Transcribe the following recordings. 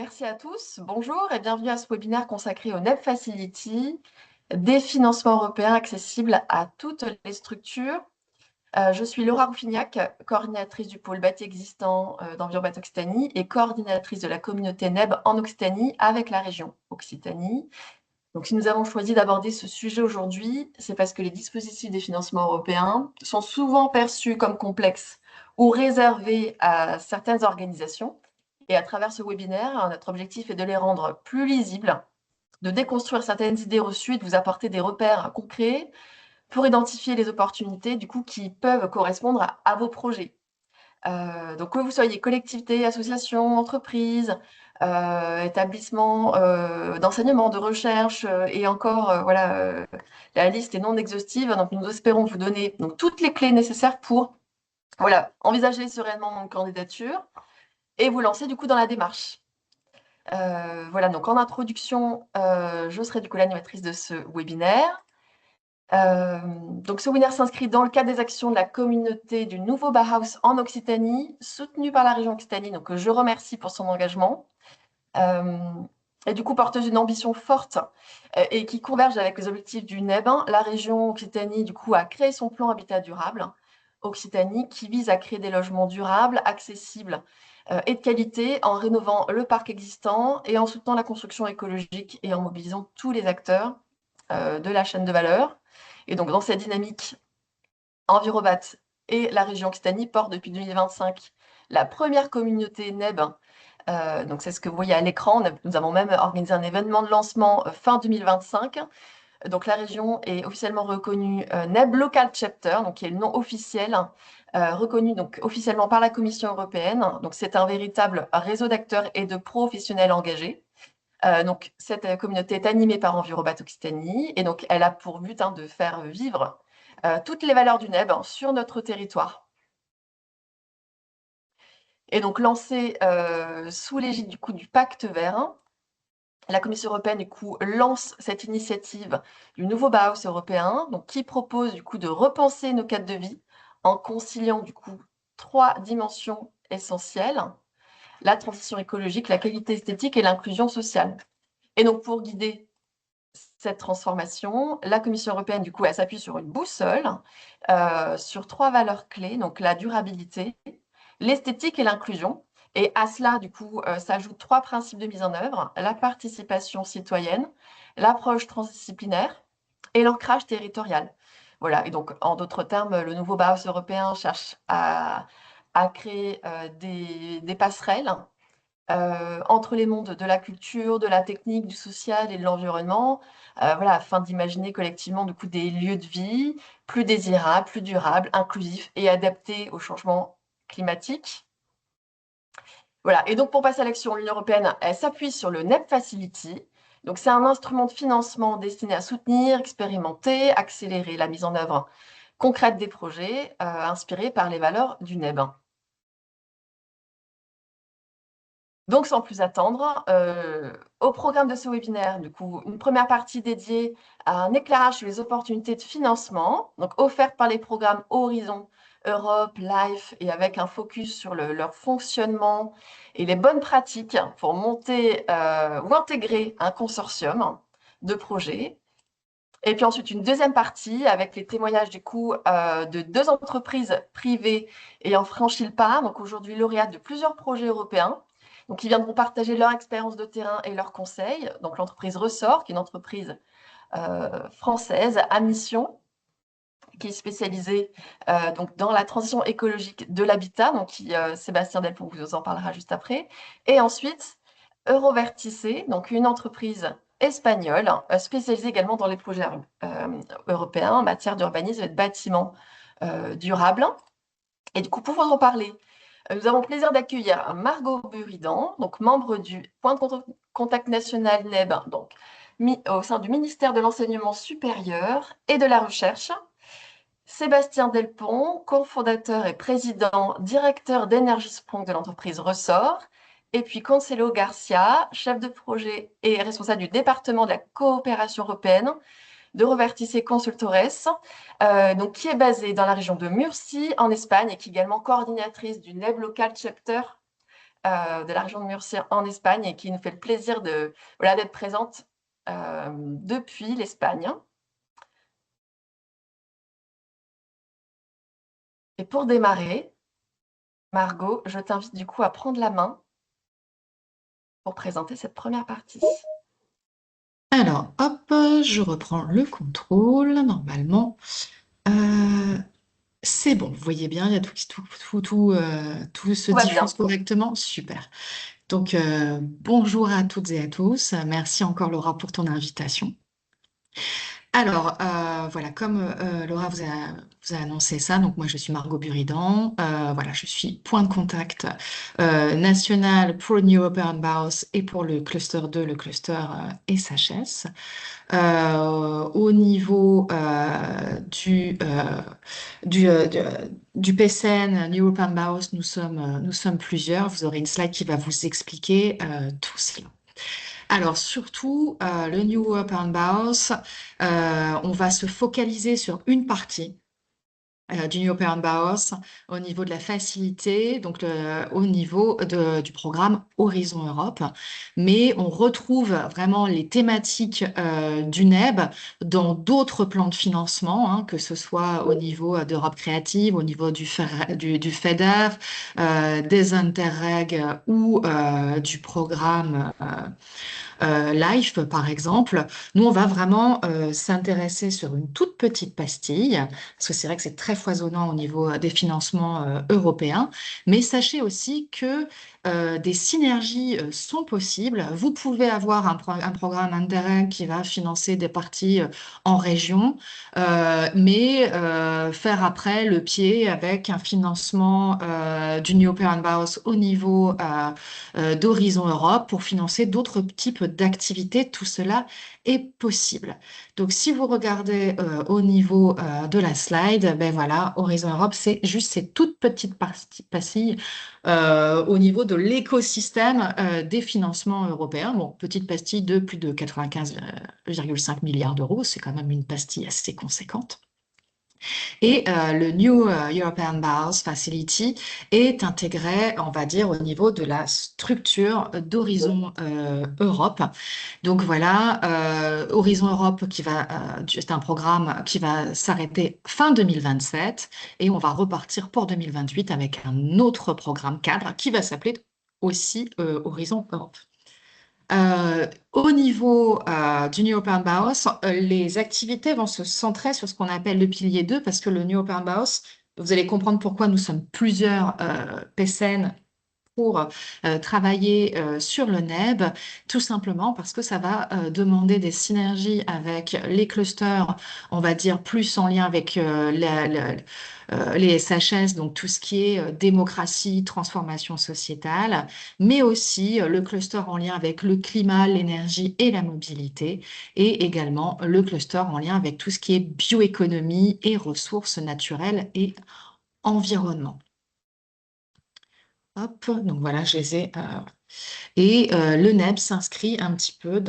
Merci à tous. Bonjour et bienvenue à ce webinaire consacré au NEP Facility, des financements européens accessibles à toutes les structures. Je suis Laura Rouffignac, coordinatrice du pôle bâti existant d'Envirobat Occitanie et coordinatrice de la communauté NEB en Occitanie avec la région Occitanie. Donc, si nous avons choisi d'aborder ce sujet aujourd'hui, c'est parce que les dispositifs des financements européens sont souvent perçus comme complexes ou réservés à certaines organisations. Et à travers ce webinaire, notre objectif est de les rendre plus lisibles, de déconstruire certaines idées reçues et de vous apporter des repères concrets pour identifier les opportunités du coup, qui peuvent correspondre à vos projets. Donc que vous soyez collectivité, association, entreprise, établissement d'enseignement, de recherche, et encore, voilà, la liste est non exhaustive. Donc nous espérons vous donner donc, toutes les clés nécessaires pour voilà, envisager sereinement une candidature et vous lancer du coup dans la démarche. Voilà, donc en introduction, je serai du coup l'animatrice de ce webinaire. Donc ce webinaire s'inscrit dans le cadre des actions de la communauté du Nouveau Bauhaus en Occitanie, soutenue par la région Occitanie, donc je remercie pour son engagement. Et du coup, porteuse d'une ambition forte et qui converge avec les objectifs du NEB, la région Occitanie, du coup, a créé son plan Habitat durable Occitanie qui vise à créer des logements durables, accessibles et de qualité en rénovant le parc existant et en soutenant la construction écologique et en mobilisant tous les acteurs de la chaîne de valeur. Et donc, dans cette dynamique, Envirobat et la région Occitanie portent depuis 2025 la première communauté NEB. Donc, c'est ce que vous voyez à l'écran. Nous avons même organisé un événement de lancement fin 2025. Donc, la région est officiellement reconnue NEB Local Chapter, donc qui est le nom officiel, reconnu donc officiellement par la Commission européenne. Donc, c'est un véritable réseau d'acteurs et de professionnels engagés. Donc, cette communauté est animée par Envirobat Occitanie et donc elle a pour but de faire vivre toutes les valeurs du NEB sur notre territoire. Et donc, lancée sous l'égide du coup du Pacte vert, la Commission européenne du coup lance cette initiative du nouveau Bauhaus européen, donc qui propose du coup de repenser nos cadres de vie en conciliant du coup 3 dimensions essentielles: la transition écologique, la qualité esthétique et l'inclusion sociale. Et donc, pour guider cette transformation, la Commission européenne, du coup, elle s'appuie sur une boussole, sur 3 valeurs clés, donc la durabilité, l'esthétique et l'inclusion. Et à cela, du coup, s'ajoutent 3 principes de mise en œuvre: la participation citoyenne, l'approche transdisciplinaire et l'ancrage territorial. Voilà, et donc, en d'autres termes, le nouveau Bauhaus européen cherche à créer des passerelles entre les mondes de la culture, de la technique, du social et de l'environnement, voilà, afin d'imaginer collectivement du coup des lieux de vie plus désirables, plus durables, inclusifs et adaptés au changement climatique. Voilà, et donc pour passer à l'action, l'Union européenne, elle s'appuie sur le NEP Facility. Donc c'est un instrument de financement destiné à soutenir, expérimenter, accélérer la mise en œuvre concrète des projets inspirés par les valeurs du NEB. Donc, sans plus attendre, au programme de ce webinaire, du coup, une première partie dédiée à un éclairage sur les opportunités de financement, donc offertes par les programmes Horizon Europe, LIFE, et avec un focus sur leur fonctionnement et les bonnes pratiques pour monter ou intégrer un consortium de projets. Et puis ensuite, une deuxième partie avec les témoignages du coup de 2 entreprises privées ayant franchi le pas, donc aujourd'hui lauréates de plusieurs projets européens. Donc, ils viendront partager leur expérience de terrain et leurs conseils. Donc, l'entreprise Ressort, qui est une entreprise française à mission, qui est spécialisée donc dans la transition écologique de l'habitat, donc Sébastien Delpont vous en parlera juste après. Et ensuite, Eurovertice, donc une entreprise espagnole spécialisée également dans les projets européens en matière d'urbanisme et de bâtiments durables. Et du coup, pour vous en parler, nous avons le plaisir d'accueillir Margot Buridan, donc membre du point de contact national NEB, donc au sein du ministère de l'Enseignement supérieur et de la Recherche. Sébastien Delpont, cofondateur et président directeur d'Energy Sprong de l'entreprise Ressort. Et puis Concelo Garcia, chef de projet et responsable du département de la coopération européenne de Rovertis Consultores, donc, qui est basée dans la région de Murcie, en Espagne, et qui est également coordinatrice du NEB Local Chapter de la région de Murcie en Espagne et qui nous fait le plaisir voilà, d'être présente depuis l'Espagne. Et pour démarrer, Margot, je t'invite du coup à prendre la main pour présenter cette première partie. Alors, hop, je reprends le contrôle. Normalement, Euh, c'est bon. Vous voyez bien, il y a tout se Tout va diffuse bien. correctement. Super. Donc, bonjour à toutes et à tous. Merci encore, Laura, pour ton invitation. Alors, voilà, comme Laura vous a annoncé ça, donc moi je suis Margot Buridan. Voilà, je suis point de contact national pour New Open House et pour le cluster 2, le cluster SHS. Au niveau du PCN, New Open House, nous sommes plusieurs. Vous aurez une slide qui va vous expliquer tout cela. Alors, surtout, le New Open House, on va se focaliser sur une partie du New Open Bauhaus au niveau de la facilité, donc au niveau du programme Horizon Europe. Mais on retrouve vraiment les thématiques du NEB dans d'autres plans de financement, hein, que ce soit au niveau d'Europe créative, au niveau du FEDER, des Interreg ou du programme Life, par exemple. Nous, on va vraiment s'intéresser sur une toute petite pastille, parce que c'est vrai que c'est très foisonnant au niveau des financements européens. Mais sachez aussi que des synergies sont possibles. Vous pouvez avoir un programme Interreg qui va financer des parties en région, mais faire après le pied avec un financement du New European Bauhaus au niveau d'Horizon Europe pour financer d'autres types d'activités. Tout cela est possible. Donc, si vous regardez au niveau de la slide, ben voilà, Horizon Europe, c'est juste ces toutes petites pastilles au niveau de l'écosystème des financements européens. Bon, petite pastille de plus de 95,5 milliards d'euros, c'est quand même une pastille assez conséquente. Et le New European Bars Facility est intégré, on va dire, au niveau de la structure d'Horizon Europe. Donc voilà, Horizon Europe c'est un programme qui va s'arrêter fin 2027 et on va repartir pour 2028 avec un autre programme cadre qui va s'appeler aussi Horizon Europe. Au niveau du New Open Bauhaus, les activités vont se centrer sur ce qu'on appelle le pilier 2 parce que le New Open Bauhaus, vous allez comprendre pourquoi nous sommes plusieurs PCN pour travailler sur le NEB, tout simplement parce que ça va demander des synergies avec les clusters, on va dire plus en lien avec les SHS, donc tout ce qui est démocratie, transformation sociétale, mais aussi le cluster en lien avec le climat, l'énergie et la mobilité, et également le cluster en lien avec tout ce qui est bioéconomie et ressources naturelles et environnement. Hop, donc voilà, je les ai. Et le NEB s'inscrit un petit peu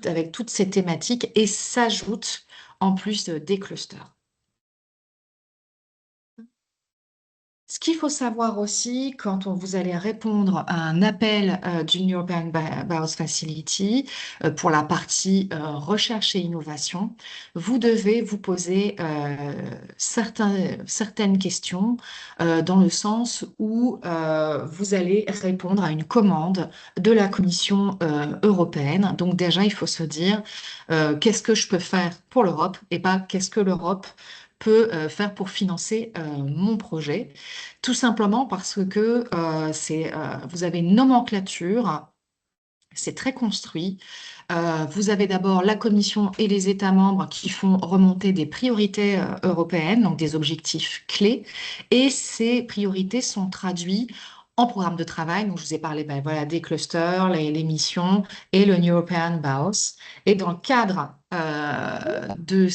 avec toutes ces thématiques et s'ajoute en plus des clusters. Ce qu'il faut savoir aussi, quand vous allez répondre à un appel du New European Biosphere Facility pour la partie recherche et innovation, vous devez vous poser certaines questions dans le sens où vous allez répondre à une commande de la Commission européenne. Donc déjà, il faut se dire qu'est-ce que je peux faire pour l'Europe et pas qu'est-ce que l'Europe peut faire pour financer mon projet. Tout simplement parce que vous avez une nomenclature, c'est très construit. Vous avez d'abord la Commission et les États membres qui font remonter des priorités européennes, donc des objectifs clés, et ces priorités sont traduites en programme de travail. Donc, je vous ai parlé ben, voilà, des clusters, les missions et le New European Bauhaus. Et dans le cadre du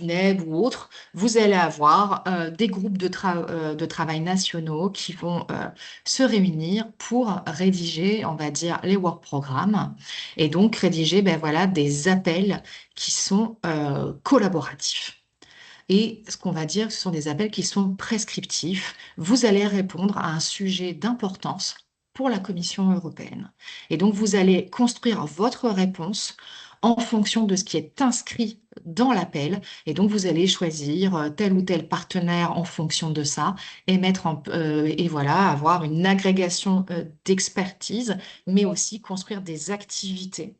NEB ou autres, vous allez avoir des groupes de travail nationaux qui vont se réunir pour rédiger, on va dire, les work programmes et donc rédiger ben, voilà, des appels qui sont collaboratifs. Et ce qu'on va dire, ce sont des appels qui sont prescriptifs. Vous allez répondre à un sujet d'importance pour la Commission européenne. Et donc, vous allez construire votre réponse en fonction de ce qui est inscrit dans l'appel. Et donc, vous allez choisir tel ou tel partenaire en fonction de ça et et voilà, avoir une agrégation d'expertise, mais aussi construire des activités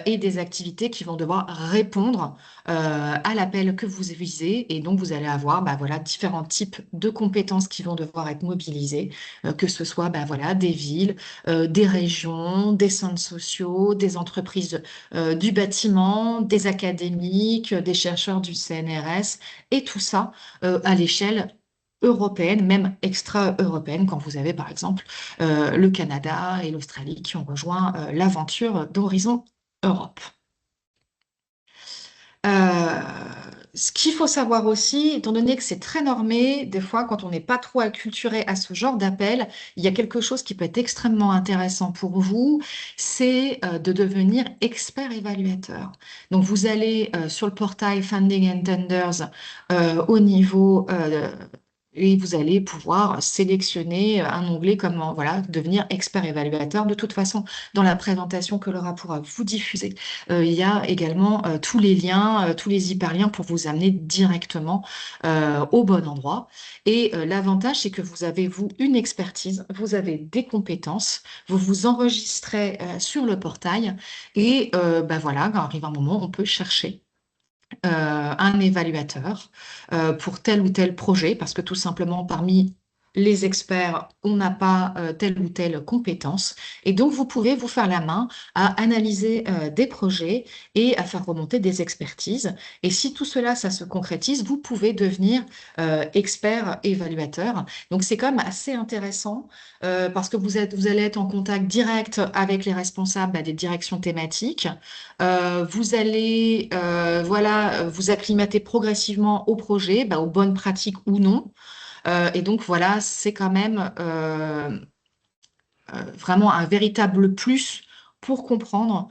et des activités qui vont devoir répondre à l'appel que vous visez. Et donc, vous allez avoir voilà, différents types de compétences qui vont devoir être mobilisées, que ce soit voilà, des villes, des régions, des centres sociaux, des entreprises du bâtiment, des académiques, des chercheurs du CNRS, et tout ça à l'échelle européenne, même extra-européenne, quand vous avez par exemple le Canada et l'Australie qui ont rejoint l'aventure d'Horizon Europe. Euh, Ce qu'il faut savoir aussi, étant donné que c'est très normé, des fois, quand on n'est pas trop acculturé à ce genre d'appel, il y a quelque chose qui peut être extrêmement intéressant pour vous, c'est de devenir expert évaluateur. Donc, vous allez sur le portail Funding and Tenders au niveau et vous allez pouvoir sélectionner un onglet comme voilà, devenir expert évaluateur. De toute façon, dans la présentation que Laura pourra vous diffuser, il y a également tous les liens, tous les hyperliens pour vous amener directement au bon endroit. Et l'avantage, c'est que vous avez, vous, une expertise, vous avez des compétences, vous vous enregistrez sur le portail et voilà, quand arrive un moment, on peut chercher un évaluateur pour tel ou tel projet, parce que tout simplement, parmi les experts, on n'a pas telle ou telle compétence. Et donc, vous pouvez vous faire la main à analyser des projets et à faire remonter des expertises. Et si tout cela, ça se concrétise, vous pouvez devenir expert évaluateur. Donc, c'est quand même assez intéressant parce que vous allez être en contact direct avec les responsables des directions thématiques. Vous allez voilà, vous acclimater progressivement au projet, aux bonnes pratiques ou non. Et donc voilà, c'est quand même vraiment un véritable plus pour comprendre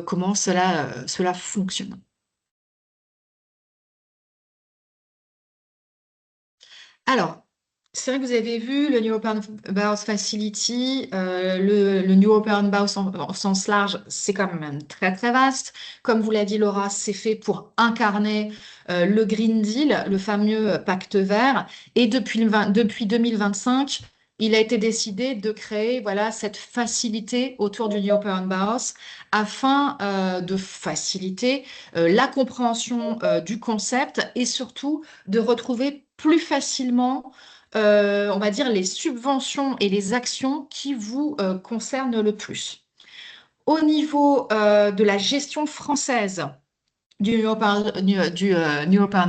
comment cela fonctionne. Alors, c'est vrai que vous avez vu le New Open Borders Facility, le New Open Borders en sens large, c'est quand même très très vaste. Comme vous l'a dit Laura, c'est fait pour incarner le Green Deal, le fameux pacte vert. Et depuis 2025, il a été décidé de créer voilà, cette facilité autour du New Open Borders afin de faciliter la compréhension du concept et surtout de retrouver plus facilement, on va dire, les subventions et les actions qui vous concernent le plus. Au niveau de la gestion française du Open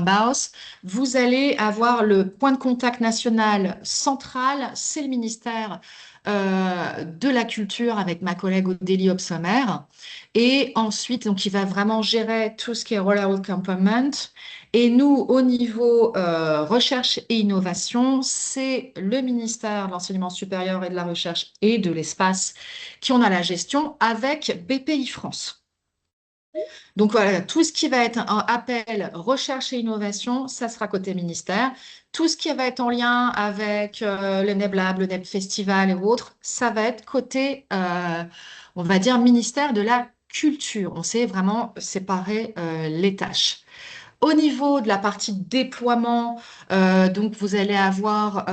House, vous allez avoir le point de contact national central, c'est le ministère de la Culture avec ma collègue Odélie Hobsommer. Et ensuite, donc, il va vraiment gérer tout ce qui est Rollout Complement. Et nous, au niveau recherche et innovation, c'est le ministère de l'Enseignement supérieur et de la Recherche et de l'Espace qui en a la gestion avec BPI France. Donc voilà, tout ce qui va être un appel recherche et innovation, ça sera côté ministère. Tout ce qui va être en lien avec le NEB Lab, le NEB Festival et autres, ça va être côté, on va dire, ministère de la Culture. On sait vraiment séparer les tâches. Au niveau de la partie déploiement, donc vous allez avoir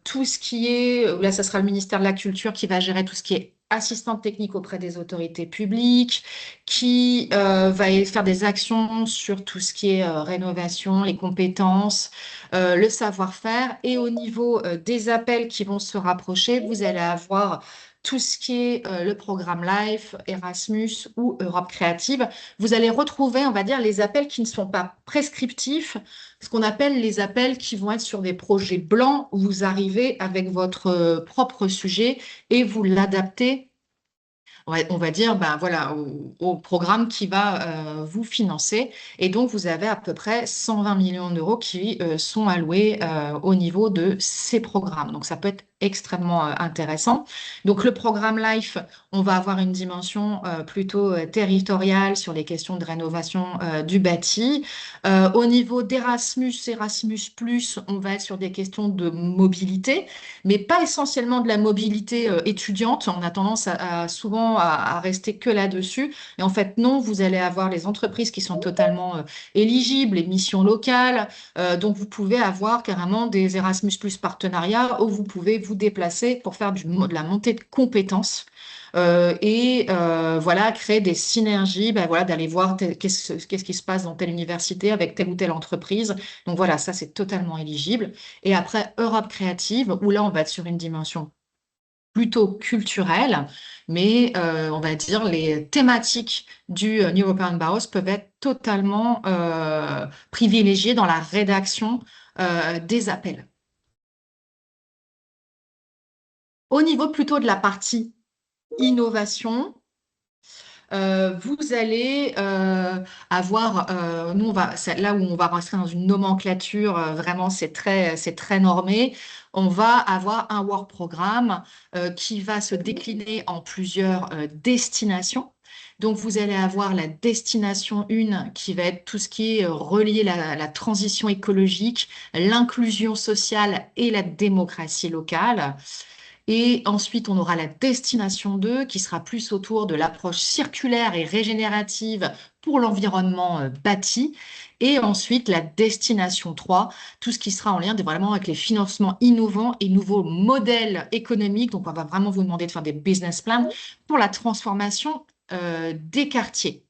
tout ce qui est, là, ça sera le ministère de la Culture qui va gérer tout ce qui est assistante technique auprès des autorités publiques, qui va faire des actions sur tout ce qui est rénovation, les compétences, le savoir-faire. Et au niveau des appels qui vont se rapprocher, vous allez avoir tout ce qui est le programme LIFE, Erasmus ou Europe Créative. Vous allez retrouver, on va dire, les appels qui ne sont pas prescriptifs, ce qu'on appelle les appels qui vont être sur des projets blancs où vous arrivez avec votre propre sujet et vous l'adaptez, on va dire, ben voilà, au programme qui va vous financer. Et donc, vous avez à peu près 120 millions d'euros qui sont alloués au niveau de ces programmes. Donc, ça peut être extrêmement intéressant. Donc le programme LIFE, on va avoir une dimension plutôt territoriale sur les questions de rénovation du bâti. Au niveau d'Erasmus, Erasmus+, on va être sur des questions de mobilité, mais pas essentiellement de la mobilité étudiante. On a tendance souvent à rester que là-dessus. Et en fait, non, vous allez avoir les entreprises qui sont totalement éligibles, les missions locales. Donc, vous pouvez avoir carrément des Erasmus Plus partenariats où vous pouvez vous déplacer pour faire de la montée de compétences. Voilà, créer des synergies, ben voilà, d'aller voir qu'est-ce qui se passe dans telle université avec telle ou telle entreprise. Donc voilà, ça c'est totalement éligible. Et après, Europe créative, où là on va être sur une dimension plutôt culturelle, mais on va dire les thématiques du New European Baos peuvent être totalement privilégiées dans la rédaction des appels. Au niveau plutôt de la partie innovation, vous allez avoir, nous c'est là où on va rentrer dans une nomenclature, vraiment c'est très normé. On va avoir un work programme qui va se décliner en plusieurs destinations. Donc vous allez avoir la destination 1 qui va être tout ce qui est relié à la transition écologique, l'inclusion sociale et la démocratie locale. Et ensuite, on aura la destination 2 qui sera plus autour de l'approche circulaire et régénérative pour l'environnement bâti. Et ensuite, la destination 3, tout ce qui sera en lien vraiment avec les financements innovants et nouveaux modèles économiques. Donc, on va vraiment vous demander de faire des business plans pour la transformation des quartiers.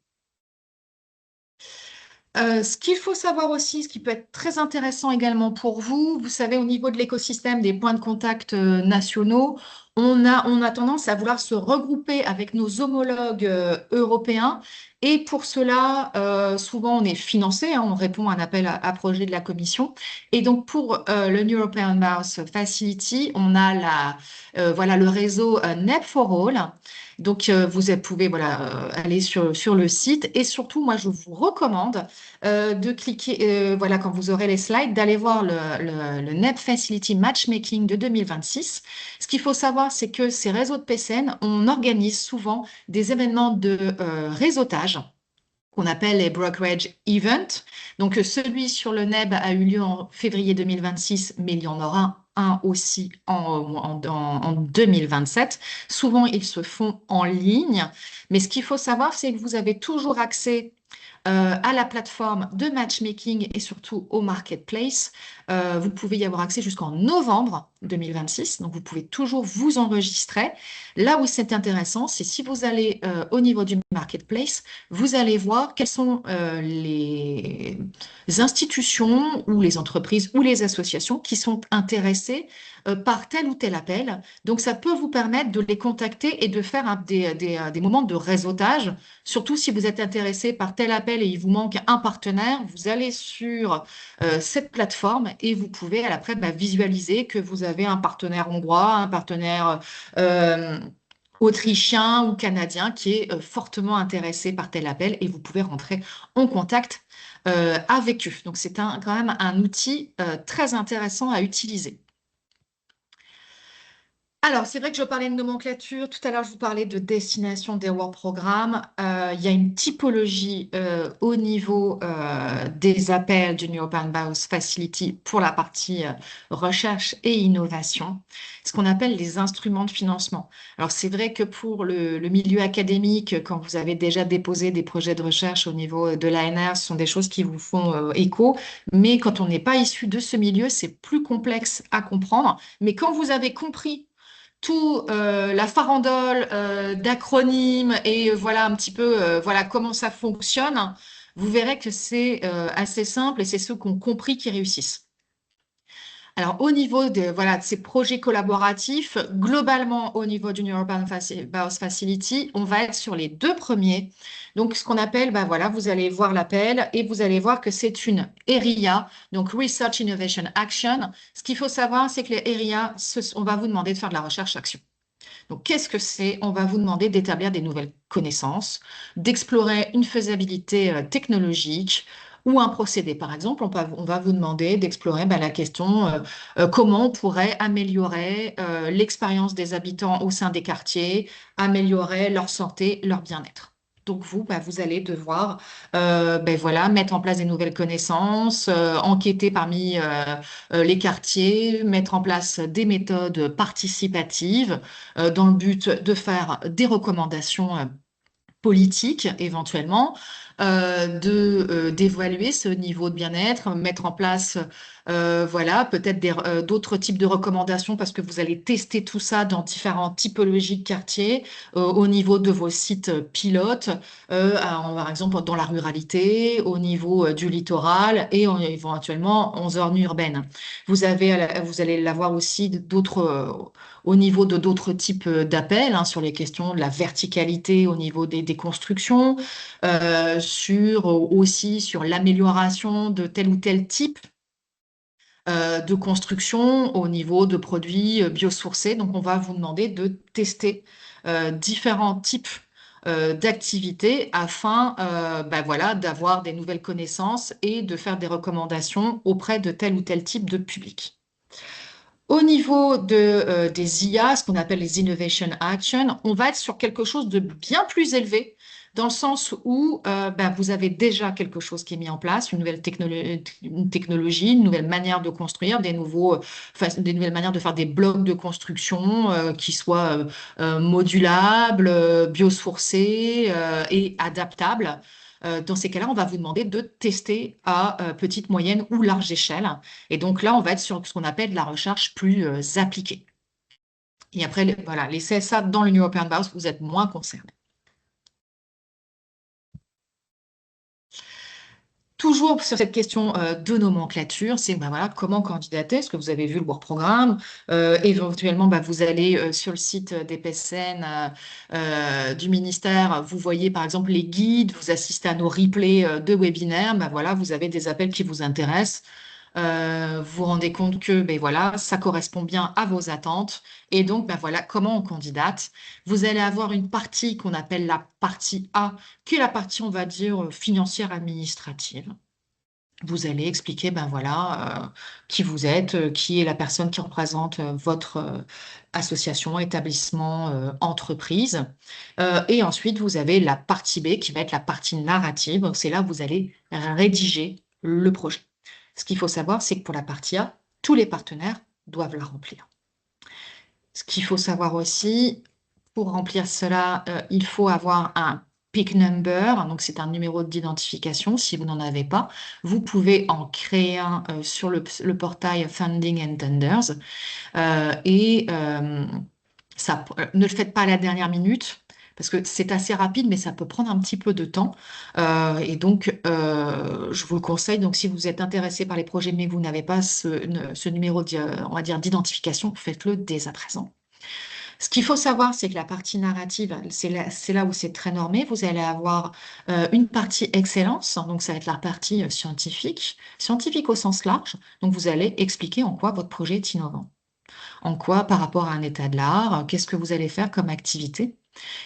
Ce qu'il faut savoir aussi, ce qui peut être très intéressant également pour vous, vous savez, au niveau de l'écosystème des points de contact nationaux, on a tendance à vouloir se regrouper avec nos homologues européens. Et pour cela, souvent, on est financé, hein, on répond à un appel à projet de la Commission. Et donc, pour le New European Mouse Facility, on a voilà, le réseau Net for All. Donc, vous pouvez voilà, aller sur le site. Et surtout, moi, je vous recommande de cliquer, voilà, quand vous aurez les slides, d'aller voir le NEP Facility Matchmaking de 2026. Ce qu'il faut savoir, c'est que ces réseaux de PCN, on organise souvent des événements de réseautage qu'on appelle les brokerage events. Donc, celui sur le NEB a eu lieu en février 2026, mais il y en aura un aussi en 2027. Souvent, ils se font en ligne. Mais ce qu'il faut savoir, c'est que vous avez toujours accès à la plateforme de matchmaking et surtout au marketplace. Vous pouvez y avoir accès jusqu'en novembre 2026, donc vous pouvez toujours vous enregistrer. Là où c'est intéressant, c'est si vous allez au niveau du marketplace, vous allez voir quelles sont les institutions ou les entreprises ou les associations qui sont intéressées par tel ou tel appel. Donc ça peut vous permettre de les contacter et de faire des moments de réseautage. Surtout si vous êtes intéressé par tel appel et il vous manque un partenaire, vous allez sur cette plateforme et vous pouvez après visualiser que vous avez un partenaire hongrois, un partenaire autrichien ou canadien qui est fortement intéressé par tel appel et vous pouvez rentrer en contact avec eux. Donc c'est quand même un outil très intéressant à utiliser. Alors, c'est vrai que je parlais de nomenclature. Tout à l'heure, je vous parlais de destination des work programmes. Il y a une typologie au niveau des appels du New Open House Facility pour la partie recherche et innovation, ce qu'on appelle les instruments de financement. Alors, c'est vrai que pour le milieu académique, quand vous avez déjà déposé des projets de recherche au niveau de l'ANR, ce sont des choses qui vous font écho. Mais quand on n'est pas issu de ce milieu, c'est plus complexe à comprendre. Mais quand vous avez compris tout la farandole d'acronymes et voilà un petit peu voilà comment ça fonctionne, vous verrez que c'est assez simple et c'est ceux qui ont compris qui réussissent. Alors, au niveau voilà, de ces projets collaboratifs, globalement, au niveau du New Urban Biosphere Facility, on va être sur les deux premiers. Donc, ce qu'on appelle, voilà, vous allez voir l'appel et vous allez voir que c'est une RIA, donc Research Innovation Action. Ce qu'il faut savoir, c'est que les RIA, on va vous demander de faire de la recherche-action. Donc, qu'est-ce que c'est? On va vous demander d'établir des nouvelles connaissances, d'explorer une faisabilité technologique, ou un procédé. Par exemple, on va vous demander d'explorer la question comment on pourrait améliorer l'expérience des habitants au sein des quartiers, améliorer leur santé, leur bien-être. Donc vous, vous allez devoir voilà, mettre en place des nouvelles connaissances, enquêter parmi les quartiers, mettre en place des méthodes participatives dans le but de faire des recommandations politique éventuellement, d'évaluer ce niveau de bien-être, mettre en place voilà, peut-être d'autres types de recommandations parce que vous allez tester tout ça dans différentes typologies de quartiers au niveau de vos sites pilotes, par exemple dans la ruralité, au niveau du littoral et éventuellement en zone urbaine. Vous allez l'avoir aussi au niveau de d'autres types d'appels sur les questions de la verticalité au niveau des constructions, aussi sur l'amélioration de tel ou tel type de construction au niveau de produits biosourcés. Donc, on va vous demander de tester différents types d'activités afin voilà, d'avoir des nouvelles connaissances et de faire des recommandations auprès de tel ou tel type de public. Au niveau des IA, ce qu'on appelle les Innovation Action, on va être sur quelque chose de bien plus élevé, dans le sens où vous avez déjà quelque chose qui est mis en place, une technologie, une nouvelle manière de construire, des nouvelles manières de faire des blocs de construction qui soient modulables, biosourcés et adaptables. Dans ces cas-là, on va vous demander de tester à petite, moyenne ou large échelle. Et donc là, on va être sur ce qu'on appelle la recherche plus appliquée. Et après, voilà, les CSA dans le New Open House, vous êtes moins concernés. Toujours sur cette question de nomenclature, c'est voilà, comment candidater? Est-ce que vous avez vu le work programme? Éventuellement, vous allez sur le site des PSN du ministère, vous voyez par exemple les guides, vous assistez à nos replays de webinaires, voilà, vous avez des appels qui vous intéressent. Vous vous rendez compte que voilà, ça correspond bien à vos attentes. Et donc, voilà comment on candidate. Vous allez avoir une partie qu'on appelle la partie A, qui est la partie, on va dire, financière administrative. Vous allez expliquer, voilà, qui vous êtes, qui est la personne qui représente votre association, établissement, entreprise. Et ensuite, vous avez la partie B qui va être la partie narrative. C'est là où vous allez rédiger le projet. Ce qu'il faut savoir, c'est que pour la partie A, tous les partenaires doivent la remplir. Ce qu'il faut savoir aussi, pour remplir cela, il faut avoir un PIC number, donc c'est un numéro d'identification. Si vous n'en avez pas, vous pouvez en créer un sur le portail Funding and Tenders. Ne le faites pas à la dernière minute. Parce que c'est assez rapide, mais ça peut prendre un petit peu de temps. Et donc, je vous le conseille. Donc, si vous êtes intéressé par les projets, mais que vous n'avez pas ce numéro, on va dire, d'identification, faites-le dès à présent. Ce qu'il faut savoir, c'est que la partie narrative, c'est là où c'est très normé. Vous allez avoir une partie excellence, donc ça va être la partie scientifique, scientifique au sens large. Donc vous allez expliquer en quoi votre projet est innovant, en quoi par rapport à un état de l'art, qu'est-ce que vous allez faire comme activité.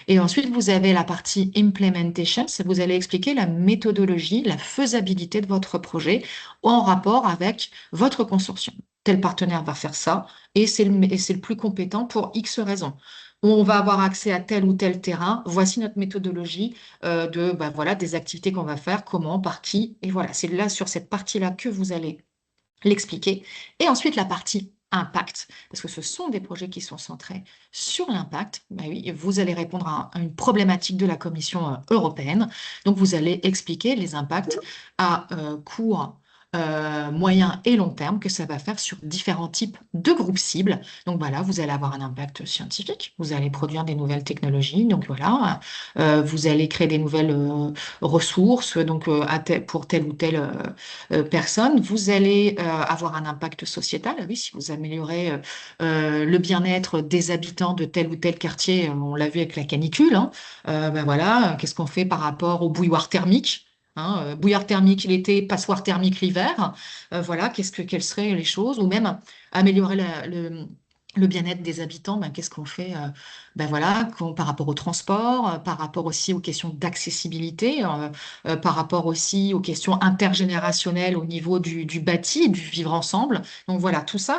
Et ensuite, vous avez la partie implementation, vous allez expliquer la méthodologie, la faisabilité de votre projet en rapport avec votre consortium. Tel partenaire va faire ça et c'est le plus compétent pour X raisons. On va avoir accès à tel ou tel terrain. Voici notre méthodologie voilà, des activités qu'on va faire, comment, par qui. Et voilà, c'est là sur cette partie-là que vous allez l'expliquer. Et ensuite, la partie impact, parce que ce sont des projets qui sont centrés sur l'impact. Oui, vous allez répondre à une problématique de la Commission européenne. Donc, vous allez expliquer les impacts à court, moyen et long terme que ça va faire sur différents types de groupes cibles. Donc, voilà, vous allez avoir un impact scientifique, vous allez produire des nouvelles technologies. Donc, voilà, vous allez créer des nouvelles ressources donc, pour telle ou telle personne. Vous allez avoir un impact sociétal. Oui, si vous améliorez le bien-être des habitants de tel ou tel quartier, on l'a vu avec la canicule, hein, voilà, qu'est-ce qu'on fait par rapport au bouilloire thermique? Bouilloire thermique l'été, passoire thermique l'hiver. Voilà, quelles seraient les choses? Ou même améliorer le bien-être des habitants, ben, qu'est-ce qu'on fait ben voilà, par rapport au transport, par rapport aussi aux questions d'accessibilité, par rapport aussi aux questions intergénérationnelles au niveau du bâti, du vivre ensemble. Donc voilà, tout ça,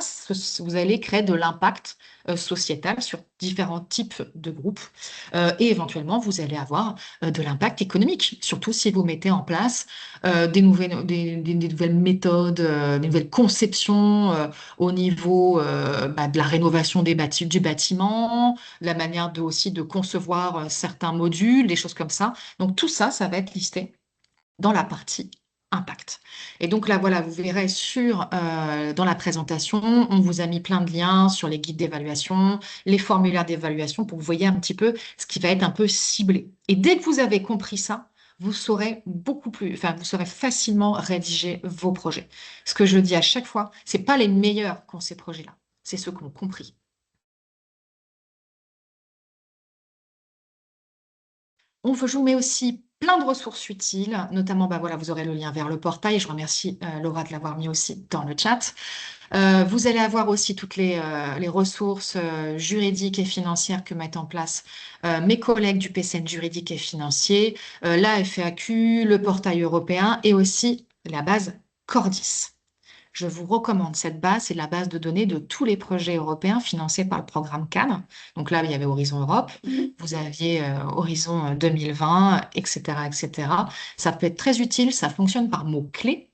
vous allez créer de l'impact sociétal sur différents types de groupes et éventuellement, vous allez avoir de l'impact économique, surtout si vous mettez en place des nouvelles méthodes, des nouvelles conceptions au niveau bah, de la rénovation du bâtiment, la manière aussi de concevoir certains modules, des choses comme ça. Donc tout ça, ça va être listé dans la partie impact. Et donc là, voilà, vous verrez dans la présentation, on vous a mis plein de liens sur les guides d'évaluation, les formulaires d'évaluation pour que vous voyez un petit peu ce qui va être un peu ciblé. Et dès que vous avez compris ça, vous saurez vous saurez facilement rédiger vos projets. Ce que je dis à chaque fois, c'est pas les meilleurs qui ont ces projets-là, c'est ceux qui ont compris. Je vous mets aussi plein de ressources utiles, notamment, bah voilà, vous aurez le lien vers le portail. Je remercie Laura de l'avoir mis aussi dans le chat. Vous allez avoir aussi toutes les ressources juridiques et financières que mettent en place mes collègues du PCN juridique et financier, la FAQ, le portail européen et aussi la base Cordis. Je vous recommande cette base, c'est la base de données de tous les projets européens financés par le programme CAN. Donc là, il y avait Horizon Europe, vous aviez Horizon 2020, etc., etc. Ça peut être très utile, ça fonctionne par mots-clés.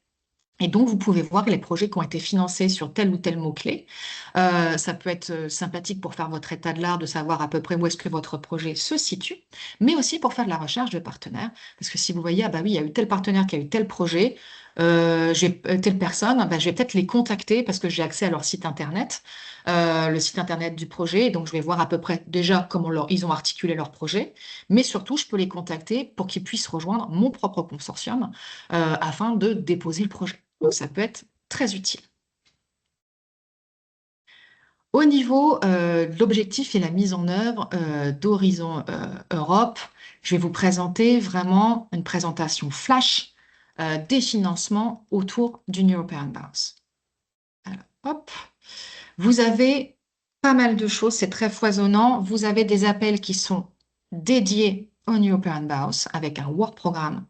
Et donc, vous pouvez voir les projets qui ont été financés sur tel ou tel mot-clé. Ça peut être sympathique pour faire votre état de l'art, de savoir à peu près où est-ce que votre projet se situe, mais aussi pour faire de la recherche de partenaires. Parce que si vous voyez, ah bah oui, il y a eu tel partenaire qui a eu tel projet, telle personne, bah, je vais peut-être les contacter parce que j'ai accès à leur site internet, le site internet du projet. Donc, je vais voir à peu près déjà comment ils ont articulé leur projet, mais surtout, je peux les contacter pour qu'ils puissent rejoindre mon propre consortium afin de déposer le projet. Donc, ça peut être très utile. Au niveau de l'objectif et la mise en œuvre d'Horizon Europe, je vais vous présenter vraiment une présentation flash des financements autour du New European Bounce. Alors, hop, vous avez pas mal de choses, c'est très foisonnant. Vous avez des appels qui sont dédiés au New European Bounce avec un work programme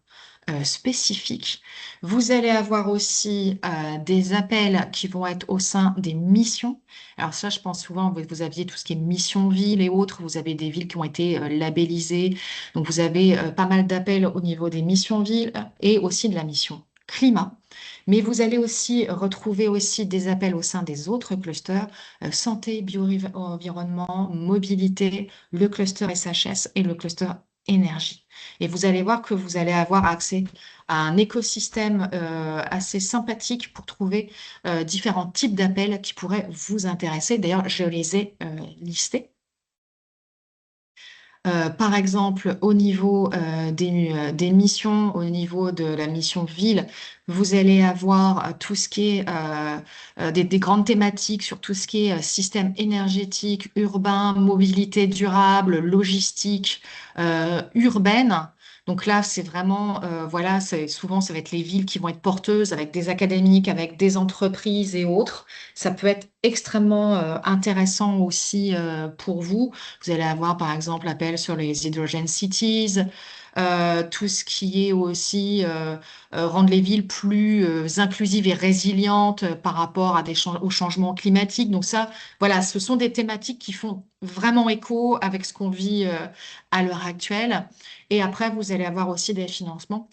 spécifiques. Vous allez avoir aussi des appels qui vont être au sein des missions. Alors ça, je pense souvent, vous aviez tout ce qui est mission ville et autres. Vous avez des villes qui ont été labellisées. Donc vous avez pas mal d'appels au niveau des missions villes et aussi de la mission climat. Mais vous allez aussi retrouver aussi des appels au sein des autres clusters, santé, bio-environnement, mobilité, le cluster SHS et le cluster énergie. Et vous allez voir que vous allez avoir accès à un écosystème assez sympathique pour trouver différents types d'appels qui pourraient vous intéresser. D'ailleurs, je les ai listés. Par exemple, au niveau des missions, au niveau de la mission ville, vous allez avoir tout ce qui est des grandes thématiques sur tout ce qui est système énergétique, urbain, mobilité durable, logistique, urbaine. Donc là, c'est vraiment, voilà, souvent, ça va être les villes qui vont être porteuses avec des académiques, avec des entreprises et autres. Ça peut être extrêmement intéressant aussi pour vous. Vous allez avoir par exemple l'appel sur les Hydrogen Cities, tout ce qui est aussi rendre les villes plus inclusives et résilientes par rapport à au changement climatique. Donc ça, voilà, ce sont des thématiques qui font vraiment écho avec ce qu'on vit à l'heure actuelle. Et après, vous allez avoir aussi des financements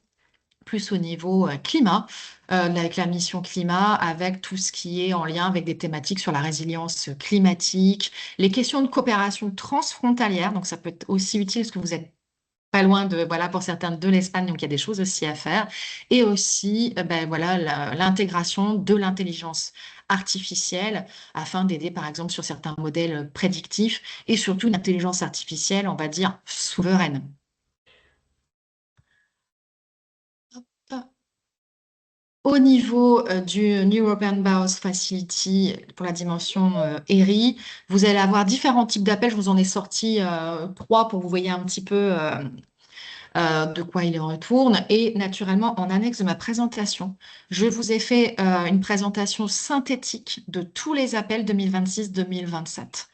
plus au niveau climat, avec la mission climat, avec tout ce qui est en lien avec des thématiques sur la résilience climatique, les questions de coopération transfrontalière. Donc, ça peut être aussi utile parce que vous êtes pas loin de, voilà, pour certains de l'Espagne, donc il y a des choses aussi à faire. Et aussi, ben, voilà, l'intégration de l'intelligence artificielle afin d'aider, par exemple, sur certains modèles prédictifs et surtout une intelligence artificielle, on va dire, souveraine. Au niveau du New European Bowels Facility pour la dimension ERI, vous allez avoir différents types d'appels. Je vous en ai sorti trois pour que vous voyez un petit peu de quoi il en retourne. Et naturellement, en annexe de ma présentation, je vous ai fait une présentation synthétique de tous les appels 2026-2027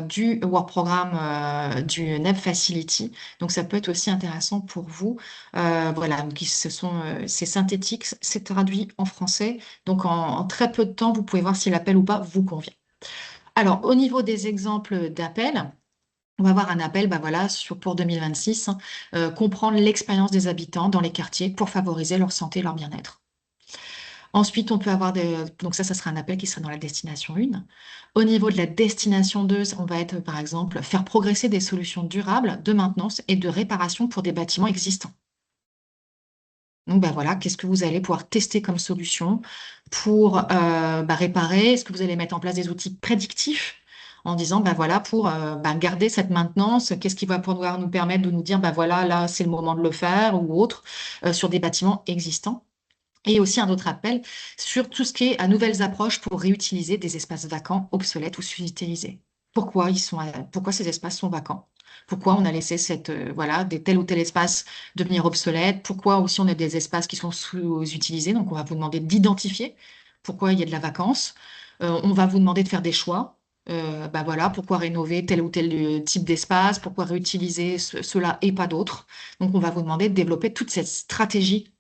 du Work Programme du NEP Facility. Donc, ça peut être aussi intéressant pour vous. Voilà, donc c'est synthétique, c'est traduit en français. Donc, en très peu de temps, vous pouvez voir si l'appel ou pas vous convient. Alors, au niveau des exemples d'appels, on va avoir un appel, bah voilà, pour 2026, hein, comprendre l'expérience des habitants dans les quartiers pour favoriser leur santé et leur bien-être. Ensuite, on peut avoir donc ça sera un appel qui sera dans la destination 1. Au niveau de la destination 2, on va être, par exemple, faire progresser des solutions durables de maintenance et de réparation pour des bâtiments existants. Donc, bah voilà, qu'est-ce que vous allez pouvoir tester comme solution pour réparer? Est-ce que vous allez mettre en place des outils prédictifs en disant, bah voilà, pour garder cette maintenance, qu'est-ce qui va pouvoir nous permettre de nous dire, bah voilà, là, c'est le moment de le faire ou autre sur des bâtiments existants? Et aussi un autre appel sur tout ce qui est à nouvelles approches pour réutiliser des espaces vacants, obsolètes ou sous-utilisés. Pourquoi ces espaces sont vacants? Pourquoi on a laissé des tel ou tel espace devenir obsolète? Pourquoi aussi on a des espaces qui sont sous-utilisés? Donc on va vous demander d'identifier pourquoi il y a de la vacance. On va vous demander de faire des choix. Pourquoi rénover tel ou tel type d'espace? Pourquoi réutiliser cela et pas d'autres? Donc on va vous demander de développer toute cette stratégie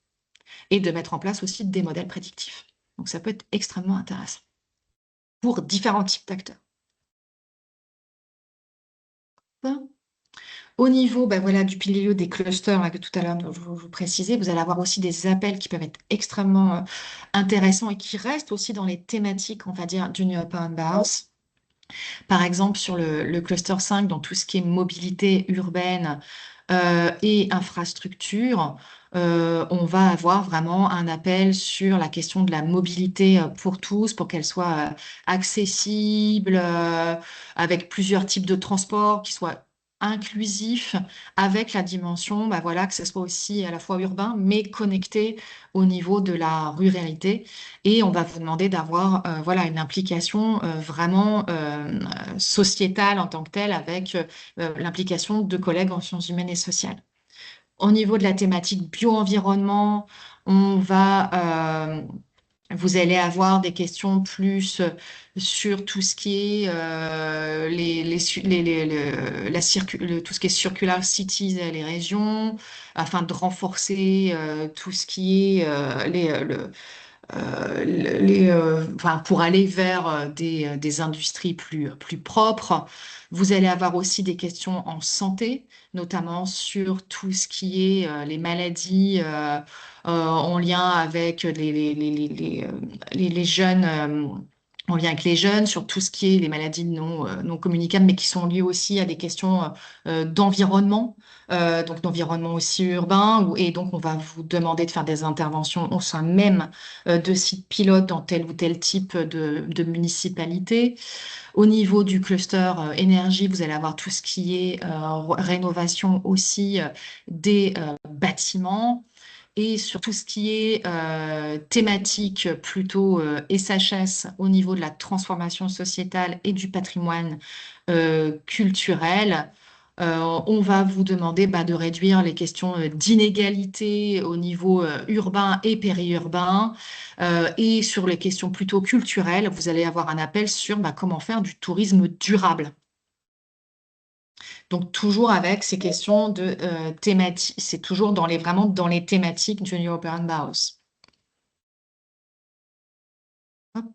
et de mettre en place aussi des modèles prédictifs. Donc ça peut être extrêmement intéressant pour différents types d'acteurs. Au niveau du pilier des clusters là, que tout à l'heure je vous précisais, vous allez avoir aussi des appels qui peuvent être extrêmement intéressants et qui restent aussi dans les thématiques, on va dire, du New Open House. Par exemple, sur le cluster 5, dans tout ce qui est mobilité urbaine et infrastructure, on va avoir vraiment un appel sur la question de la mobilité pour tous, pour qu'elle soit accessible, avec plusieurs types de transports qui soient inclusifs, avec la dimension, que ce soit aussi à la fois urbain, mais connecté au niveau de la ruralité. Et on va vous demander d'avoir une implication vraiment sociétale en tant que telle, avec l'implication de collègues en sciences humaines et sociales. Au niveau de la thématique bio-environnement, on va, vous allez avoir des questions plus sur tout ce qui est tout ce qui est circular cities, les régions, afin de renforcer tout ce qui est pour aller vers des industries plus propres. Vous allez avoir aussi des questions en santé, notamment sur tout ce qui est les maladies en lien avec les jeunes. En lien avec les jeunes, sur tout ce qui est les maladies non communicables, mais qui sont liées aussi à des questions d'environnement, donc d'environnement aussi urbain, et donc on va vous demander de faire des interventions au sein même de sites pilotes dans tel ou tel type de municipalité. Au niveau du cluster énergie, vous allez avoir tout ce qui est rénovation aussi des bâtiments. Et sur tout ce qui est thématique plutôt SHS au niveau de la transformation sociétale et du patrimoine culturel, on va vous demander de réduire les questions d'inégalité au niveau urbain et périurbain. Et sur les questions plutôt culturelles, vous allez avoir un appel sur comment faire du tourisme durable. Donc toujours avec ces questions de thématiques, c'est toujours vraiment dans les thématiques du New Open House. Hop,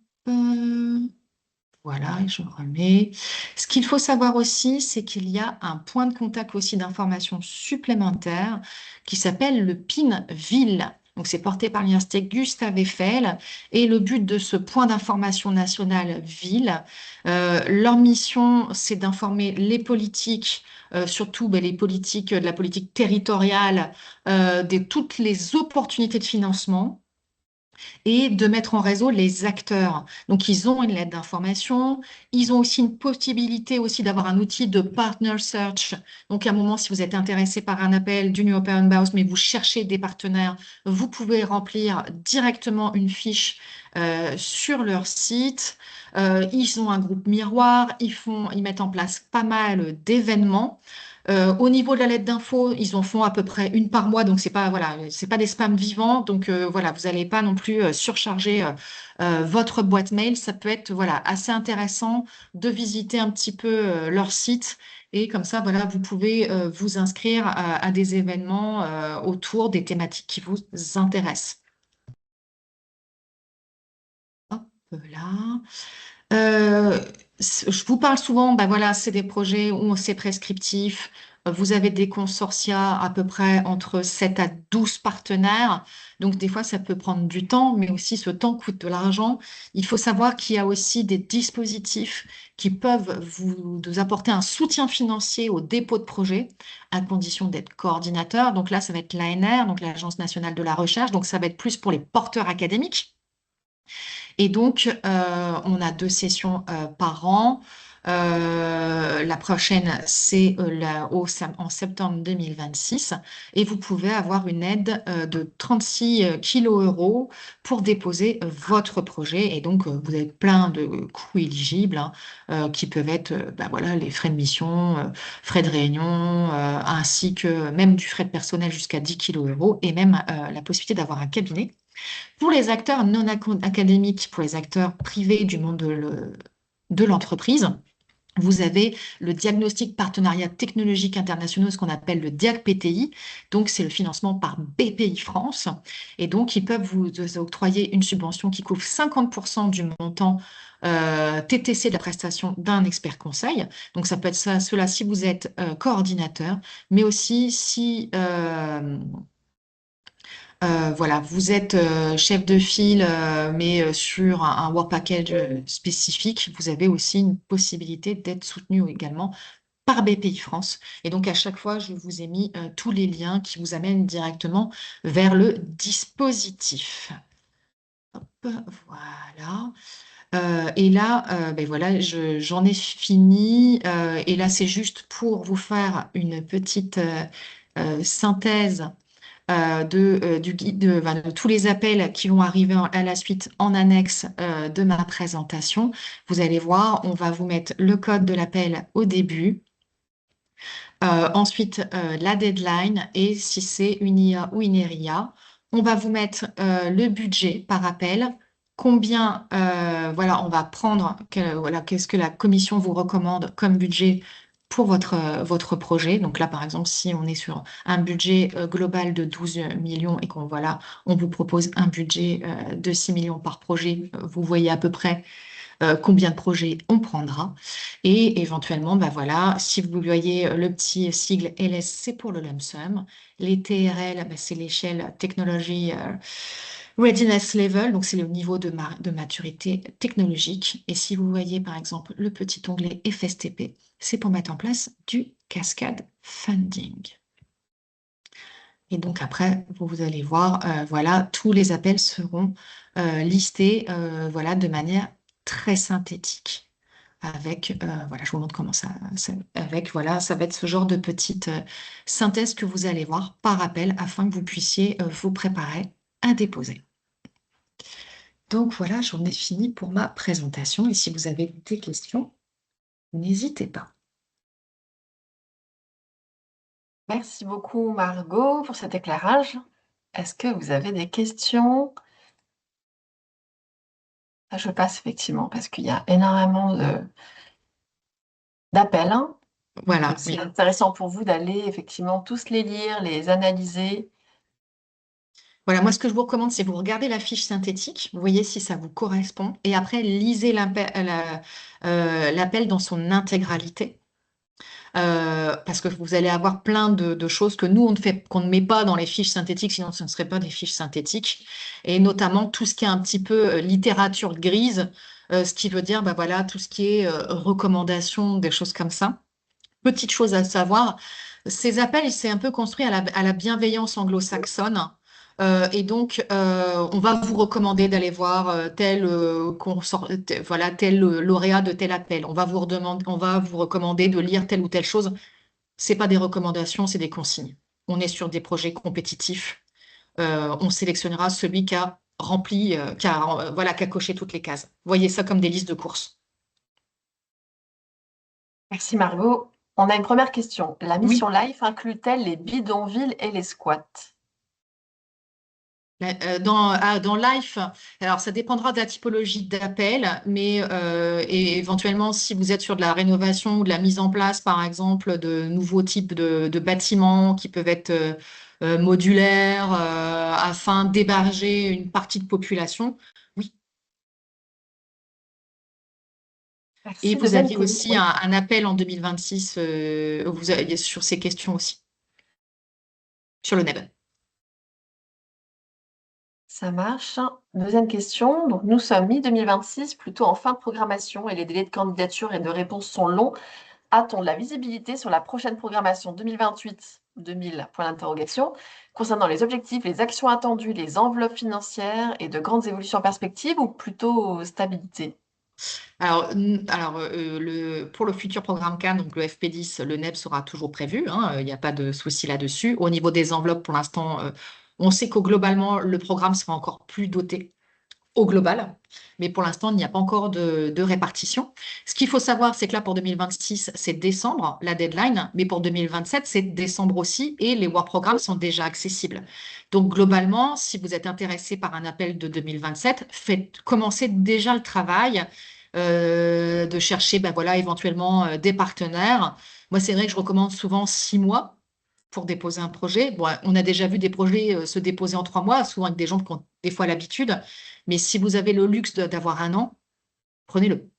voilà, et je remets. Ce qu'il faut savoir aussi, c'est qu'il y a un point de contact aussi d'information supplémentaire qui s'appelle le PIN Ville. Donc, c'est porté par l'Université Gustave Eiffel. Et le but de ce point d'information national ville, leur mission, c'est d'informer les politiques, surtout les politiques de la politique territoriale, de toutes les opportunités de financement et de mettre en réseau les acteurs. Donc, ils ont une lettre d'information. Ils ont aussi une possibilité aussi d'avoir un outil de partner search. Donc, à un moment, si vous êtes intéressé par un appel du New Open House, mais vous cherchez des partenaires, vous pouvez remplir directement une fiche sur leur site. Ils ont un groupe miroir. Ils mettent en place pas mal d'événements. Au niveau de la lettre d'info, ils en font à peu près une par mois, donc c'est pas voilà, c'est pas des spams vivants, donc voilà, vous n'allez pas non plus surcharger votre boîte mail. Ça peut être voilà assez intéressant de visiter un petit peu leur site et comme ça voilà, vous pouvez vous inscrire à des événements autour des thématiques qui vous intéressent. Hop là. Euh, je vous parle souvent, ben voilà, c'est des projets où c'est prescriptif. Vous avez des consortia à peu près entre 7 à 12 partenaires. Donc, des fois, ça peut prendre du temps, mais aussi ce temps coûte de l'argent. Il faut savoir qu'il y a aussi des dispositifs qui peuvent vous apporter un soutien financier au dépôt de projet, à condition d'être coordinateur. Donc là, ça va être l'ANR, donc l'Agence nationale de la recherche. Donc, ça va être plus pour les porteurs académiques. Et donc, on a 2 sessions par an. La prochaine, c'est en septembre 2026. Et vous pouvez avoir une aide de 36 kilos euros pour déposer votre projet. Et donc, vous avez plein de coûts éligibles hein, qui peuvent être bah voilà, les frais de mission, frais de réunion, ainsi que même du frais de personnel jusqu'à 10 kilos euros et même la possibilité d'avoir un cabinet. Pour les acteurs non académiques, pour les acteurs privés du monde de l'entreprise, vous avez le diagnostic partenariat technologique internationaux, ce qu'on appelle le DIAC-PTI. Donc, c'est le financement par BPI France. Et donc, ils peuvent vous octroyer une subvention qui couvre 50% du montant TTC de la prestation d'un expert conseil. Donc, ça peut être ça, cela si vous êtes coordinateur, mais aussi si voilà, vous êtes chef de file, mais sur un work package spécifique, vous avez aussi une possibilité d'être soutenu également par BPI France. Et donc, à chaque fois, je vous ai mis tous les liens qui vous amènent directement vers le dispositif. Hop, voilà. Et là, ben voilà, j'en ai fini. Et là, c'est juste pour vous faire une petite synthèse du guide enfin, de tous les appels qui vont arriver à la suite en annexe de ma présentation. Vous allez voir, on va vous mettre le code de l'appel au début. Ensuite, la deadline et si c'est une IA ou une RIA. On va vous mettre le budget par appel. Combien, voilà, on va prendre, voilà, qu'est-ce que la commission vous recommande comme budget pour votre projet. Donc là, par exemple, si on est sur un budget global de 12 millions et qu'on voilà, on vous propose un budget de 6 millions par projet, vous voyez à peu près combien de projets on prendra. Et éventuellement, bah voilà, si vous voyez le petit sigle LS, c'est pour le lump sum. Les TRL, bah, c'est l'échelle technologie readiness level, donc c'est le niveau de maturité technologique. Et si vous voyez par exemple le petit onglet FSTP, c'est pour mettre en place du cascade funding. Et donc après, vous allez voir, voilà, tous les appels seront listés, voilà, de manière très synthétique. Avec, voilà, je vous montre comment avec, voilà, ça va être ce genre de petite synthèse que vous allez voir par appel afin que vous puissiez vous préparer à déposer. Donc voilà, j'en ai fini pour ma présentation. Et si vous avez des questions, n'hésitez pas. Merci beaucoup, Margot, pour cet éclairage. Est-ce que vous avez des questions? Ah, je passe effectivement parce qu'il y a énormément d'appels, hein. Donc, Voilà, c'est oui. intéressant pour vous d'aller effectivement tous les lire, les analyser. Voilà, moi, ce que je vous recommande, c'est vous regardez la fiche synthétique, vous voyez si ça vous correspond, et après, lisez l'appel dans son intégralité, parce que vous allez avoir plein de choses que nous, qu'on ne met pas dans les fiches synthétiques, sinon ce ne seraient pas des fiches synthétiques, et notamment tout ce qui est un petit peu littérature grise, ce qui veut dire, bah voilà, tout ce qui est recommandations, des choses comme ça. Petite chose à savoir, ces appels, c'est un peu construit à la bienveillance anglo-saxonne. Et donc, on va vous recommander d'aller voir voilà, tel lauréat de tel appel. On va vous recommander de lire telle ou telle chose. C'est pas des recommandations, c'est des consignes. On est sur des projets compétitifs. On sélectionnera celui qui a rempli, voilà, qui a coché toutes les cases. Voyez ça comme des listes de courses. Merci, Margot. On a une première question. La mission Oui. LIFE inclut-elle les bidonvilles et les squats? Dans Life, alors ça dépendra de la typologie d'appel, mais et éventuellement si vous êtes sur de la rénovation ou de la mise en place, par exemple, de nouveaux types de bâtiments qui peuvent être modulaires afin d'héberger une partie de population, oui. Et Merci. vous Deuxième aviez question. aussi Oui, un appel en 2026 vous aviez sur ces questions aussi, sur le NEB. ça marche. Deuxième question. Donc, nous sommes mi-2026, plutôt en fin de programmation, et les délais de candidature et de réponse sont longs. A-t-on de la visibilité sur la prochaine programmation 2028-2000, point d'interrogation, concernant les objectifs, les actions attendues, les enveloppes financières et de grandes évolutions en perspective ou plutôt stabilité? Pour le futur programme CAN, donc le FP10, le NEB sera toujours prévu, hein, il n'y a pas de souci là-dessus. Au niveau des enveloppes, pour l'instant, on sait qu'au globalement, le programme sera encore plus doté au global, mais pour l'instant, il n'y a pas encore de répartition. Ce qu'il faut savoir, c'est que là, pour 2026, c'est décembre, la deadline, mais pour 2027, c'est décembre aussi, et les work programmes sont déjà accessibles. Donc, globalement, si vous êtes intéressé par un appel de 2027, commencez déjà le travail de chercher, ben voilà, éventuellement des partenaires. Moi, c'est vrai que je recommande souvent 6 mois pour déposer un projet. Bon, on a déjà vu des projets se déposer en 3 mois, souvent avec des gens qui ont des fois l'habitude. Mais si vous avez le luxe d'avoir un an, prenez-le.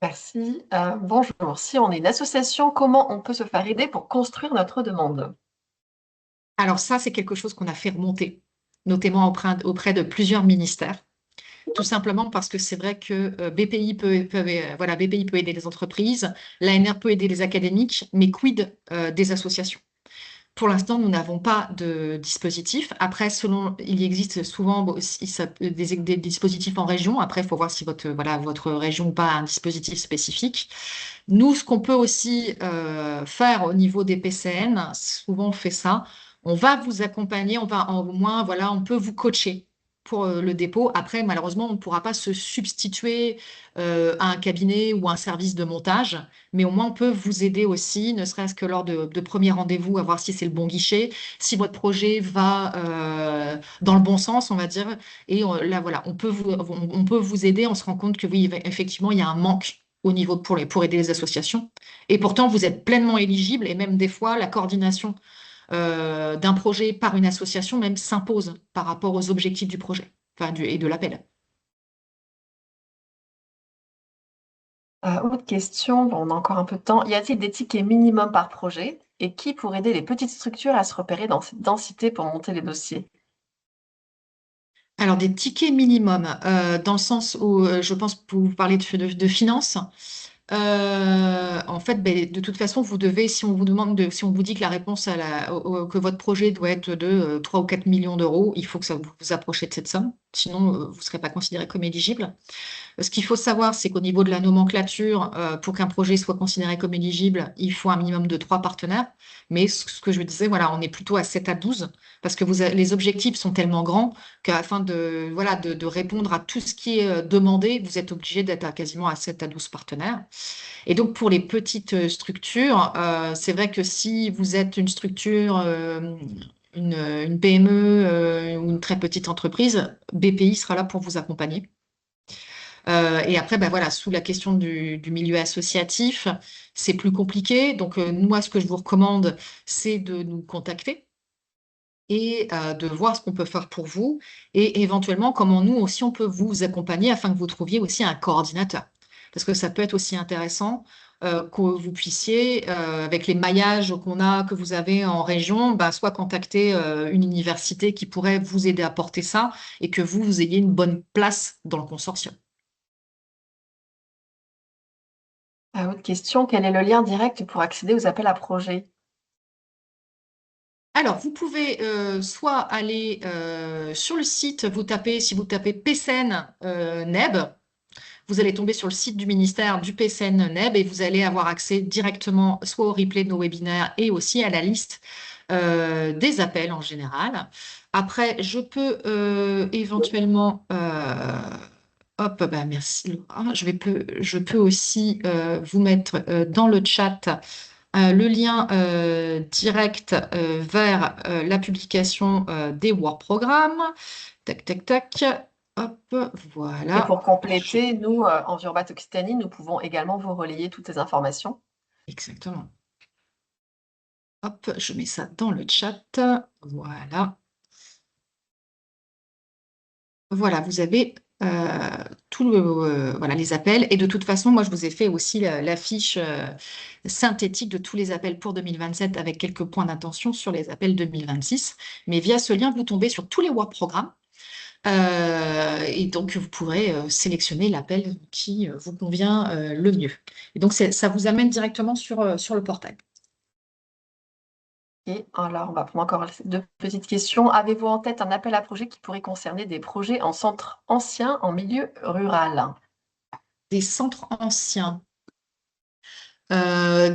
Merci. Bonjour. Si on est une association, comment on peut se faire aider pour construire notre demande? Alors ça, c'est quelque chose qu'on a fait remonter, notamment auprès de plusieurs ministères. Tout simplement parce que c'est vrai que BPI peut aider les entreprises, l'ANR peut aider les académiques, mais quid des associations? Pour l'instant, nous n'avons pas de dispositif. Après, il existe souvent bon, des dispositifs en région. Après, il faut voir si votre région ou pas a un dispositif spécifique. Nous, ce qu'on peut aussi faire au niveau des PCN, souvent on fait ça, on va vous accompagner, au moins, voilà, on peut vous coacher pour le dépôt. Après, malheureusement, on ne pourra pas se substituer à un cabinet ou un service de montage, mais au moins on peut vous aider aussi, ne serait-ce que lors de premiers rendez-vous, à voir si c'est le bon guichet, si votre projet va dans le bon sens, on va dire. Et là, voilà, on peut vous aider. On se rend compte que oui, effectivement, il y a un manque au niveau pour aider les associations. Et pourtant, vous êtes pleinement éligible et même des fois, la coordination d'un projet par une association même s'impose par rapport aux objectifs du projet, enfin, et de l'appel. Autre question, bon, on a encore un peu de temps. Y a-t-il des tickets minimum par projet? Et qui pour aider les petites structures à se repérer dans cette densité pour monter les dossiers? Alors, des tickets minimums, dans le sens où je pense que vous parlez de finances. En fait, ben, de toute façon, vous devez, si on vous demande si on vous dit que la réponse que votre projet doit être de 3 ou 4 millions d'euros, il faut que ça vous approchiez de cette somme. Sinon, vous ne serez pas considéré comme éligible. Ce qu'il faut savoir, c'est qu'au niveau de la nomenclature, pour qu'un projet soit considéré comme éligible, il faut un minimum de 3 partenaires. Mais ce que je disais, voilà, on est plutôt à 7 à 12 parce que les objectifs sont tellement grands qu'afin de répondre à tout ce qui est demandé, vous êtes obligé d'être quasiment à 7 à 12 partenaires. Et donc, pour les petites structures, c'est vrai que si vous êtes une structure, une PME ou une très petite entreprise, BPI sera là pour vous accompagner. Et après, ben voilà, sous la question du milieu associatif, c'est plus compliqué. Donc, moi, ce que je vous recommande, c'est de nous contacter et de voir ce qu'on peut faire pour vous et éventuellement comment nous aussi, on peut vous accompagner afin que vous trouviez aussi un coordinateur. Parce que ça peut être aussi intéressant que vous puissiez, avec les maillages que vous avez en région, ben, soit contacter une université qui pourrait vous aider à porter ça et que vous ayez une bonne place dans le consortium. Autre question, quel est le lien direct pour accéder aux appels à projets? Alors, vous pouvez soit aller sur le site, si vous tapez PCN NEB, vous allez tomber sur le site du ministère du PCN NEB et vous allez avoir accès directement soit au replay de nos webinaires et aussi à la liste des appels en général. Après, je peux éventuellement Hop, bah merci Laura. Je peux aussi vous mettre dans le chat le lien direct vers la publication des Work Programmes. Tac, tac, tac. Hop, Et voilà. pour compléter, nous, Envirbat Occitanie, nous pouvons également vous relayer toutes ces informations. Exactement. Hop, je mets ça dans le chat. Voilà. Voilà, vous avez voilà, les appels. Et de toute façon, moi, je vous ai fait aussi la fiche synthétique de tous les appels pour 2027 avec quelques points d'attention sur les appels 2026. Mais via ce lien, vous tombez sur tous les work programmes. Et donc, vous pourrez sélectionner l'appel qui vous convient le mieux. Et donc, ça vous amène directement sur le portail. Et alors, on va prendre encore deux petites questions. Avez-vous en tête un appel à projet qui pourrait concerner des projets en centre ancien, en milieu rural? Des centres anciens.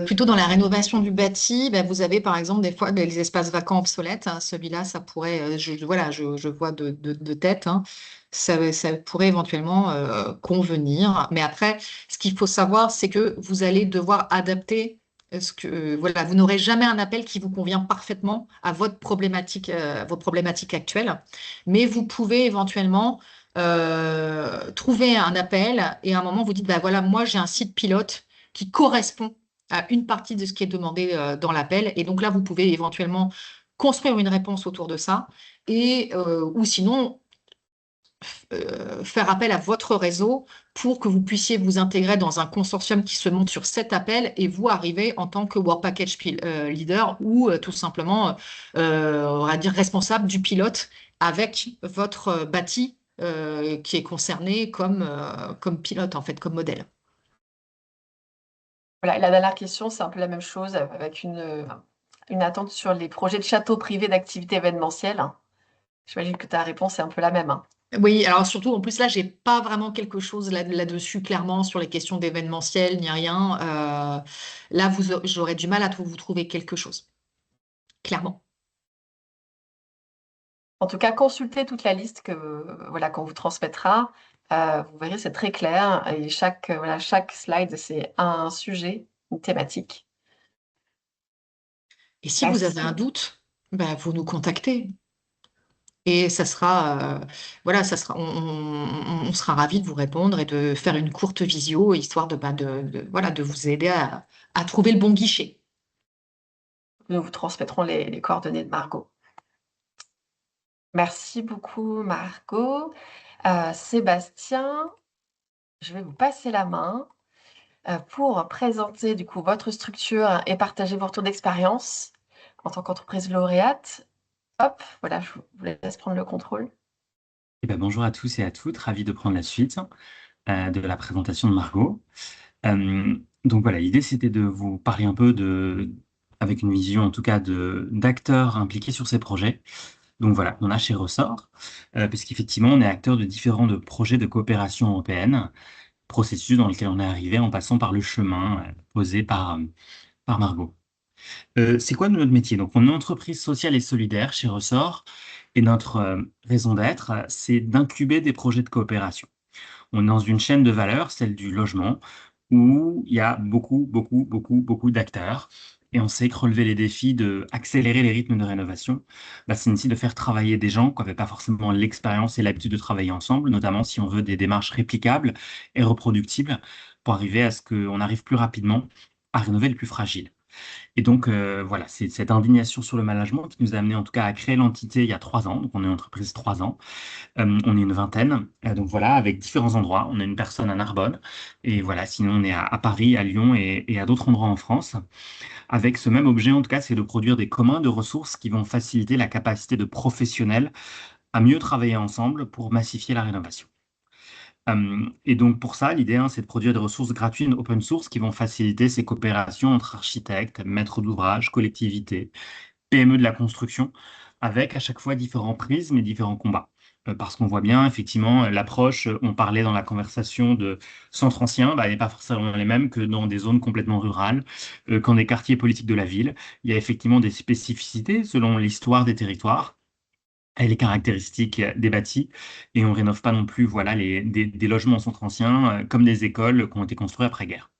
Plutôt dans la rénovation du bâti, ben, vous avez par exemple des fois les espaces vacants obsolètes, hein. Celui-là, ça pourrait, voilà, je vois de tête, hein. Ça pourrait éventuellement convenir. Mais après, ce qu'il faut savoir, c'est que vous allez devoir adapter voilà, vous n'aurez jamais un appel qui vous convient parfaitement à vos problématiques actuelles. Mais vous pouvez éventuellement trouver un appel et à un moment vous dites, ben voilà, moi j'ai un site pilote qui correspond à une partie de ce qui est demandé dans l'appel. Et donc là, vous pouvez éventuellement construire une réponse autour de ça ou sinon faire appel à votre réseau pour que vous puissiez vous intégrer dans un consortium qui se monte sur cet appel et vous arriver en tant que Work Package Leader ou tout simplement, on va dire, responsable du pilote avec votre bâti qui est concerné comme pilote, en fait, comme modèle. Voilà, et la dernière question, c'est un peu la même chose avec une attente sur les projets de châteaux privés d'activités événementielles. J'imagine que ta réponse est un peu la même, hein. Oui, alors surtout, en plus là, j'ai pas vraiment quelque chose là-dessus, clairement, sur les questions d'événementiel, ni rien. Là, j'aurais du mal à vous trouver quelque chose, clairement. En tout cas, consultez toute la liste voilà, qu'on vous transmettra. Vous verrez, c'est très clair. Et voilà, chaque slide, c'est un sujet, une thématique. Et si vous avez un Merci. doute, ben, vous nous contactez. Et ça sera, voilà, on sera ravis de vous répondre et de faire une courte visio, histoire voilà, de vous aider à trouver le bon guichet. Nous vous transmettrons les coordonnées de Margot. Merci beaucoup, Margot. Sébastien, je vais vous passer la main pour présenter du coup votre structure et partager vos retours d'expérience en tant qu'entreprise lauréate. Hop, voilà, je vous laisse prendre le contrôle. Eh ben, bonjour à tous et à toutes, ravi de prendre la suite de la présentation de Margot. Donc voilà, l'idée c'était de vous parler un peu avec une vision en tout cas d'acteurs impliqués sur ces projets. Donc voilà, on a chez Ressort, puisqu'effectivement on est acteur de différents projets de coopération européenne, processus dans lequel on est arrivé en passant par le chemin posé par Margot. C'est quoi notre métier? Donc, on est une entreprise sociale et solidaire chez Ressort et notre raison d'être, c'est d'incuber des projets de coopération. On est dans une chaîne de valeur, celle du logement, où il y a beaucoup, beaucoup, beaucoup, beaucoup d'acteurs. Et on sait que relever les défis de accélérer les rythmes de rénovation, bah, c'est aussi de faire travailler des gens qui n'avaient pas forcément l'expérience et l'habitude de travailler ensemble, notamment si on veut des démarches réplicables et reproductibles pour arriver à ce qu'on arrive plus rapidement à rénover les plus fragiles. Et donc, voilà, c'est cette indignation sur le management qui nous a amené en tout cas à créer l'entité il y a 3 ans. Donc, on est une entreprise 3 ans. On est une vingtaine. Donc, voilà, avec différents endroits. On a une personne à Narbonne. Et voilà, sinon, on est à Paris, à Lyon et à d'autres endroits en France. Avec ce même objet, en tout cas, c'est de produire des communs de ressources qui vont faciliter la capacité de professionnels à mieux travailler ensemble pour massifier la rénovation. Et donc pour ça, l'idée, hein, c'est de produire des ressources gratuites open source qui vont faciliter ces coopérations entre architectes, maîtres d'ouvrage, collectivités, PME de la construction, avec à chaque fois différents prismes et différents combats. Parce qu'on voit bien, effectivement, l'approche, on parlait dans la conversation de centres anciens, bah, elle n'est pas forcément les mêmes que dans des zones complètement rurales, qu'en des quartiers politiques de la ville. Il y a effectivement des spécificités selon l'histoire des territoires. et les caractéristiques des bâtis, et on rénove pas non plus voilà, des logements en centre ancien, comme des écoles qui ont été construits après-guerre.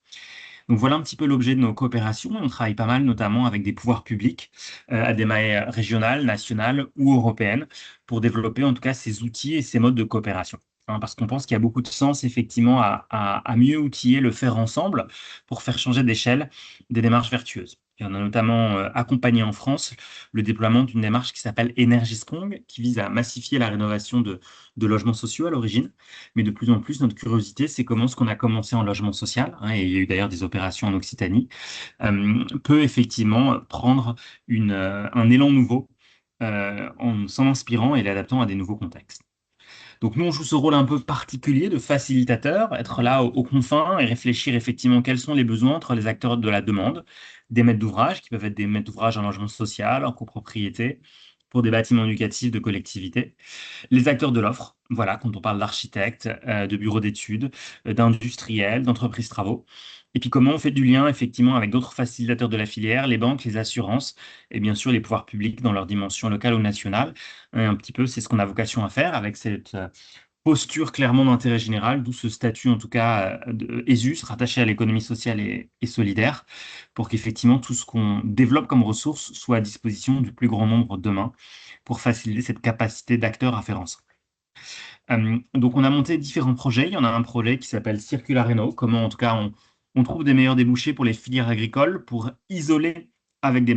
Donc voilà un petit peu l'objet de nos coopérations. On travaille pas mal, notamment avec des pouvoirs publics, à des mailles régionales, nationales ou européennes, pour développer en tout cas ces outils et ces modes de coopération. Hein, parce qu'on pense qu'il y a beaucoup de sens effectivement à mieux outiller le faire ensemble pour faire changer d'échelle des démarches vertueuses. Et on a notamment accompagné en France le déploiement d'une démarche qui s'appelle Energy Strong, qui vise à massifier la rénovation de logements sociaux à l'origine. Mais de plus en plus, notre curiosité, c'est comment ce qu'on a commencé en logement social, hein, et il y a eu d'ailleurs des opérations en Occitanie, peut effectivement prendre un élan nouveau en s'en inspirant et l'adaptant à des nouveaux contextes. Donc nous, on joue ce rôle un peu particulier de facilitateur, être là aux confins et réfléchir effectivement quels sont les besoins entre les acteurs de la demande, des maîtres d'ouvrage, qui peuvent être des maîtres d'ouvrage en logement social, en copropriété, pour des bâtiments éducatifs de collectivités, les acteurs de l'offre, voilà, quand on parle d'architectes, de bureaux d'études, d'industriels, d'entreprises travaux. Et puis comment on fait du lien effectivement avec d'autres facilitateurs de la filière, les banques, les assurances et bien sûr les pouvoirs publics dans leur dimension locale ou nationale. Et un petit peu, c'est ce qu'on a vocation à faire avec cette posture clairement d'intérêt général, d'où ce statut en tout cas de ESUS, rattaché à l'économie sociale et solidaire, pour qu'effectivement tout ce qu'on développe comme ressources soit à disposition du plus grand nombre demain, pour faciliter cette capacité d'acteurs à faire ensemble. Donc on a monté différents projets. Il y en a un projet qui s'appelle Circular Reno, comment en tout cas on trouve des meilleurs débouchés pour les filières agricoles pour isoler avec des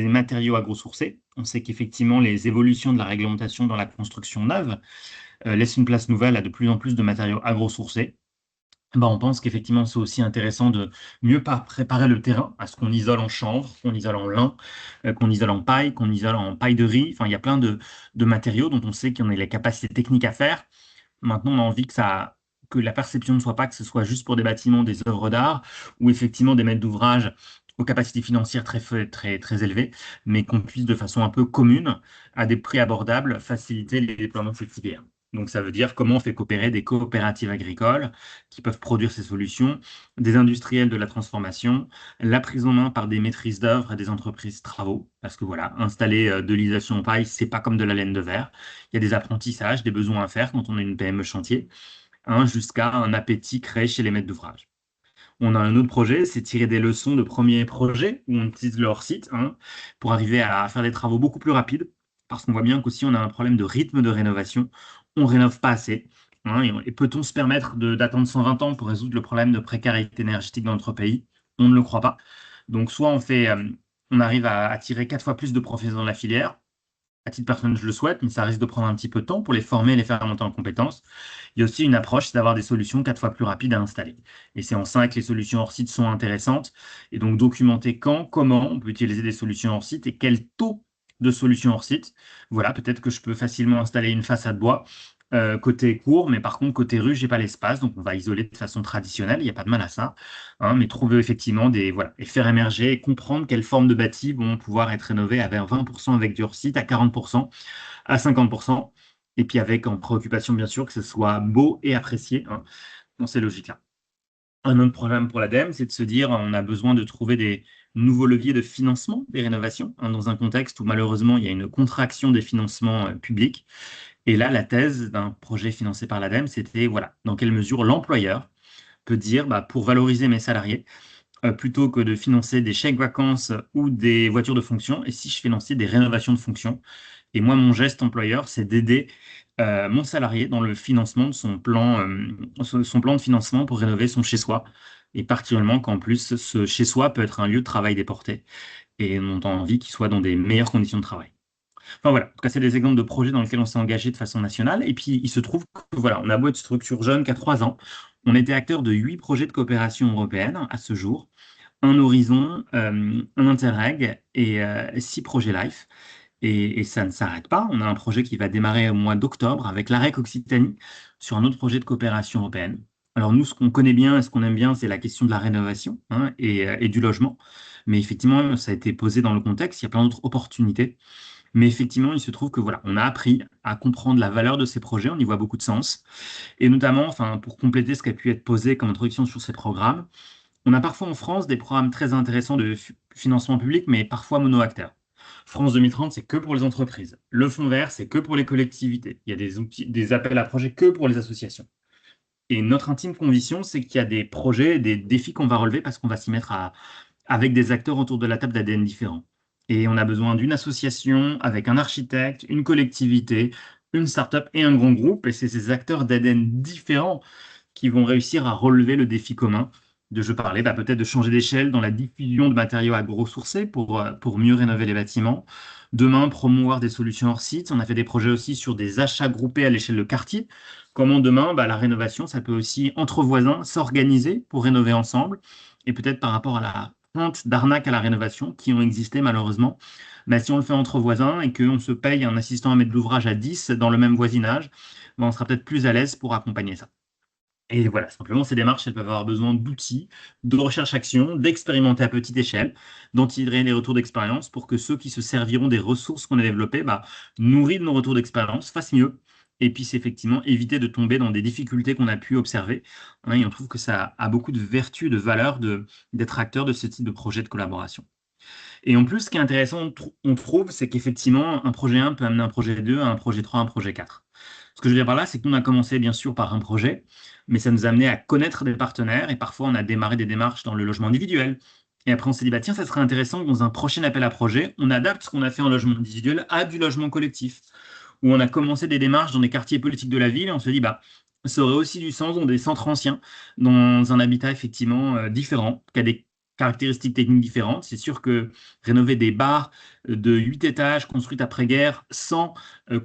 matériaux agrosourcés. On sait qu'effectivement les évolutions de la réglementation dans la construction neuve laissent une place nouvelle à de plus en plus de matériaux agrosourcés. Ben, on pense qu'effectivement, c'est aussi intéressant de mieux préparer le terrain à ce qu'on isole en chanvre, qu'on isole en lin, qu'on isole en paille, qu'on isole en paille de riz. Enfin, il y a plein de matériaux dont on sait qu'on a les capacités techniques à faire. Maintenant, on a envie que la perception ne soit pas que ce soit juste pour des bâtiments, des œuvres d'art, ou effectivement des maîtres d'ouvrage aux capacités financières très, très élevées, mais qu'on puisse de façon un peu commune, à des prix abordables, faciliter les déploiements de cette filière. Donc, ça veut dire comment on fait coopérer des coopératives agricoles qui peuvent produire ces solutions, des industriels de la transformation, la prise en main par des maîtrises d'œuvre et des entreprises travaux. Parce que voilà, installer de l'isolation en paille, c'est pas comme de la laine de verre. Il y a des apprentissages, des besoins à faire quand on est une PME chantier, hein, jusqu'à un appétit créé chez les maîtres d'ouvrage. On a un autre projet, c'est tirer des leçons de premiers projets où on utilise leur site, hein, pour arriver à faire des travaux beaucoup plus rapides, parce qu'on voit bien qu'aussi on a un problème de rythme de rénovation, on rénove pas assez, hein, et peut-on se permettre d'attendre 120 ans pour résoudre le problème de précarité énergétique dans notre pays? On ne le croit pas. Donc soit on arrive à attirer 4 fois plus de professionnels dans la filière, à titre personnel, je le souhaite, mais ça risque de prendre un petit peu de temps pour les former et les faire monter en compétences. Il y a aussi une approche, c'est d'avoir des solutions 4 fois plus rapides à installer. Et c'est en ça que les solutions hors site sont intéressantes. Et donc, documenter quand, comment on peut utiliser des solutions hors site et quel taux de solutions hors site. Voilà, peut-être que je peux facilement installer une façade bois côté cour, mais par contre, côté rue, j'ai pas l'espace. Donc, on va isoler de façon traditionnelle. Il n'y a pas de mal à ça. Hein, mais trouver effectivement voilà, et faire émerger et comprendre quelles formes de bâtis vont pouvoir être rénovées à 20% avec du hors site, à 40%, à 50%, et puis avec en préoccupation bien sûr que ce soit beau et apprécié, hein, dans ces logiques-là. Un autre problème pour l'ADEME, c'est de se dire on a besoin de trouver des nouveaux leviers de financement des rénovations, hein, dans un contexte où malheureusement il y a une contraction des financements publics. Et là, la thèse d'un projet financé par l'ADEME, c'était voilà, dans quelle mesure l'employeur peut dire bah, pour valoriser mes salariés, plutôt que de financer des chèques vacances ou des voitures de fonction, et si je finançais des rénovations de fonction. Et moi, mon geste employeur, c'est d'aider mon salarié dans le financement de son plan de financement pour rénover son chez-soi. Et particulièrement qu'en plus, ce chez-soi peut être un lieu de travail déporté. Et on a envie qu'il soit dans des meilleures conditions de travail. Enfin voilà, en tout cas, c'est des exemples de projets dans lesquels on s'est engagé de façon nationale. Et puis, il se trouve que voilà, on a beau être structure jeune qu'à 3 ans, on était acteur de 8 projets de coopération européenne à ce jour, un Horizon, un Interreg et 6 projets LIFE. Et ça ne s'arrête pas. On a un projet qui va démarrer au mois d'octobre avec l'AREC Occitanie sur un autre projet de coopération européenne. Alors nous, ce qu'on connaît bien et ce qu'on aime bien, c'est la question de la rénovation, hein, et du logement. Mais effectivement, ça a été posé dans le contexte. Il y a plein d'autres opportunités. Mais effectivement, il se trouve que voilà, on a appris à comprendre la valeur de ces projets. On y voit beaucoup de sens. Et notamment, enfin, pour compléter ce qui a pu être posé comme introduction sur ces programmes, on a parfois en France des programmes très intéressants de financement public, mais parfois mono-acteurs. France 2030, c'est que pour les entreprises. Le fonds vert, c'est que pour les collectivités. Il y a des outils, des appels à projets que pour les associations. Et notre intime conviction, c'est qu'il y a des projets, des défis qu'on va relever parce qu'on va s'y mettre avec des acteurs autour de la table d'ADN différents. Et on a besoin d'une association avec un architecte, une collectivité, une start-up et un grand groupe. Et c'est ces acteurs d'ADN différents qui vont réussir à relever le défi commun de, je parlais, peut-être de changer d'échelle dans la diffusion de matériaux agro-sourcés pour mieux rénover les bâtiments. Demain, promouvoir des solutions hors site. On a fait des projets aussi sur des achats groupés à l'échelle de quartier. Comment demain, la rénovation, ça peut aussi, entre voisins, s'organiser pour rénover ensemble. Et peut-être par rapport à la plainte d'arnaque à la rénovation qui ont existé malheureusement, si on le fait entre voisins et qu'on se paye un assistant à maître d'ouvrage à 10 dans le même voisinage, on sera peut-être plus à l'aise pour accompagner ça. Et voilà, simplement, ces démarches, elles peuvent avoir besoin d'outils, de recherche-action, d'expérimenter à petite échelle, d'en tirer les retours d'expérience pour que ceux qui se serviront des ressources qu'on a développées, nourris de nos retours d'expérience, fassent mieux et puissent effectivement éviter de tomber dans des difficultés qu'on a pu observer. Et on trouve que ça a beaucoup de vertus, de valeur d'être acteur de ce type de projet de collaboration. Et en plus, ce qui est intéressant, on trouve, c'est qu'effectivement, un projet 1 peut amener un projet 2, un projet 3, un projet 4. Ce que je veux dire par là, c'est que nous, on a commencé bien sûr par un projet, mais ça nous a amené à connaître des partenaires et parfois on a démarré des démarches dans le logement individuel. Et après, on s'est dit, tiens, ça serait intéressant que dans un prochain appel à projet, on adapte ce qu'on a fait en logement individuel à du logement collectif, où on a commencé des démarches dans des quartiers politiques de la ville et on se dit, ça aurait aussi du sens dans des centres anciens, dans un habitat effectivement différent, qui a des caractéristiques techniques différentes. C'est sûr que rénover des bars de 8 étages construites après-guerre sans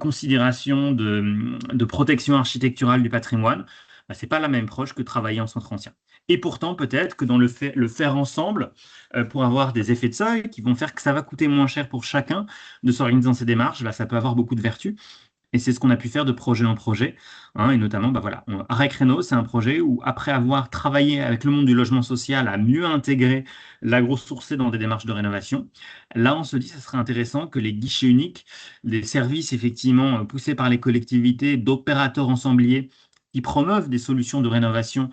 considération de protection architecturale du patrimoine, c'est pas la même approche que travailler en centre ancien. Et pourtant, peut-être que dans le faire ensemble, pour avoir des effets de seuil qui vont faire que ça va coûter moins cher pour chacun de s'organiser dans ces démarches, ça peut avoir beaucoup de vertus. Et c'est ce qu'on a pu faire de projet en projet. Et notamment, Arrêt Créneau, c'est un projet où, après avoir travaillé avec le monde du logement social à mieux intégrer l'agro-sourcé dans des démarches de rénovation, là, on se dit que ce serait intéressant que les guichets uniques, les services effectivement poussés par les collectivités, d'opérateurs ensembliers qui promeuvent des solutions de rénovation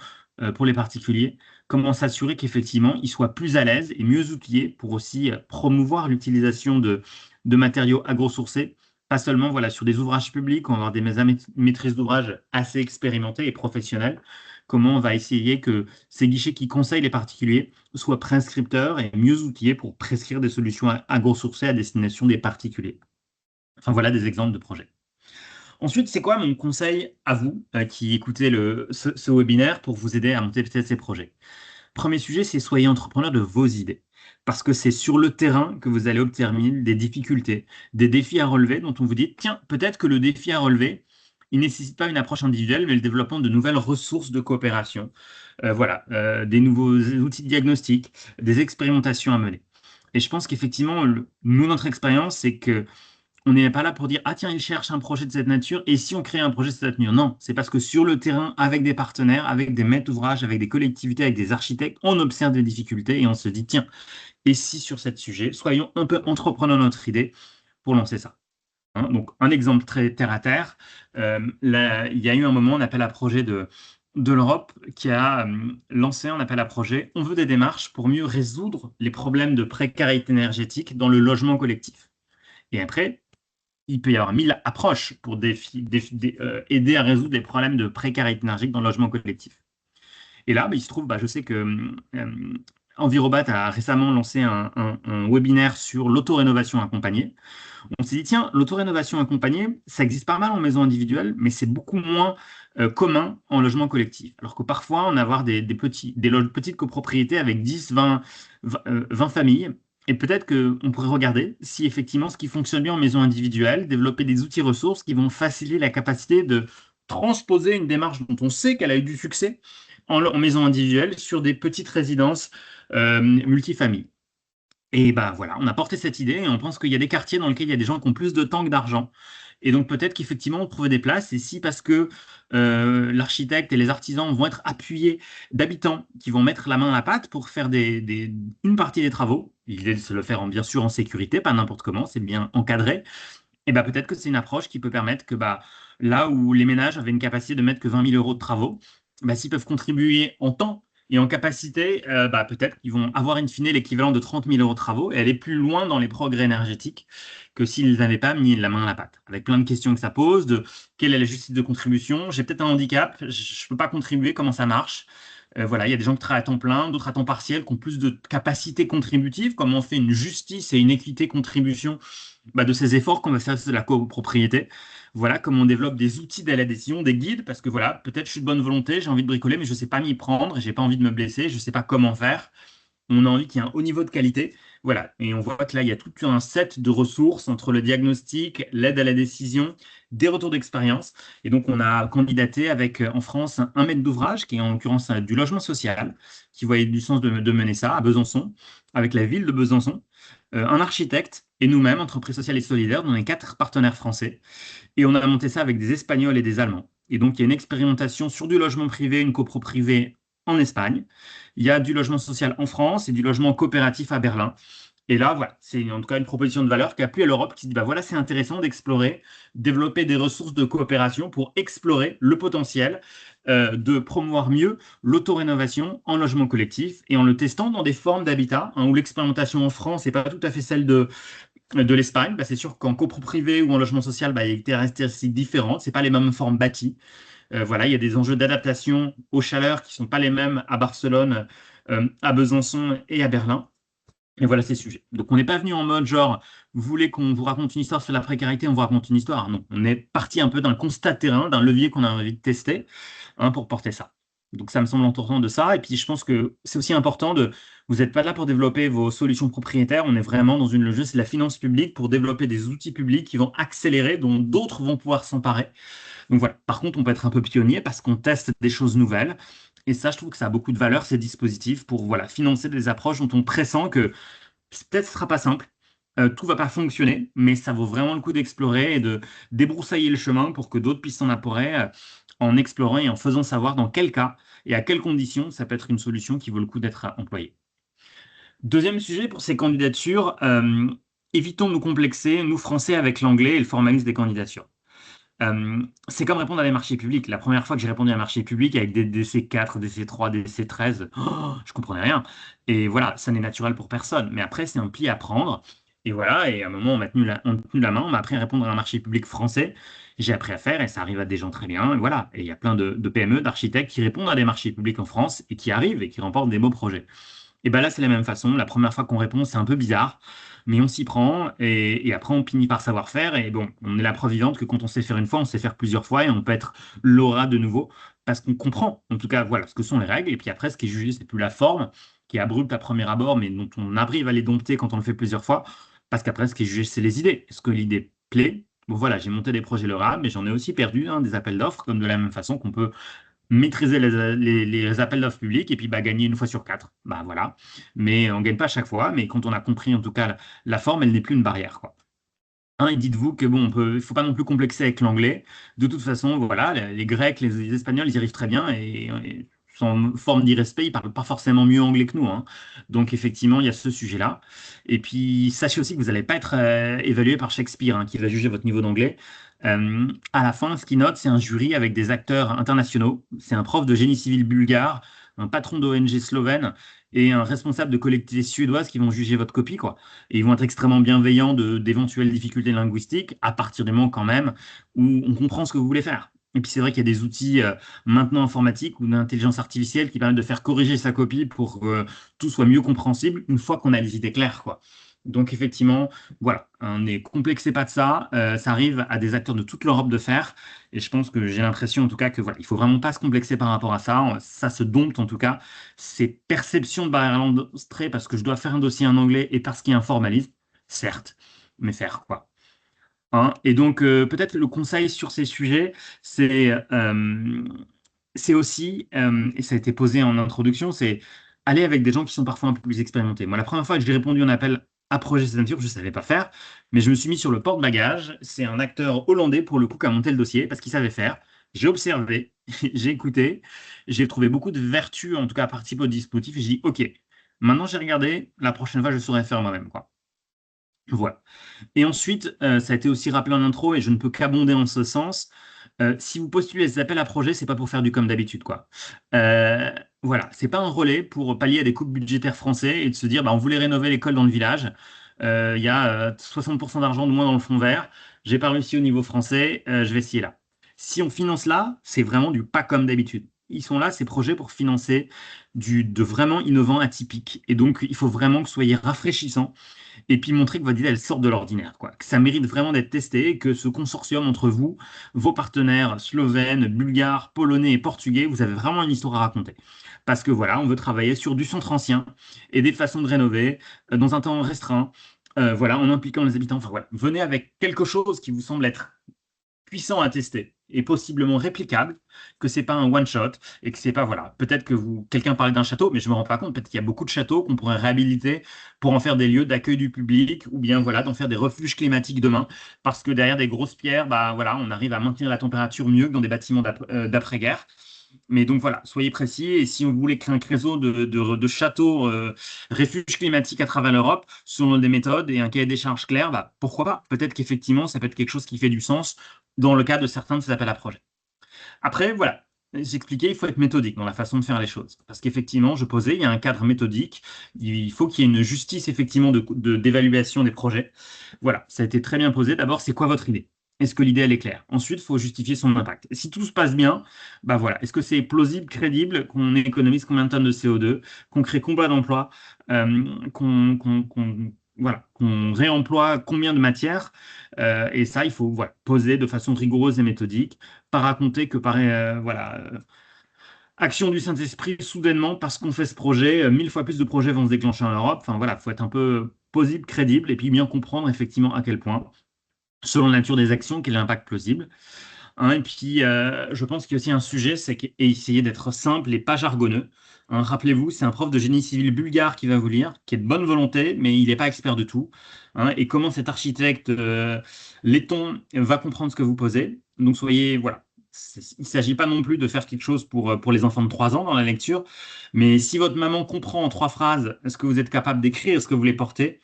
pour les particuliers, comment s'assurer qu'effectivement, ils soient plus à l'aise et mieux outillés pour aussi promouvoir l'utilisation de matériaux agro-sourcés, pas seulement sur des ouvrages publics, on va avoir des maîtrises d'ouvrage assez expérimentées et professionnelles. Comment on va essayer que ces guichets qui conseillent les particuliers soient prescripteurs et mieux outillés pour prescrire des solutions agro-sourcées à destination des particuliers. Enfin, voilà des exemples de projets. Ensuite, c'est quoi mon conseil à vous qui écoutez ce webinaire pour vous aider à monter peut-être ces projets? Premier sujet, c'est soyez entrepreneur de vos idées. Parce que c'est sur le terrain que vous allez obtenir des difficultés, des défis à relever dont on vous dit, tiens, peut-être que le défi à relever, il ne nécessite pas une approche individuelle, mais le développement de nouvelles ressources de coopération. Des nouveaux outils de diagnostic, des expérimentations à mener. Et je pense qu'effectivement, nous, notre expérience, c'est que on n'est pas là pour dire, ah tiens, il cherche un projet de cette nature, et si on crée un projet de cette nature? Non, c'est parce que sur le terrain, avec des partenaires, avec des maîtres d'ouvrage, avec des collectivités, avec des architectes, on observe des difficultés et on se dit, tiens, et si sur ce sujet, soyons un peu entrepreneurs de notre idée pour lancer ça. Donc, un exemple très terre à terre, il y a eu un moment, un appel à projet de l'Europe qui a lancé un appel à projet. On veut des démarches pour mieux résoudre les problèmes de précarité énergétique dans le logement collectif. Et après, il peut y avoir 1000 approches pour aider à résoudre les problèmes de précarité énergétique dans le logement collectif. Et là, il se trouve, je sais que Envirobat a récemment lancé un webinaire sur l'autorénovation accompagnée. On s'est dit, tiens, l'autorénovation accompagnée, ça existe pas mal en maison individuelle, mais c'est beaucoup moins commun en logement collectif. Alors que parfois, on a avoir des petites copropriétés avec 10, 20 familles. Et peut-être qu'on pourrait regarder si effectivement ce qui fonctionne bien en maison individuelle, développer des outils ressources qui vont faciliter la capacité de transposer une démarche dont on sait qu'elle a eu du succès en maison individuelle sur des petites résidences multifamilles. Et voilà, on a porté cette idée et on pense qu'il y a des quartiers dans lesquels il y a des gens qui ont plus de temps que d'argent. Et donc peut-être qu'effectivement, on trouve des places. Et si parce que l'architecte et les artisans vont être appuyés d'habitants qui vont mettre la main à la pâte pour faire une partie des travaux, l'idée de se le faire bien sûr en sécurité, pas n'importe comment, c'est bien encadré. Et peut-être que c'est une approche qui peut permettre que là où les ménages avaient une capacité de mettre que 20 000 euros de travaux, s'ils peuvent contribuer en temps Et en capacité, peut-être qu'ils vont avoir in fine l'équivalent de 30 000 euros de travaux et aller plus loin dans les progrès énergétiques que s'ils n'avaient pas mis la main à la pâte. Avec plein de questions que ça pose, de quelle est la justice de contribution, j'ai peut-être un handicap, je ne peux pas contribuer, comment ça marche? Voilà, il y a des gens qui travaillent à temps plein, d'autres à temps partiel, qui ont plus de capacité contributive. Comment on fait une justice et une équité contribution de ces efforts qu'on va faire de la copropriété? Voilà, comment on développe des outils d'aide à la décision, des guides, parce que voilà, peut-être je suis de bonne volonté, j'ai envie de bricoler, mais je ne sais pas m'y prendre, j'ai pas envie de me blesser, je ne sais pas comment faire. On a envie qu'il y ait un haut niveau de qualité. Voilà. Et on voit que là, il y a tout un set de ressources entre le diagnostic, l'aide à la décision, des retours d'expérience. Et donc, on a candidaté avec en France un maître d'ouvrage, qui est en l'occurrence du logement social, qui voyait du sens de mener ça à Besançon, avec la ville de Besançon, un architecte et nous-mêmes, entreprise sociale et solidaire, dont on est 4 partenaires français. Et on a monté ça avec des Espagnols et des Allemands. Et donc, il y a une expérimentation sur du logement privé, une copro privée en Espagne. Il y a du logement social en France et du logement coopératif à Berlin. Et là, voilà, c'est en tout cas une proposition de valeur qui appuie à l'Europe, qui dit, voilà, c'est intéressant d'explorer, développer des ressources de coopération pour explorer le potentiel de promouvoir mieux l'autorénovation en logement collectif et en le testant dans des formes d'habitat, où l'expérimentation en France n'est pas tout à fait celle de l'Espagne. C'est sûr qu'en copro privé ou en logement social, il y a des caractéristiques différentes, ce pas les mêmes formes bâties. Voilà, il y a des enjeux d'adaptation aux chaleurs qui ne sont pas les mêmes à Barcelone, à Besançon et à Berlin. Et voilà ces sujets. Donc, on n'est pas venu en mode genre, vous voulez qu'on vous raconte une histoire sur la précarité, on vous raconte une histoire. Non, on est parti un peu d'un constat de terrain, d'un levier qu'on a envie de tester pour porter ça. Donc, ça me semble important de ça. Et puis, je pense que c'est aussi important vous n'êtes pas là pour développer vos solutions propriétaires. On est vraiment dans une logique, c'est la finance publique pour développer des outils publics qui vont accélérer, dont d'autres vont pouvoir s'emparer. Donc voilà. Par contre, on peut être un peu pionnier parce qu'on teste des choses nouvelles. Et ça, je trouve que ça a beaucoup de valeur, ces dispositifs, pour financer des approches dont on pressent que peut-être ce ne sera pas simple, tout ne va pas fonctionner, mais ça vaut vraiment le coup d'explorer et de débroussailler le chemin pour que d'autres puissent s'en apporter en explorant et en faisant savoir dans quel cas et à quelles conditions ça peut être une solution qui vaut le coup d'être employée. Deuxième sujet pour ces candidatures, évitons de nous complexer, nous Français, avec l'anglais et le formalisme des candidatures. C'est comme répondre à des marchés publics. La première fois que j'ai répondu à un marché public avec des DC4, DC3, DC13, je comprenais rien. Et voilà, ça n'est naturel pour personne. Mais après, c'est un pli à prendre. Et voilà, et à un moment, on m'a tenu la main, on m'a appris à répondre à un marché public français. J'ai appris à faire et ça arrive à des gens très bien. Et voilà, et il y a plein de PME, d'architectes qui répondent à des marchés publics en France et qui arrivent et qui remportent des beaux projets. Et bien là, c'est la même façon. La première fois qu'on répond, c'est un peu bizarre, mais on s'y prend et après, on finit par savoir faire. Et bon, on est la preuve vivante que quand on sait faire une fois, on sait faire plusieurs fois et on peut être l'aura de nouveau parce qu'on comprend, en tout cas, voilà, ce que sont les règles. Et puis après, ce qui est jugé, c'est plus la forme qui est abrupte à premier abord, mais dont on arrive à les dompter quand on le fait plusieurs fois. Parce qu'après, ce qui est jugé, c'est les idées. Est-ce que l'idée plaît? Bon, voilà, j'ai monté des projets Laura, mais j'en ai aussi perdu des appels d'offres, comme de la même façon qu'on peut maîtriser les appels d'offres publics et puis gagner une fois sur 4. Voilà. Mais on ne gagne pas à chaque fois. Mais quand on a compris en tout cas la forme, elle n'est plus une barrière, quoi. Et dites-vous que bon, il ne faut pas non plus complexer avec l'anglais. De toute façon, voilà, les Grecs, les Espagnols, ils y arrivent très bien et sans forme d'irrespect, ils ne parlent pas forcément mieux anglais que nous, hein. Donc effectivement, il y a ce sujet-là. Et puis, sachez aussi que vous n'allez pas être évalué par Shakespeare, qui va juger votre niveau d'anglais. À la fin, ce qu'il note, c'est un jury avec des acteurs internationaux. C'est un prof de génie civil bulgare, un patron d'ONG slovène et un responsable de collectivité suédoise qui vont juger votre copie, quoi. Et ils vont être extrêmement bienveillants d'éventuelles difficultés linguistiques à partir du moment quand même où on comprend ce que vous voulez faire. Et puis c'est vrai qu'il y a des outils maintenant informatiques ou d'intelligence artificielle qui permettent de faire corriger sa copie pour que tout soit mieux compréhensible une fois qu'on a les idées claires, quoi. Donc effectivement, voilà, n'est complexé pas de ça. Ça arrive à des acteurs de toute l'Europe de faire. Et je pense que j'ai l'impression en tout cas que voilà, il faut vraiment pas se complexer par rapport à ça. Ça se dompte en tout cas. Ces perceptions de barrière à l'entrée parce que je dois faire un dossier en anglais et parce qu'il y a un formalisme, certes, mais faire quoi. Et donc peut-être le conseil sur ces sujets, c'est aussi, et ça a été posé en introduction, c'est aller avec des gens qui sont parfois un peu plus expérimentés. Moi, la première fois que j'ai répondu à un appel à projet cette nature, je ne savais pas faire, mais je me suis mis sur le porte-bagages. C'est un acteur hollandais, pour le coup, qui a monté le dossier parce qu'il savait faire. J'ai observé, j'ai écouté, j'ai trouvé beaucoup de vertus, en tout cas, à participer au dispositif, et j'ai dit, OK, maintenant j'ai regardé, la prochaine fois, je saurai faire moi-même, quoi. Voilà. Et ensuite, ça a été aussi rappelé en intro, et je ne peux qu'abonder en ce sens. Si vous postulez ces appels à projets, c'est pas pour faire du comme d'habitude, quoi. Euh, voilà, c'est pas un relais pour pallier à des coupes budgétaires français et de se dire, bah, on voulait rénover l'école dans le village. Il y a 60% d'argent de moins dans le fond vert. J'ai pas réussi au niveau français, je vais essayer là. Si on finance là, c'est vraiment du pas comme d'habitude. Ils sont là, ces projets, pour financer de vraiment innovant, atypique. Et donc, il faut vraiment que vous soyez rafraîchissant et puis montrer que votre idée, elle sort de l'ordinaire, quoi. Que ça mérite vraiment d'être testé, et que ce consortium entre vous, vos partenaires slovènes, bulgares, polonais et portugais, vous avez vraiment une histoire à raconter. Parce que voilà, on veut travailler sur du centre ancien et des façons de rénover dans un temps restreint, voilà, en impliquant les habitants. Enfin voilà, venez avec quelque chose qui vous semble être puissant à tester et possiblement réplicable, que c'est pas un one shot et que c'est pas, voilà, peut-être que quelqu'un parlait d'un château, mais je me rends pas compte, peut-être qu'il y a beaucoup de châteaux qu'on pourrait réhabiliter pour en faire des lieux d'accueil du public ou bien voilà, d'en faire des refuges climatiques demain, parce que derrière des grosses pierres, bah voilà, on arrive à maintenir la température mieux que dans des bâtiments d'après-guerre. Mais donc voilà, soyez précis. Et si vous voulez créer un réseau de châteaux refuges climatiques à travers l'Europe, selon des méthodes et un cahier des charges clair, bah, pourquoi pas? Peut-être qu'effectivement, ça peut être quelque chose qui fait du sens dans le cas de certains de ces appels à projets. Après, voilà, j'expliquais, il faut être méthodique dans la façon de faire les choses. Parce qu'effectivement, je posais, il y a un cadre méthodique, il faut qu'il y ait une justice effectivement d'évaluation des projets. Voilà, ça a été très bien posé. D'abord, c'est quoi votre idée? Est-ce que l'idée, elle est claire? Ensuite, il faut justifier son impact. Si tout se passe bien, bah voilà, est-ce que c'est plausible, crédible, qu'on économise combien de tonnes de CO2, qu'on crée combien d'emplois, voilà, qu'on réemploie combien de matières? Et ça, il faut voilà, poser de façon rigoureuse et méthodique, pas raconter que par voilà, action du Saint-Esprit, soudainement, parce qu'on fait ce projet, 1000 fois plus de projets vont se déclencher en Europe. Enfin voilà, il faut être un peu plausible, crédible, et puis bien comprendre effectivement à quel point, selon la nature des actions, quel est l'impact plausible. Hein, et puis, je pense qu'il y a aussi un sujet, c'est essayer d'être simple et pas jargonneux. Hein, rappelez-vous, c'est un prof de génie civil bulgare qui va vous lire, qui est de bonne volonté, mais il n'est pas expert de tout. Hein, et comment cet architecte laiton va comprendre ce que vous posez. Donc, soyez, voilà. Il ne s'agit pas non plus de faire quelque chose pour les enfants de 3 ans dans la lecture, mais si votre maman comprend en 3 phrases ce que vous êtes capable d'écrire, ce que vous voulez porter,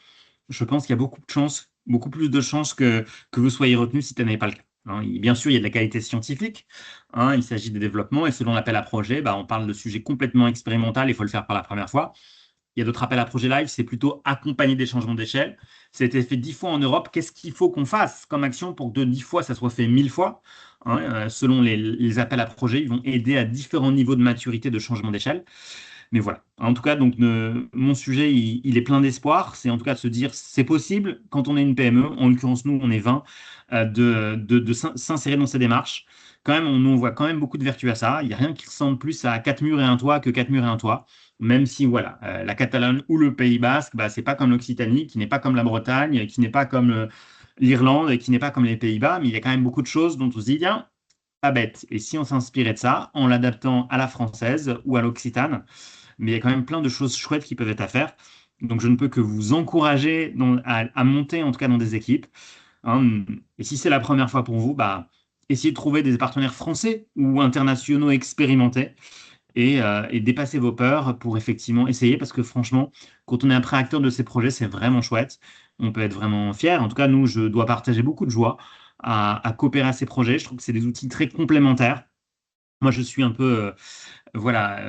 je pense qu'il y a beaucoup de chances, beaucoup plus de chances que vous soyez retenu si ce n'est pas le cas. Hein, bien sûr, il y a de la qualité scientifique. Hein, il s'agit de développement et selon l'appel à projet, bah, on parle de sujets complètement expérimentaux. Il faut le faire par la première fois. Il y a d'autres appels à projets live, c'est plutôt accompagner des changements d'échelle. Ça a été fait 10 fois en Europe. Qu'est-ce qu'il faut qu'on fasse comme action pour que de 10 fois, ça soit fait 1000 fois? Hein, selon les appels à projets, ils vont aider à différents niveaux de maturité de changement d'échelle. Mais voilà. En tout cas, donc, mon sujet, il est plein d'espoir. C'est en tout cas de se dire, c'est possible quand on est une PME, en l'occurrence, nous, on est 20, de s'insérer dans ces démarches. Quand même, on voit quand même beaucoup de vertus à ça. Il n'y a rien qui ressemble plus à 4 murs et un toit que 4 murs et un toit. Même si, voilà, la Catalogne ou le Pays Basque, bah, c'est pas comme l'Occitanie, qui n'est pas comme la Bretagne, qui n'est pas comme l'Irlande, et qui n'est pas comme les Pays-Bas, mais il y a quand même beaucoup de choses dont on se dit, tiens, pas bête. Et si on s'inspirait de ça en l'adaptant à la française ou à l'occitane, mais il y a quand même plein de choses chouettes qui peuvent être à faire. Donc, je ne peux que vous encourager à monter, en tout cas, dans des équipes. Hein. Et si c'est la première fois pour vous, bah, essayez de trouver des partenaires français ou internationaux expérimentés et dépasser vos peurs pour effectivement essayer, parce que franchement, quand on est un pré acteur de ces projets, c'est vraiment chouette. On peut être vraiment fier. En tout cas, nous, je dois partager beaucoup de joie à coopérer à ces projets. Je trouve que c'est des outils très complémentaires. Moi, je suis un peu, voilà,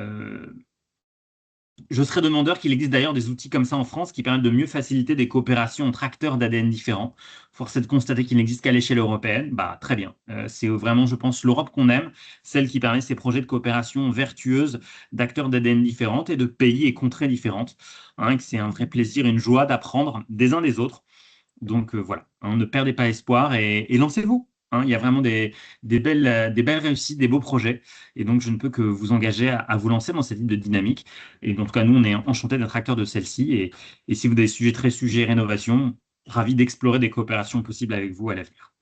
je serais demandeur qu'il existe d'ailleurs des outils comme ça en France qui permettent de mieux faciliter des coopérations entre acteurs d'ADN différents. Force est de constater qu'il n'existe qu'à l'échelle européenne. Bah, très bien. C'est vraiment, je pense, l'Europe qu'on aime, celle qui permet ces projets de coopération vertueuse d'acteurs d'ADN différentes et de pays et contrées différentes. Hein, que c'est un vrai plaisir et une joie d'apprendre des uns des autres. Donc voilà, hein, ne perdez pas espoir et lancez-vous. Hein. Il y a vraiment des belles réussites, des beaux projets. Et donc, je ne peux que vous engager à vous lancer dans cette type de dynamique. Et en tout cas, nous, on est enchantés d'être acteurs de celle-ci. Et si vous avez des sujets très sujets rénovation, ravis d'explorer des coopérations possibles avec vous à l'avenir.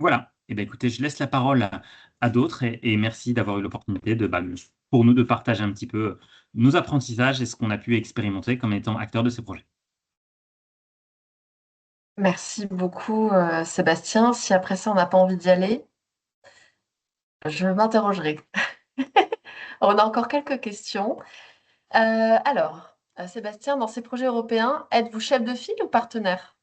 Voilà. Et bien, écoutez, je laisse la parole à d'autres et merci d'avoir eu l'opportunité pour nous de partager un petit peu nos apprentissages et ce qu'on a pu expérimenter comme étant acteurs de ces projets. Merci beaucoup, Sébastien. Si après ça, on n'a pas envie d'y aller, je m'interrogerai. On a encore quelques questions. Alors, Sébastien, dans ces projets européens, êtes-vous chef de file ou partenaire?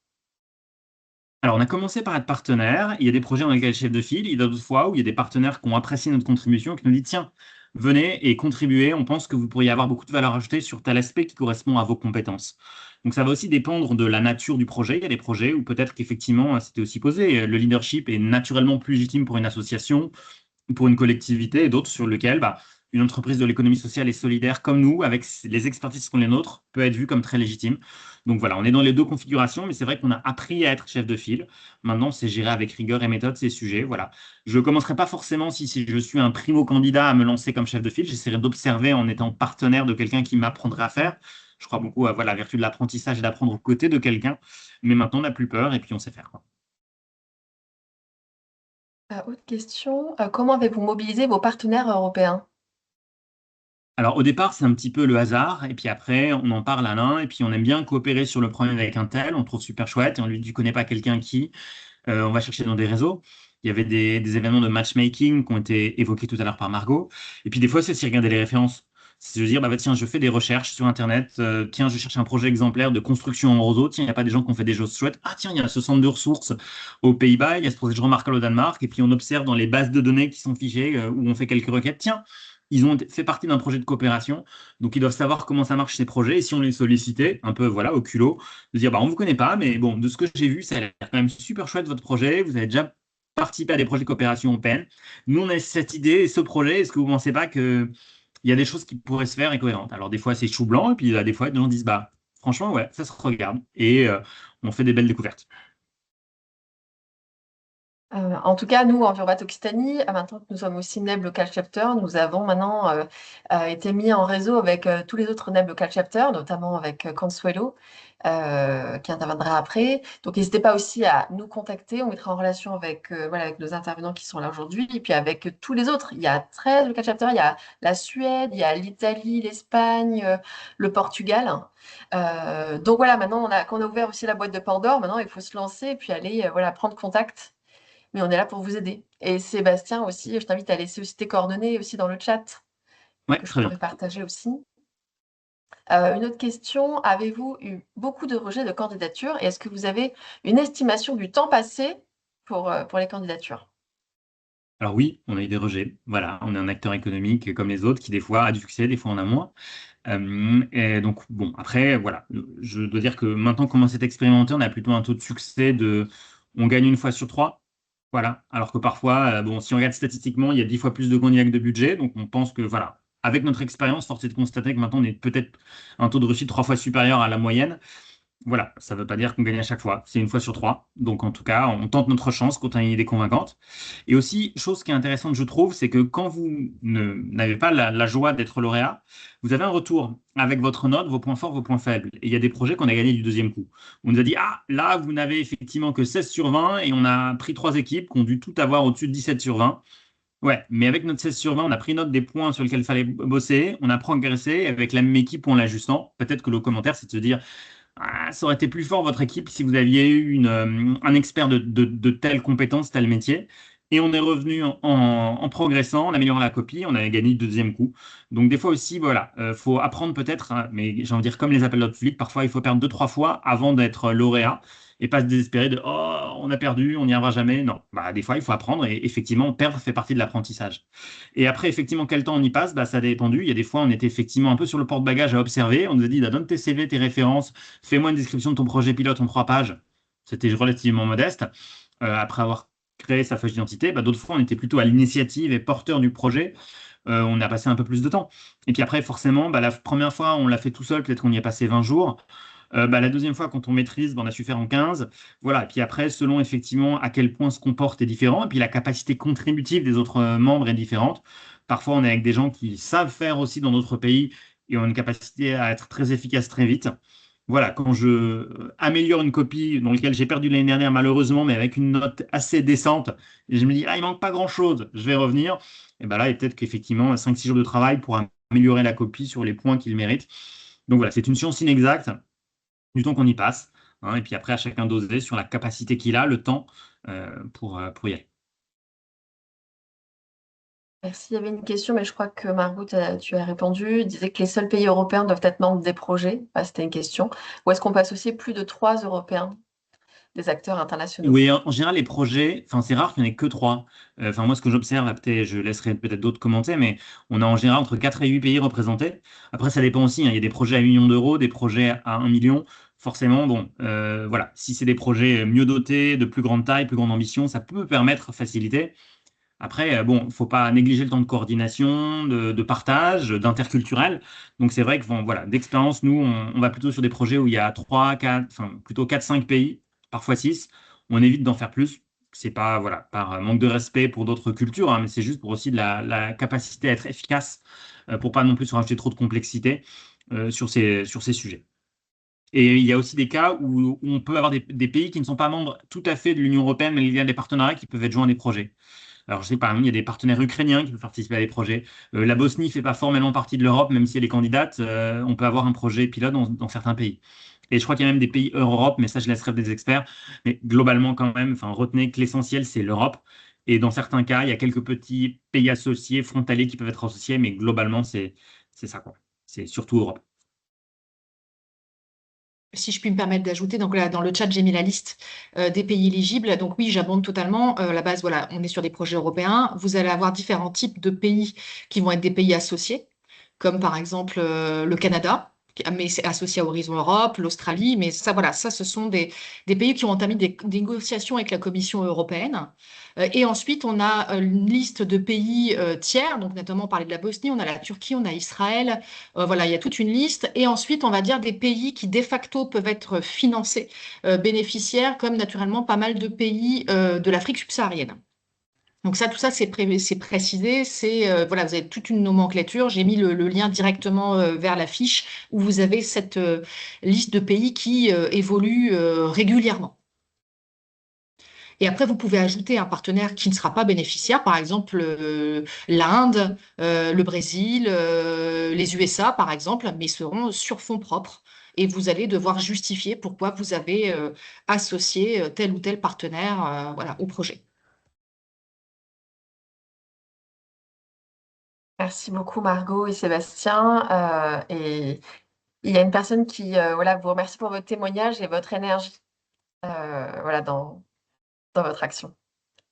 Alors, on a commencé par être partenaire. Il y a des projets dans lesquels chef de file. Il y a d'autres fois où il y a des partenaires qui ont apprécié notre contribution, qui nous disent, tiens, venez et contribuez. On pense que vous pourriez avoir beaucoup de valeur ajoutée sur tel aspect qui correspond à vos compétences. Donc, ça va aussi dépendre de la nature du projet. Il y a des projets où peut-être qu'effectivement, c'était aussi posé. Le leadership est naturellement plus légitime pour une association ou pour une collectivité, et d'autres sur lesquels une entreprise de l'économie sociale et solidaire comme nous, avec les expertises qui sont les nôtres, peut être vue comme très légitime. Donc voilà, on est dans les deux configurations, mais c'est vrai qu'on a appris à être chef de file. Maintenant, c'est gérer avec rigueur et méthode ces sujets. Voilà. Je ne commencerai pas forcément, si je suis un primo-candidat, à me lancer comme chef de file. J'essaierai d'observer en étant partenaire de quelqu'un qui m'apprendrait à faire. Je crois beaucoup à voilà, la vertu de l'apprentissage et d'apprendre aux côtés de quelqu'un. Mais maintenant, on n'a plus peur et puis on sait faire, quoi. Autre question, comment avez-vous mobilisé vos partenaires européens? Alors au départ, c'est un petit peu le hasard, et puis après, on en parle à l'un, et puis on aime bien coopérer sur le problème avec un tel, on le trouve super chouette, et on lui dit, tu connais pas quelqu'un qui, on va chercher dans des réseaux. Il y avait des événements de matchmaking qui ont été évoqués tout à l'heure par Margot, et puis des fois, c'est aussi regarder les références. C'est de dire, tiens, je fais des recherches sur Internet, tiens, je cherche un projet exemplaire de construction en roseau, tiens, il n'y a pas des gens qui ont fait des choses chouettes, ah tiens, il y a ce centre de ressources aux Pays-Bas, il y a ce projet de remarquable au Danemark, et puis on observe dans les bases de données qui sont fichées, où on fait quelques requêtes, tiens, ils ont fait partie d'un projet de coopération, donc ils doivent savoir comment ça marche ces projets. Et si on les sollicitait, un peu voilà, au culot, de dire on ne vous connaît pas, mais bon, de ce que j'ai vu, ça a l'air quand même super chouette votre projet. Vous avez déjà participé à des projets de coopération européenne. Nous, on a cette idée et ce projet. Est-ce que vous ne pensez pas qu'il y a des choses qui pourraient se faire et cohérentes? Alors, des fois, c'est chou blanc, et puis des fois, les gens disent franchement, ouais, ça se regarde. Et on fait des belles découvertes. En tout cas, nous, Envirobat Occitanie, maintenant que nous sommes aussi NEB Local Chapter, nous avons maintenant été mis en réseau avec tous les autres NEB Local Chapter, notamment avec Consuelo, qui interviendra après. Donc, n'hésitez pas aussi à nous contacter. On mettra en relation avec, voilà, avec nos intervenants qui sont là aujourd'hui, et puis avec tous les autres. Il y a 13 Local Chapter, il y a la Suède, il y a l'Italie, l'Espagne, le Portugal. Donc voilà, maintenant qu'on a ouvert aussi la boîte de Pandore, maintenant il faut se lancer et puis aller voilà, prendre contact, mais on est là pour vous aider. Et Sébastien aussi, je t'invite à laisser aussi tes coordonnées aussi dans le chat, Ouais, que je très bien. pourrais partager aussi. Une autre question, avez-vous eu beaucoup de rejets de candidatures et est-ce que vous avez une estimation du temps passé pour les candidatures? Alors oui, on a eu des rejets. Voilà, on est un acteur économique comme les autres qui des fois a du succès, des fois en a moins. Et donc, bon, après, voilà, je dois dire que maintenant, comment c'est expérimenté, on a plutôt un taux de succès on gagne une fois sur trois. Voilà, alors que parfois, bon, si on regarde statistiquement, il y a 10 fois plus de candidats que de budget. Donc, on pense que, voilà, avec notre expérience, force est de constater que maintenant, on est peut-être un taux de réussite 3 fois supérieur à la moyenne. Voilà, ça ne veut pas dire qu'on gagne à chaque fois, c'est une fois sur trois. Donc en tout cas, on tente notre chance quand on a une idée convaincante. Et aussi, chose qui est intéressante, je trouve, c'est que quand vous n'avez pas la joie d'être lauréat, vous avez un retour avec votre note, vos points forts, vos points faibles. Et il y a des projets qu'on a gagnés du deuxième coup. On nous a dit, ah, là, vous n'avez effectivement que 16 sur 20 et on a pris 3 équipes qui ont dû tout avoir au-dessus de 17 sur 20. Ouais, mais avec notre 16 sur 20, on a pris note des points sur lesquels il fallait bosser, on a progressé, et avec la même équipe en l'ajustant. Peut-être que le commentaire, c'est de se dire, ah, ça aurait été plus fort votre équipe si vous aviez eu un expert de telle compétence, tel métier. Et on est revenu en progressant, en améliorant la copie, on a gagné le deuxième coup. Donc des fois aussi, voilà, faut apprendre peut-être, hein, mais j'ai envie de dire comme les appels d'offres publics, parfois il faut perdre 2, 3 fois avant d'être lauréat et pas se désespérer de oh on a perdu, on n'y arrivera jamais. Non, des fois il faut apprendre et effectivement perdre fait partie de l'apprentissage. Et après effectivement quel temps on y passe, ça a dépendu. Il y a des fois on était effectivement un peu sur le porte-bagages à observer. On nous a dit donne tes CV, tes références, fais-moi une description de ton projet pilote en 3 pages. C'était relativement modeste. Après avoir créé sa feuille d'identité, d'autres fois on était plutôt à l'initiative et porteur du projet. On a passé un peu plus de temps. Et puis après, forcément, la première fois, on l'a fait tout seul, peut-être qu'on y a passé 20 jours. La deuxième fois, quand on maîtrise, on a su faire en 15. Voilà. Et puis après, selon effectivement à quel point se comporte est différent, et puis la capacité contributive des autres membres est différente. Parfois, on est avec des gens qui savent faire aussi dans d'autres pays et ont une capacité à être très efficace très vite. Voilà, quand je améliore une copie dans laquelle j'ai perdu l'année dernière, malheureusement, mais avec une note assez décente, et je me dis, ah, il manque pas grand-chose, je vais revenir. Et là, il y a peut-être qu'effectivement, 5, 6 jours de travail pour améliorer la copie sur les points qu'il mérite. Donc voilà, c'est une science inexacte du temps qu'on y passe, hein, et puis après, à chacun d'oser sur la capacité qu'il a, le temps pour y aller. Merci. Il y avait une question, mais je crois que Margot, tu as répondu. Il disait que les seuls pays européens doivent être membres des projets. C'était une question. Ou est-ce qu'on peut associer plus de 3 Européens? des acteurs internationaux. Oui, en général, les projets, enfin, c'est rare qu'il n'y en ait que trois. Enfin, moi, ce que j'observe, peut-être, je laisserai peut-être d'autres commenter, mais on a en général entre 4 et 8 pays représentés. Après, ça dépend aussi, hein. Il y a des projets à 1 million d'euros, des projets à 1 million. Forcément, bon, voilà, si c'est des projets mieux dotés, de plus grande taille, plus grande ambition, ça peut permettre faciliter. Après, bon, faut pas négliger le temps de coordination, de partage, d'interculturel. Donc, c'est vrai que, bon, voilà, d'expérience, nous, on va plutôt sur des projets où il y a 3, 4, enfin, plutôt 4, 5 pays, parfois 6. On évite d'en faire plus. C'est pas, voilà, par manque de respect pour d'autres cultures, hein, mais c'est juste pour aussi de la capacité à être efficace, pour pas non plus se rajouter trop de complexité, sur ces sujets. Et il y a aussi des cas où on peut avoir des pays qui ne sont pas membres tout à fait de l'Union européenne, mais il y a des partenariats qui peuvent être joints à des projets. Alors, je sais, par exemple, il y a des partenaires ukrainiens qui peuvent participer à des projets. La Bosnie ne fait pas formellement partie de l'Europe, même si elle est candidate. On peut avoir un projet pilote dans certains pays. Et je crois qu'il y a même des pays hors Europe, mais ça, je laisserai des experts. Mais globalement, quand même, enfin, retenez que l'essentiel, c'est l'Europe. Et dans certains cas, il y a quelques petits pays associés, frontaliers qui peuvent être associés, mais globalement, c'est ça, quoi. C'est surtout Europe. Si je puis me permettre d'ajouter, donc là, dans le chat, j'ai mis la liste des pays éligibles. Donc oui, j'abonde totalement. La base, voilà, on est sur des projets européens. Vous allez avoir différents types de pays qui vont être des pays associés, comme par exemple le Canada, mais c'est associé à Horizon Europe, l'Australie. Mais ça, voilà, ça, ce sont des pays qui ont entamé des négociations avec la Commission européenne. Et ensuite, on a une liste de pays tiers, donc notamment on parlait de la Bosnie, on a la Turquie, on a Israël. Voilà, il y a toute une liste. Et ensuite, on va dire des pays qui de facto peuvent être financés, bénéficiaires, comme naturellement pas mal de pays de l'Afrique subsaharienne. Donc ça, tout ça, c'est précisé. Voilà, vous avez toute une nomenclature. J'ai mis le lien directement vers la fiche où vous avez cette liste de pays qui évolue régulièrement. Et après, vous pouvez ajouter un partenaire qui ne sera pas bénéficiaire, par exemple l'Inde, le Brésil, les USA, par exemple, mais seront sur fonds propres. Et vous allez devoir justifier pourquoi vous avez associé tel ou tel partenaire voilà, au projet. Merci beaucoup Margot et Sébastien. Et il y a une personne qui voilà, vous remercie pour votre témoignage et votre énergie voilà, dans votre action.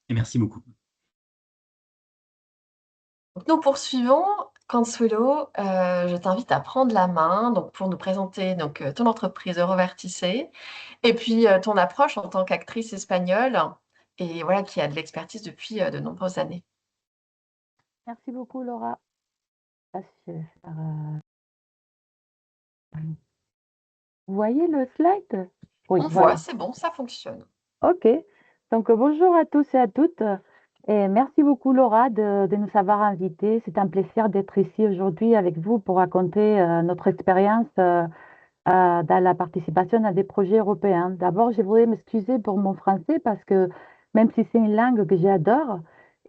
Et merci beaucoup. Donc, nous poursuivons. Consuelo, je t'invite à prendre la main donc, pour nous présenter donc, ton entreprise Eurovertice et puis ton approche en tant qu'actrice espagnole et voilà, qui a de l'expertise depuis de nombreuses années. Merci beaucoup, Laura. Ah, je vais faire, Vous voyez le slide? Oui, On voit, voilà. c'est bon, ça fonctionne. OK. Donc, bonjour à tous et à toutes. Et merci beaucoup, Laura, de nous avoir invités. C'est un plaisir d'être ici aujourd'hui avec vous pour raconter notre expérience dans la participation à des projets européens. D'abord, je voudrais m'excuser pour mon français parce que même si c'est une langue que j'adore,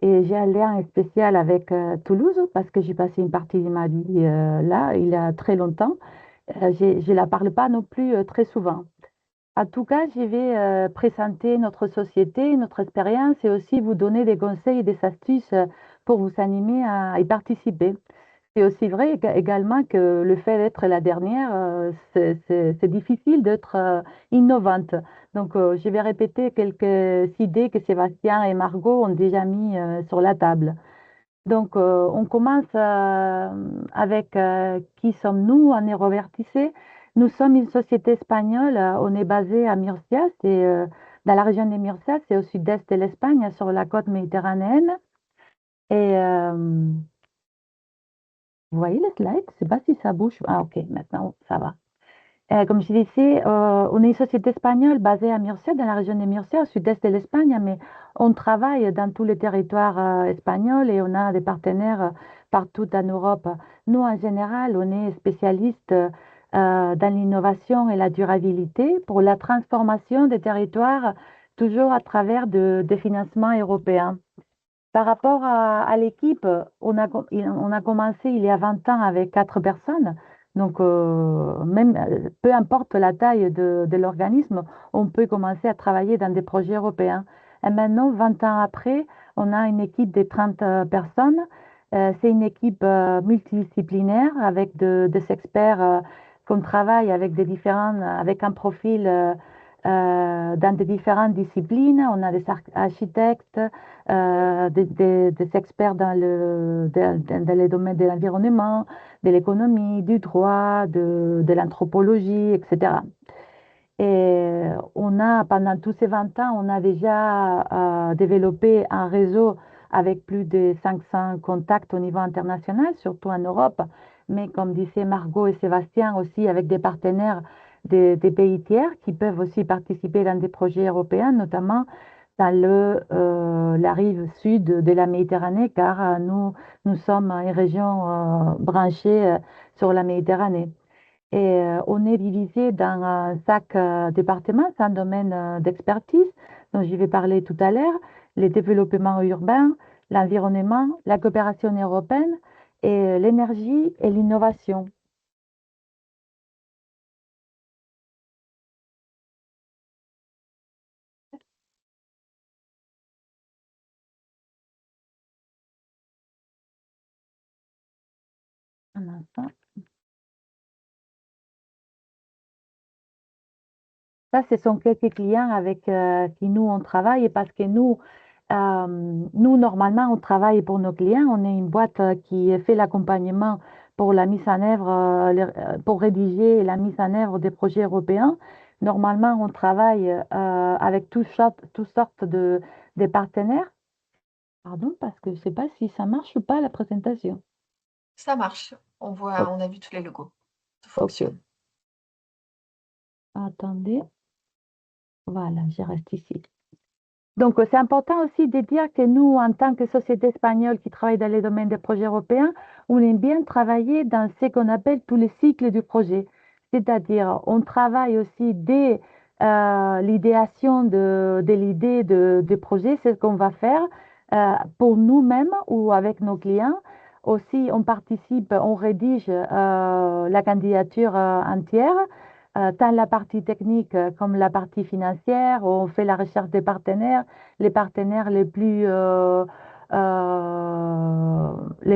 et j'ai un lien spécial avec Toulouse parce que j'ai passé une partie de ma vie là, il y a très longtemps, je ne la parle pas non plus très souvent. En tout cas, je vais présenter notre société, notre expérience et aussi vous donner des conseils et des astuces pour vous animer à y participer. C'est aussi vrai également que le fait d'être la dernière, c'est difficile d'être innovante. Donc, je vais répéter quelques idées que Sébastien et Margot ont déjà mis sur la table. Donc, on commence avec qui sommes-nous en Eurovertice? Nous sommes une société espagnole. On est basé à Murcia, c'est dans la région de Murcia, c'est au sud-est de l'Espagne, sur la côte méditerranéenne. Et vous voyez le slide? Je ne sais pas si ça bouge. Ah, ok, maintenant ça va. Comme je disais, on est une société espagnole basée à Murcia, dans la région de Murcia, au sud-est de l'Espagne, mais on travaille dans tous les territoires espagnols et on a des partenaires partout en Europe. Nous, en général, on est spécialistes dans l'innovation et la durabilité pour la transformation des territoires, toujours à travers des financements européens. Par rapport à l'équipe, on a commencé il y a 20 ans avec 4 personnes. Donc, même, peu importe la taille de l'organisme, on peut commencer à travailler dans des projets européens. Et maintenant, 20 ans après, on a une équipe de 30 personnes. C'est une équipe multidisciplinaire avec des experts qu'on travaille avec avec un profil dans des différentes disciplines. On a des architectes, des experts dans les domaines de l'environnement, de l'économie, du droit, de l'anthropologie, etc. Et pendant tous ces 20 ans, on a déjà développé un réseau avec plus de 500 contacts au niveau international, surtout en Europe, mais comme disaient Margot et Sébastien, aussi avec des partenaires des pays tiers qui peuvent aussi participer dans des projets européens, notamment dans la rive sud de la Méditerranée, car nous sommes une région branchée sur la Méditerranée. Et on est divisé dans 5 départements, 5 domaines d'expertise dont je vais parler tout à l'heure: le développement urbain, l'environnement, la coopération européenne et l'énergie et l'innovation. Un instant. Ça, ce sont quelques clients avec qui nous, on travaille parce que normalement, on travaille pour nos clients. On est une boîte qui fait l'accompagnement pour la mise en œuvre, pour rédiger la mise en œuvre des projets européens. Normalement, on travaille avec toutes sortes de partenaires. Pardon, parce que je ne sais pas si ça marche ou pas la présentation. Ça marche. On a vu tous les logos. Tout fonctionne. Attendez. Voilà, je reste ici. Donc, c'est important aussi de dire que nous, en tant que société espagnole qui travaille dans les domaines des projets européens, on aime bien travailler dans ce qu'on appelle tous les cycles du projet. C'est-à-dire, on travaille aussi dès l'idéation de l'idée de projet, c'est ce qu'on va faire pour nous-mêmes ou avec nos clients. Aussi, on participe, on rédige la candidature entière, tant la partie technique comme la partie financière. On fait la recherche des partenaires, les partenaires les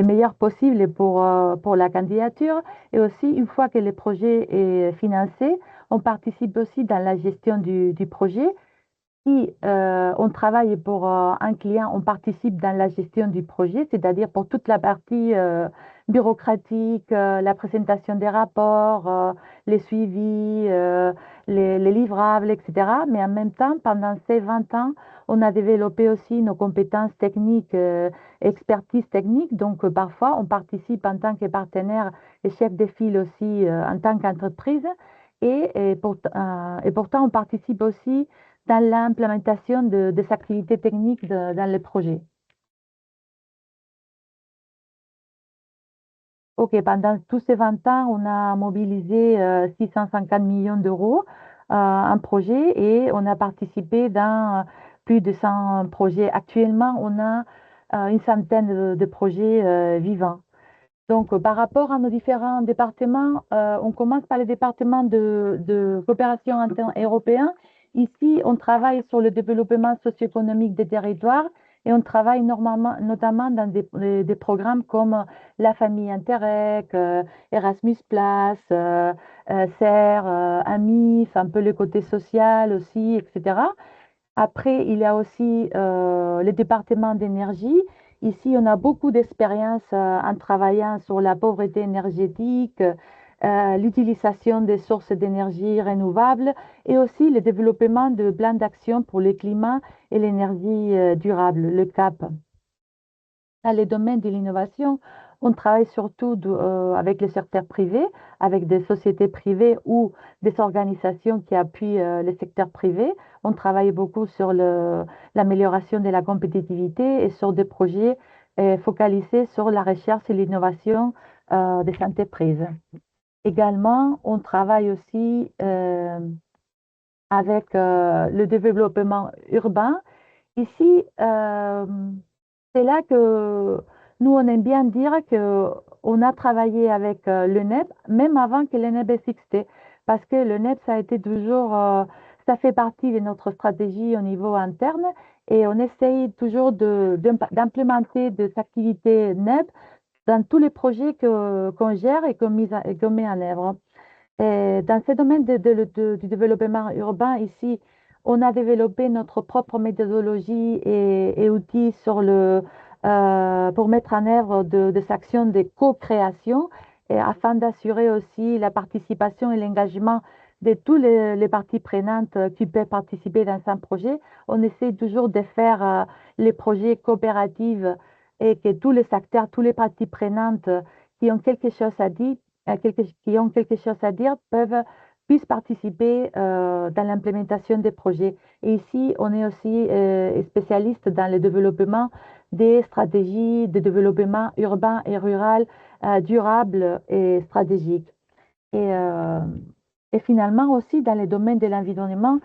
meilleurs possibles pour la candidature. Et aussi, une fois que le projet est financé, on participe aussi dans la gestion du projet. Si on travaille pour un client, on participe dans la gestion du projet, c'est-à-dire pour toute la partie bureaucratique, la présentation des rapports, les suivis, les livrables, etc. Mais en même temps, pendant ces 20 ans, on a développé aussi nos compétences techniques, expertise technique. Donc, parfois, on participe en tant que partenaire et chef de file aussi en tant qu'entreprise. Et pourtant, on participe aussi dans l'implémentation des activités techniques dans le projet. OK, pendant tous ces 20 ans, on a mobilisé 650 millions d'euros en projet et on a participé dans plus de 100 projets. Actuellement, on a une centaine de projets vivants. Donc, par rapport à nos différents départements, on commence par les départements de coopération européenne. Ici, on travaille sur le développement socio-économique des territoires et on travaille notamment dans des programmes comme la famille Interreg, Erasmus+, SER, AMIF, un peu le côté social aussi, etc. Après, il y a aussi le département d'énergie. Ici, on a beaucoup d'expérience en travaillant sur la pauvreté énergétique, l'utilisation des sources d'énergie renouvelables et aussi le développement de plans d'action pour le climat et l'énergie durable, le CAP. Dans les domaines de l'innovation, on travaille surtout avec le secteur privé, avec des sociétés privées ou des organisations qui appuient le secteur privé. On travaille beaucoup sur l'amélioration de la compétitivité et sur des projets focalisés sur la recherche et l'innovation des entreprises. Également, on travaille aussi avec le développement urbain. Ici, c'est là que nous, on aime bien dire qu'on a travaillé avec le NEP, même avant que le NEP existait, parce que le NEP, ça a été toujours, ça fait partie de notre stratégie au niveau interne, et on essaye toujours d'implémenter des activités NEP dans tous les projets qu'on gère et qu'on met en œuvre. Et dans ce domaine du développement urbain, ici, on a développé notre propre méthodologie et outils pour mettre en œuvre des actions de co-création et afin d'assurer aussi la participation et l'engagement de toutes les parties prenantes qui peuvent participer dans un projet. On essaie toujours de faire les projets coopératifs et que tous les acteurs, toutes les parties prenantes qui ont quelque chose à dire qui ont quelque chose à dire puissent participer dans l'implémentation des projets. Et ici, on est aussi spécialiste dans le développement des stratégies de développement urbain et rural durables et stratégiques. Et, euh, et finalement aussi, dans le domaine de l'environnement,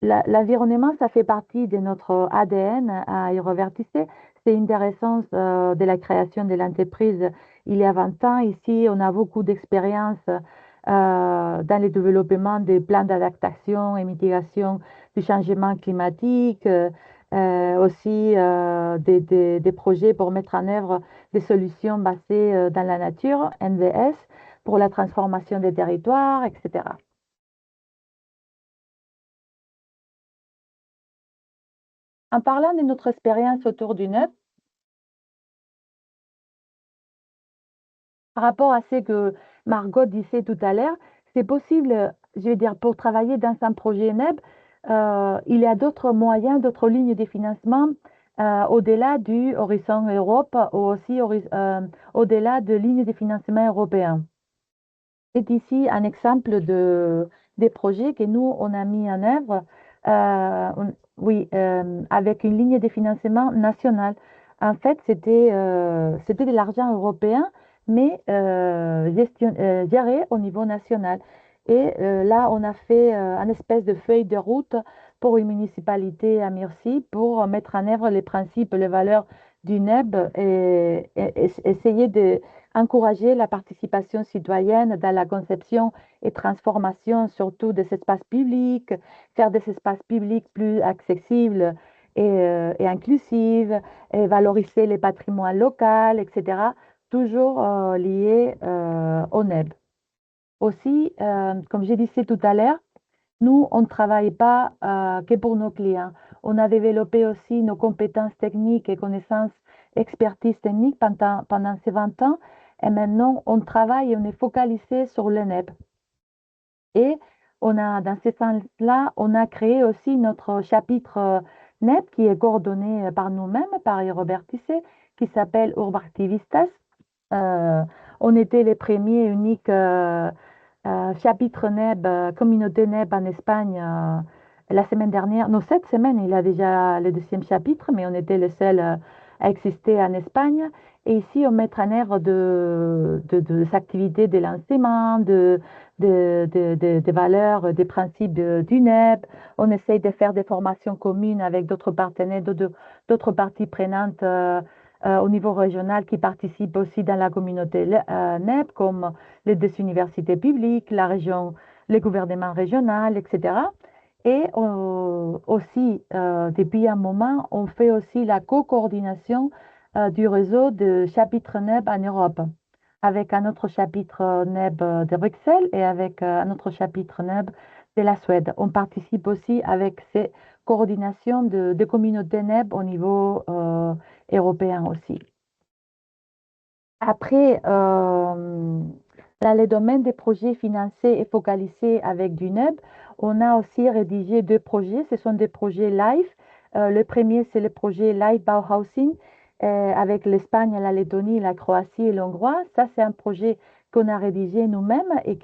l'environnement, ça fait partie de notre ADN à Aérovertissé. C'est une des raisons de la création de l'entreprise il y a 20 ans. Ici, on a beaucoup d'expérience dans le développement des plans d'adaptation et mitigation du changement climatique, aussi des projets pour mettre en œuvre des solutions basées dans la nature, NVS, pour la transformation des territoires, etc. En parlant de notre expérience autour du NEP, par rapport à ce que Margot disait tout à l'heure, c'est possible, je veux dire, pour travailler dans un projet NEB, il y a d'autres moyens, d'autres lignes de financement au-delà du Horizon Europe ou aussi au-delà de lignes de financement européens. C'est ici un exemple des projets que nous, on a mis en œuvre, oui, avec une ligne de financement nationale. En fait, c'était de l'argent européen, mais géré au niveau national. Et là, on a fait une espèce de feuille de route pour une municipalité à Murcie pour mettre en œuvre les principes, les valeurs du NEB et essayer de encourager la participation citoyenne dans la conception et transformation surtout des espaces publics, faire des espaces publics plus accessibles et inclusifs, et valoriser les patrimoines locaux, etc., toujours liés au NEB. Aussi, comme je disais tout à l'heure, nous, on ne travaille pas que pour nos clients. On a développé aussi nos compétences techniques et connaissances, expertise technique pendant ces 20 ans. Et maintenant, on travaille et on est focalisé sur le NEB. Et dans ce sens-là, on a créé aussi notre chapitre NEB qui est coordonné par nous-mêmes, par Robert Tisset, qui s'appelle Urbactivistas. Euh, on était les premiers et uniques chapitre NEB, communauté NEB en Espagne la semaine dernière. Non, cette semaine, il y a déjà le deuxième chapitre, mais on était les seuls à exister en Espagne. Et ici, on met en œuvre des activités de lancement, des valeurs, des principes du NEB. On essaye de faire des formations communes avec d'autres partenaires, d'autres parties prenantes au niveau régional qui participent aussi dans la communauté NEB, comme les deux universités publiques, la région, le gouvernement régional, etc. Et aussi, depuis un moment, on fait aussi la co-coordination du réseau de chapitres NEB en Europe, avec un autre chapitre NEB de Bruxelles et avec un autre chapitre NEB de la Suède. On participe aussi avec ces coordinations de communautés NEB au niveau européen aussi. Après, dans le domaine des projets financés et focalisés avec du NEB, on a aussi rédigé deux projets. Ce sont des projets live. Le premier, c'est le projet Live Bauhausing avec l'Espagne, la Lettonie, la Croatie et l'Hongrois. Ça, c'est un projet qu'on a rédigé nous-mêmes et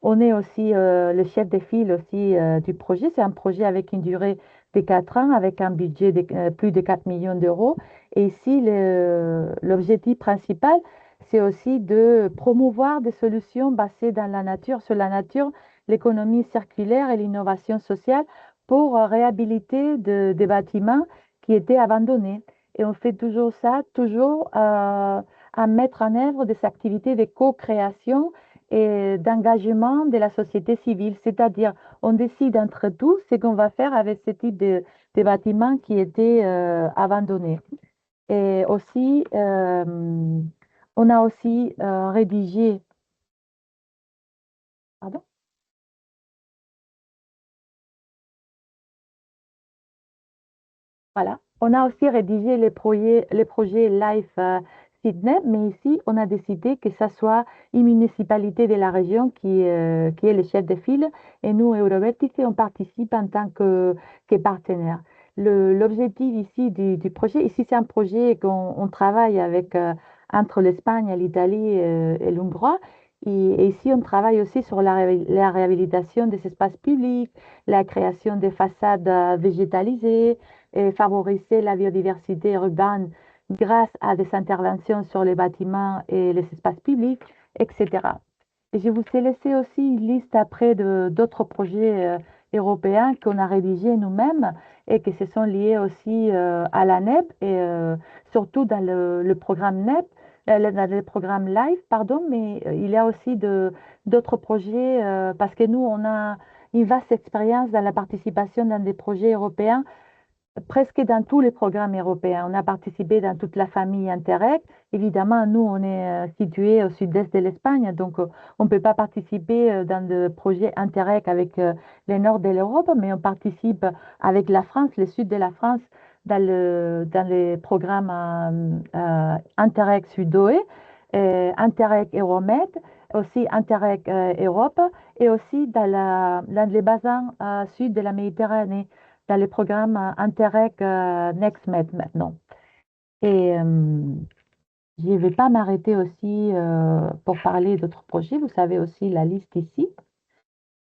on est aussi le chef de file aussi du projet. C'est un projet avec une durée de 4 ans, avec un budget de plus de 4 millions d'euros. Et ici, l'objectif principal, c'est aussi de promouvoir des solutions basées dans la nature, sur la nature, l'économie circulaire et l'innovation sociale pour réhabiliter des bâtiments qui étaient abandonnés. Et on fait toujours ça, toujours à mettre en œuvre des activités de co-création et d'engagement de la société civile. C'est-à-dire, on décide entre tous ce qu'on va faire avec ce type de bâtiments qui étaient abandonnés. Et aussi, on a aussi rédigé Pardon? Voilà. On a aussi rédigé les projets Life Sydney, mais ici, on a décidé que ça soit une municipalité de la région qui est le chef de file et nous, Eurovertice, on participe en tant que partenaire. L'objectif ici du projet, ici, c'est un projet qu'on travaille avec, entre l'Espagne, l'Italie et l'Hongrie. Et ici, on travaille aussi sur la réhabilitation des espaces publics, la création des façades végétalisées, et favoriser la biodiversité urbaine grâce à des interventions sur les bâtiments et les espaces publics, etc. Et je vous ai laissé aussi une liste après d'autres projets européens qu'on a rédigés nous-mêmes et qui se sont liés aussi à la NEP et surtout dans le programme NEP, dans le programme LIFE, pardon, mais il y a aussi d'autres projets parce que nous, on a une vaste expérience dans la participation dans des projets européens presque dans tous les programmes européens. On a participé dans toute la famille Interreg. Évidemment, nous, on est situé au sud-est de l'Espagne, donc on ne peut pas participer dans des projets Interreg avec le nord de l'Europe, mais on participe avec la France, le sud de la France, dans les programmes Interreg Sud-OE, Interreg Euromed, aussi Interreg Europe, et aussi dans les bassins sud de la Méditerranée dans le programme Interreg NextMed maintenant. Et je ne vais pas m'arrêter aussi pour parler d'autres projets. Vous savez aussi la liste ici.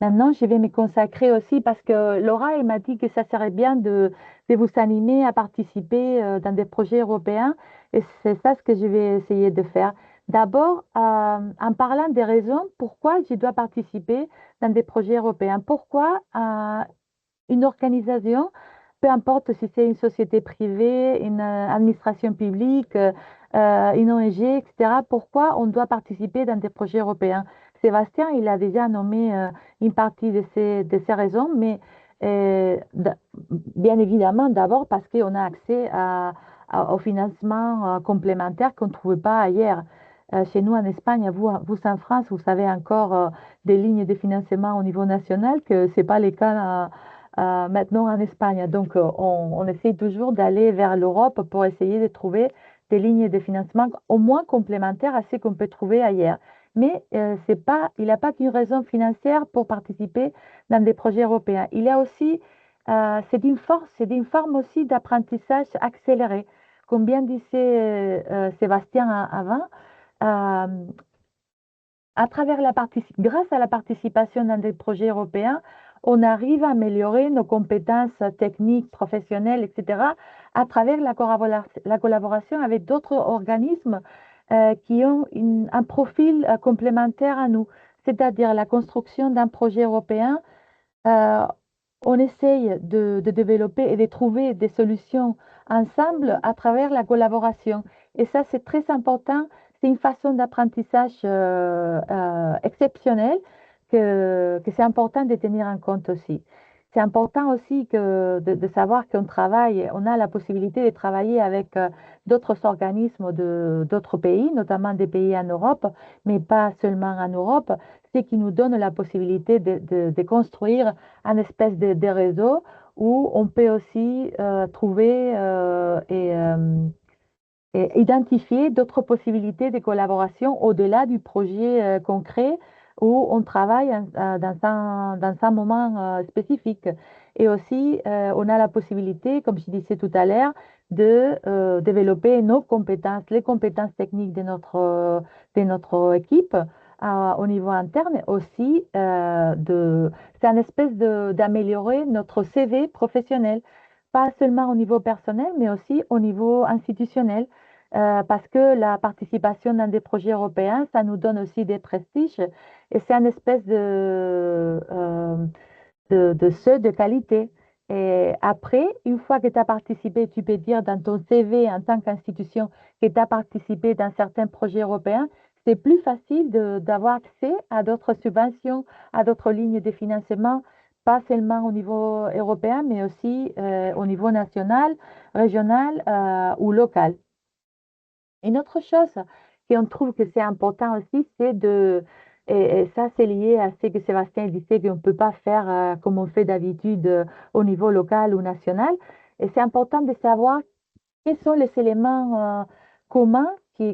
Maintenant, je vais me consacrer aussi parce que Laura elle m'a dit que ça serait bien de vous animer à participer dans des projets européens. Et c'est ça ce que je vais essayer de faire. D'abord, en parlant des raisons pourquoi je dois participer dans des projets européens. Pourquoi une organisation, peu importe si c'est une société privée, une administration publique, une ONG, etc., pourquoi on doit participer dans des projets européens? Sébastien, il a déjà nommé une partie de ces raisons, mais bien évidemment, d'abord parce qu'on a accès au financement complémentaire qu'on ne trouve pas ailleurs. Chez nous en Espagne, vous en France, vous avez encore des lignes de financement au niveau national, que ce n'est pas le cas maintenant en Espagne. Donc, on essaie toujours d'aller vers l'Europe pour essayer de trouver des lignes de financement au moins complémentaires à ce qu'on peut trouver ailleurs. Mais il n'y a pas qu'une raison financière pour participer dans des projets européens. Il y a aussi, c'est une forme aussi d'apprentissage accéléré. Comme bien disait Sébastien avant, grâce à la participation dans des projets européens, on arrive à améliorer nos compétences techniques, professionnelles, etc., à travers la collaboration avec d'autres organismes qui ont un profil complémentaire à nous, c'est-à-dire la construction d'un projet européen. euh, on essaye de développer et de trouver des solutions ensemble à travers la collaboration. Et ça, c'est très important. C'est une façon d'apprentissage exceptionnelle que c'est important de tenir en compte aussi. C'est important aussi de savoir qu'on travaille, on a la possibilité de travailler avec d'autres organismes d'autres pays, notamment des pays en Europe, mais pas seulement en Europe, ce qui nous donne la possibilité de construire un espèce de réseau où on peut aussi trouver et identifier d'autres possibilités de collaboration au-delà du projet concret où on travaille dans un moment spécifique. Et aussi, on a la possibilité, comme je disais tout à l'heure, de développer nos compétences, les compétences techniques de notre équipe au niveau interne, aussi c'est une espèce d'améliorer notre CV professionnel, pas seulement au niveau personnel, mais aussi au niveau institutionnel, parce que la participation dans des projets européens, ça nous donne aussi des prestiges et c'est une espèce de seuil de qualité. Et après, une fois que tu as participé, tu peux dire dans ton CV en tant qu'institution que tu as participé dans certains projets européens, c'est plus facile d'avoir accès à d'autres subventions, à d'autres lignes de financement, pas seulement au niveau européen, mais aussi au niveau national, régional ou local. Une autre chose qu'on trouve que c'est important aussi, c'est Et ça, c'est lié à ce que Sébastien disait qu'on ne peut pas faire comme on fait d'habitude au niveau local ou national. Et c'est important de savoir quels sont les éléments communs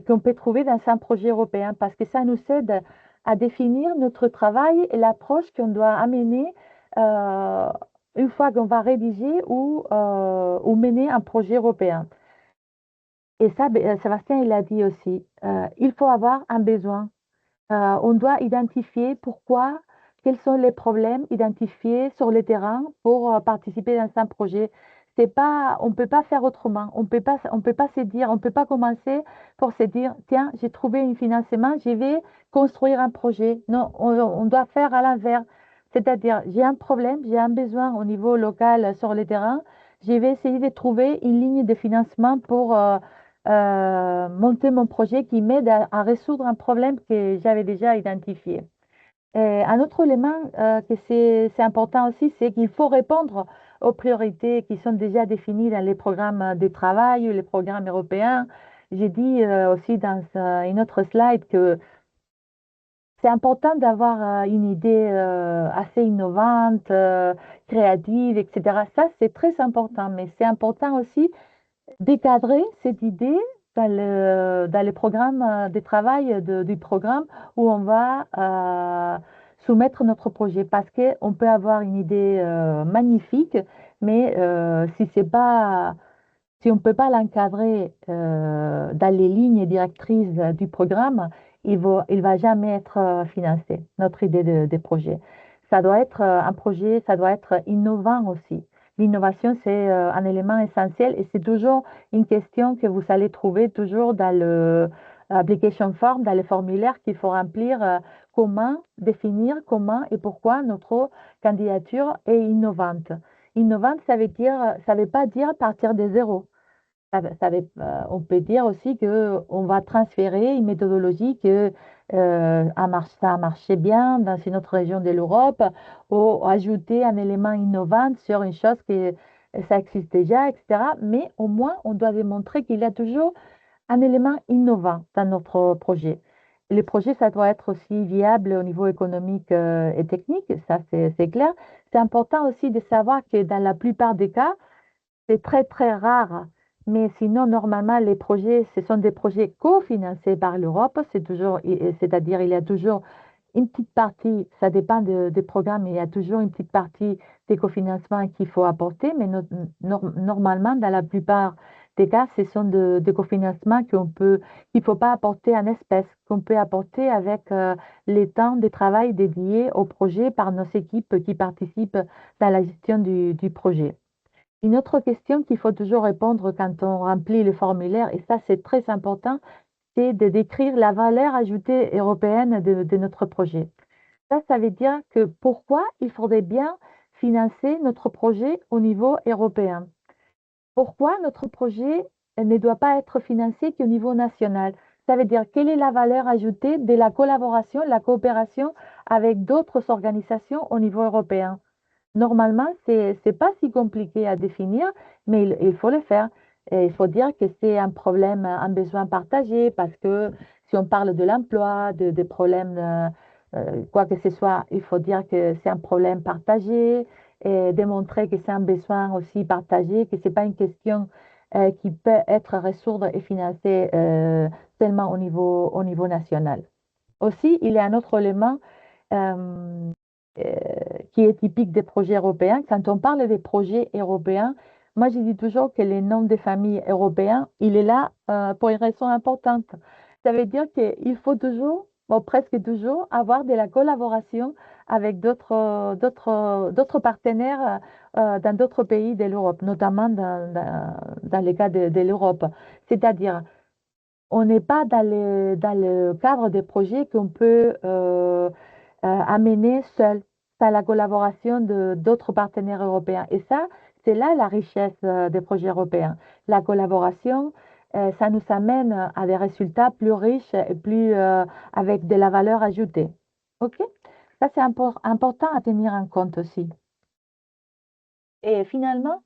qu'on peut trouver dans un projet européen parce que ça nous aide à définir notre travail et l'approche qu'on doit amener euh, une fois qu'on va rédiger ou mener un projet européen. Et ça, Sébastien, il a dit aussi, il faut avoir un besoin. On doit identifier pourquoi, quels sont les problèmes identifiés sur le terrain pour participer dans un projet. C'est pas, on ne peut pas faire autrement. On peut pas se dire, on peut pas commencer pour se dire, tiens, j'ai trouvé un financement, je vais construire un projet. Non, on doit faire à l'inverse. C'est-à-dire, j'ai un problème, j'ai un besoin au niveau local sur le terrain. Je vais essayer de trouver une ligne de financement pour monter mon projet qui m'aide à résoudre un problème que j'avais déjà identifié. Et un autre élément que c'est important aussi, c'est qu'il faut répondre aux priorités qui sont déjà définies dans les programmes de travail ou les programmes européens. J'ai dit aussi dans une autre slide que c'est important d'avoir une idée assez innovante, créative, etc. Ça, c'est très important, mais c'est important aussi décadrer cette idée dans le programme de travail du programme où on va soumettre notre projet parce qu'on peut avoir une idée magnifique, mais si on ne peut pas l'encadrer dans les lignes directrices du programme, il va jamais être financé, notre idée de projet. Ça doit être un projet, ça doit être innovant aussi. L'innovation, c'est un élément essentiel et c'est toujours une question que vous allez trouver toujours dans le application form, dans les formulaires qu'il faut remplir. Comment définir comment et pourquoi notre candidature est innovante. Innovante, ça veut pas dire partir de zéro. On peut dire aussi qu'on va transférer une méthodologie ça a marché bien dans une autre région de l'Europe, ou ajouter un élément innovant sur une chose que ça existe déjà, etc. Mais au moins, on doit démontrer qu'il y a toujours un élément innovant dans notre projet. Le projet, ça doit être aussi viable au niveau économique et technique, ça c'est clair. C'est important aussi de savoir que dans la plupart des cas, c'est très, très rare. Mais sinon, normalement, les projets, ce sont des projets cofinancés par l'Europe. C'est-à-dire, il y a toujours une petite partie, ça dépend des programmes, mais il y a toujours une petite partie des cofinancements qu'il faut apporter. Mais normalement, dans la plupart des cas, ce sont des cofinancements qu'il ne faut pas apporter en espèces, qu'on peut apporter avec les temps de travail dédiés au projet par nos équipes qui participent dans la gestion du projet. Une autre question qu'il faut toujours répondre quand on remplit le formulaire, et ça c'est très important, c'est de décrire la valeur ajoutée européenne de notre projet. Ça veut dire que pourquoi il faudrait bien financer notre projet au niveau européen. Pourquoi notre projet ne doit pas être financé qu'au niveau national. Ça veut dire quelle est la valeur ajoutée de la collaboration, la coopération avec d'autres organisations au niveau européen. Normalement, c'est pas si compliqué à définir, mais il faut le faire. Et il faut dire que c'est un problème, un besoin partagé, parce que si on parle de l'emploi, des problèmes, quoi que ce soit, il faut dire que c'est un problème partagé et démontrer que c'est un besoin aussi partagé, que c'est pas une question qui peut être résoudre et financée seulement au niveau national. Aussi, il y a un autre élément euh, euh, qui est typique des projets européens. Quand on parle des projets européens, moi je dis toujours que le nom des familles européens, il est là pour une raison importante. Ça veut dire qu'il faut toujours, bon, presque toujours, avoir de la collaboration avec d'autres partenaires dans d'autres pays de l'Europe, notamment dans les cas de l'Europe. C'est-à-dire, on n'est pas dans le cadre des projets qu'on peut amener seul. C'est la collaboration de d'autres partenaires européens. Et ça, c'est là la richesse des projets européens. La collaboration, ça nous amène à des résultats plus riches et plus avec de la valeur ajoutée. OK? Ça, c'est important à tenir en compte aussi. Et finalement,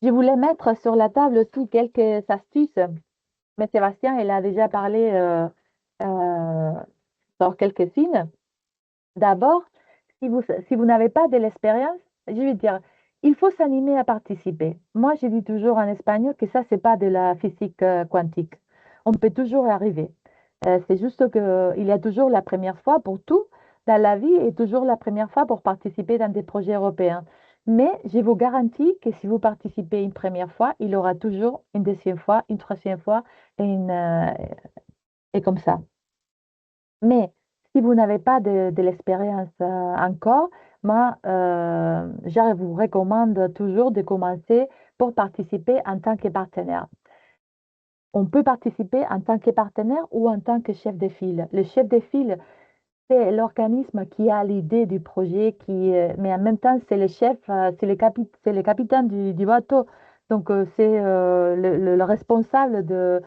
je voulais mettre sur la table aussi quelques astuces mais Sébastien, il a déjà parlé euh, sur quelques signes. D'abord, si vous n'avez pas de l'expérience, je veux dire, il faut s'animer à participer. Moi, je dis toujours en espagnol que ça, c'est pas de la physique quantique. On peut toujours y arriver. C'est juste qu'il y a toujours la première fois pour tout dans la vie et toujours la première fois pour participer dans des projets européens. Mais je vous garantis que si vous participez une première fois, il y aura toujours une deuxième fois, une troisième fois et comme ça. Mais si vous n'avez pas de l'expérience encore, moi, je vous recommande toujours de commencer pour participer en tant que partenaire. On peut participer en tant que partenaire ou en tant que chef de file. Le chef de file, c'est l'organisme qui a l'idée du projet, mais en même temps, c'est le chef, c'est le capitaine du bateau. Donc, c'est le responsable de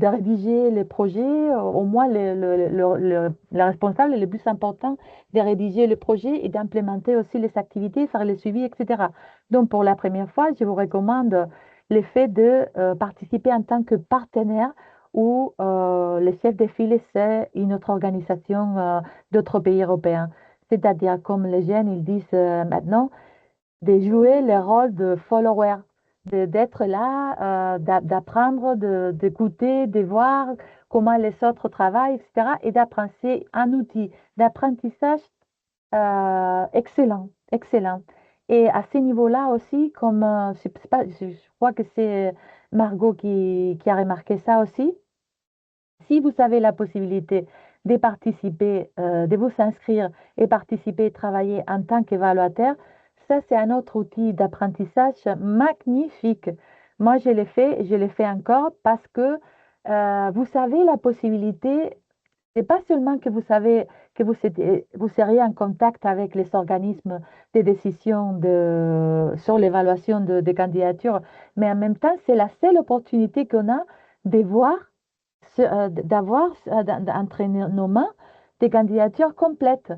rédiger les projets, au moins le responsable le plus important de rédiger le projet et d'implémenter aussi les activités, faire le suivi, etc. Donc, pour la première fois, je vous recommande le fait de participer en tant que partenaire où le chef de file, c'est une autre organisation d'autres pays européens. C'est-à-dire, comme les jeunes, ils disent maintenant, de jouer le rôle de follower, d'être là, d'apprendre, d'écouter, de voir comment les autres travaillent, etc. Et d'apprendre. C'est un outil d'apprentissage excellent, excellent. Et à ce niveau-là aussi, comme je sais pas, je crois que c'est Margot qui a remarqué ça aussi, si vous avez la possibilité de participer, de vous inscrire et participer et travailler en tant qu'évaluateur, ça, c'est un autre outil d'apprentissage magnifique. Moi, je l'ai fait encore parce que vous savez la possibilité, c'est pas seulement que vous savez que vous seriez en contact avec les organismes de décision sur l'évaluation des candidatures, mais en même temps, c'est la seule opportunité qu'on a de voir d'avoir entre nos mains des candidatures complètes.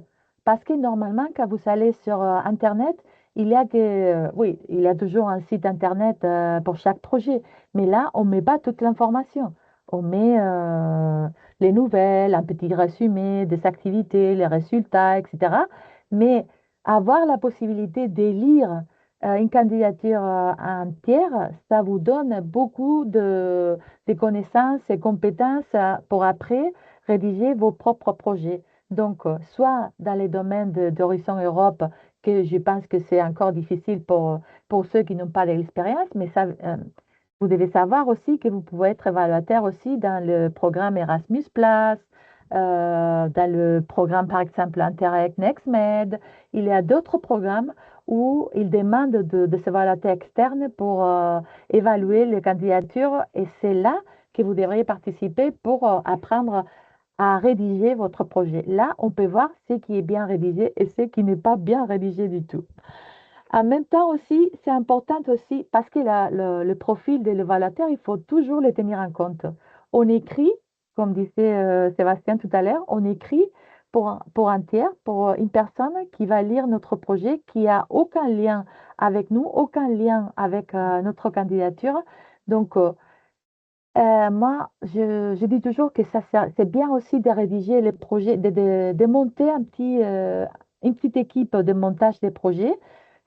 Parce que normalement, quand vous allez sur Internet, oui, il y a toujours un site Internet pour chaque projet. Mais là, on ne met pas toute l'information. On met les nouvelles, un petit résumé des activités, les résultats, etc. Mais avoir la possibilité de lire une candidature entière, ça vous donne beaucoup des connaissances et compétences pour après rédiger vos propres projets. Donc, soit dans les domaines d'Horizon Europe, que je pense que c'est encore difficile pour ceux qui n'ont pas de l'expérience, mais ça, vous devez savoir aussi que vous pouvez être évaluateur aussi dans le programme Erasmus+, dans le programme, par exemple, Interreg NextMed. Il y a d'autres programmes où ils demandent de ces évaluateurs externes pour évaluer les candidatures et c'est là que vous devriez participer pour apprendre à rédiger votre projet. Là, on peut voir ce qui est bien rédigé et ce qui n'est pas bien rédigé du tout. En même temps aussi, c'est important aussi parce que le profil de l'évaluateur, il faut toujours le tenir en compte. On écrit, comme disait Sébastien tout à l'heure, on écrit pour un tiers, pour une personne qui va lire notre projet, qui a aucun lien avec nous, aucun lien avec notre candidature. Donc, moi, je dis toujours que c'est bien aussi de rédiger les projets, de monter une petite équipe de montage des projets.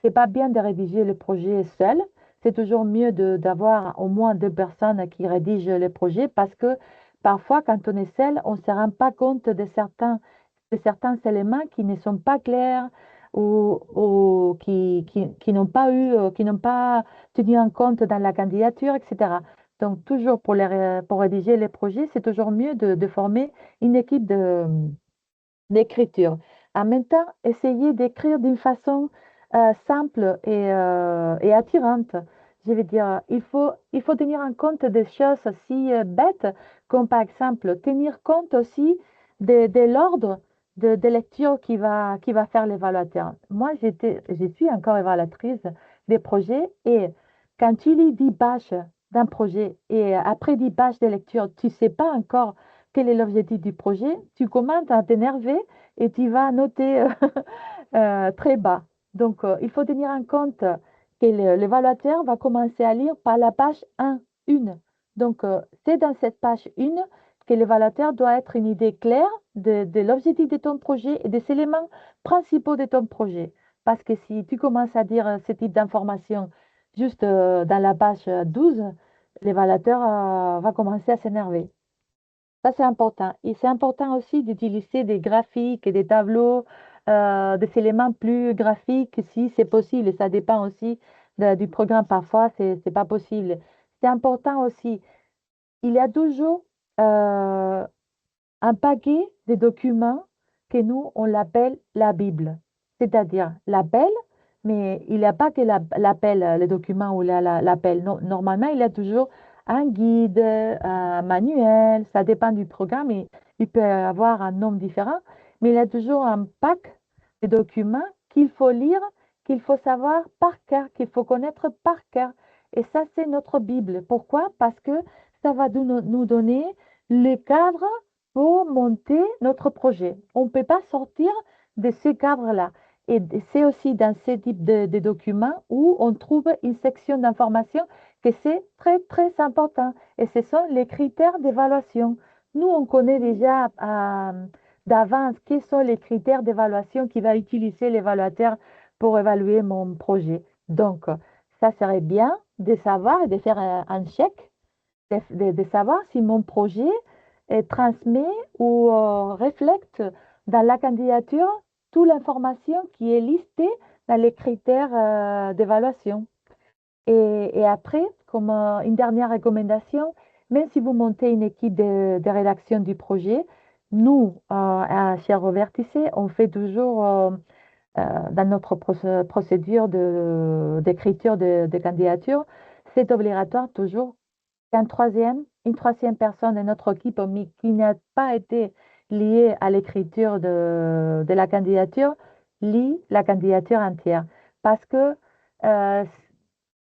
C'est pas bien de rédiger le projet seul. C'est toujours mieux d'avoir au moins deux personnes qui rédigent les projets parce que parfois, quand on est seul, on ne se rend pas compte de certains éléments qui ne sont pas clairs ou qui n'ont pas qui n'ont pas tenu en compte dans la candidature, etc. Donc, toujours pour rédiger les projets, c'est toujours mieux de former une équipe d'écriture. En même temps, essayer d'écrire d'une façon simple et attirante. Je veux dire, il faut tenir en compte des choses si bêtes, comme par exemple tenir compte aussi de l'ordre de lecture qui va faire l'évaluateur. Moi, je suis encore évaluatrice des projets et quand tu lis 10 pages d'un projet et après 10 pages de lecture, tu ne sais pas encore quel est l'objectif du projet, tu commences à t'énerver et tu vas noter très bas. Donc, il faut tenir en compte que l'évaluateur va commencer à lire par la page 1, une. Donc, c'est dans cette page 1 que l'évaluateur doit être une idée claire de l'objectif de ton projet et des éléments principaux de ton projet. Parce que si tu commences à dire ce type d'informations juste dans la page 12, l'évaluateur va commencer à s'énerver. Ça, c'est important. Et c'est important aussi d'utiliser des graphiques et des tableaux, des éléments plus graphiques si c'est possible. Et ça dépend aussi du programme. Parfois, c'est pas possible. C'est important aussi. Il y a toujours un paquet de documents que nous, on l'appelle la Bible. C'est-à-dire l'appel, mais il n'y a pas que l'appel, le document ou l'appel. Non, normalement, il y a toujours un guide, un manuel, ça dépend du programme. Il peut y avoir un nombre différent, mais il y a toujours un pack de documents qu'il faut lire, qu'il faut savoir par cœur, qu'il faut connaître par cœur. Et ça, c'est notre Bible. Pourquoi? Parce que ça va nous donner le cadre pour monter notre projet. On ne peut pas sortir de ce cadre-là. Et c'est aussi dans ce type de documents où on trouve une section d'information que c'est très, très important. Et ce sont les critères d'évaluation. Nous, on connaît déjà d'avance quels sont les critères d'évaluation qu'il va utiliser l'évaluateur pour évaluer mon projet. Donc, ça serait bien de savoir et de faire un check, de savoir si mon projet transmet ou reflète dans la candidature toute l'information qui est listée dans les critères d'évaluation. Et après, comme une dernière recommandation, même si vous montez une équipe de rédaction du projet, nous, chez Rovertice, on fait toujours, dans notre procédure d'écriture de candidature, c'est obligatoire toujours une troisième personne de notre équipe, mais qui n'a pas été liée à l'écriture de la candidature, lit la candidature entière. Parce que euh,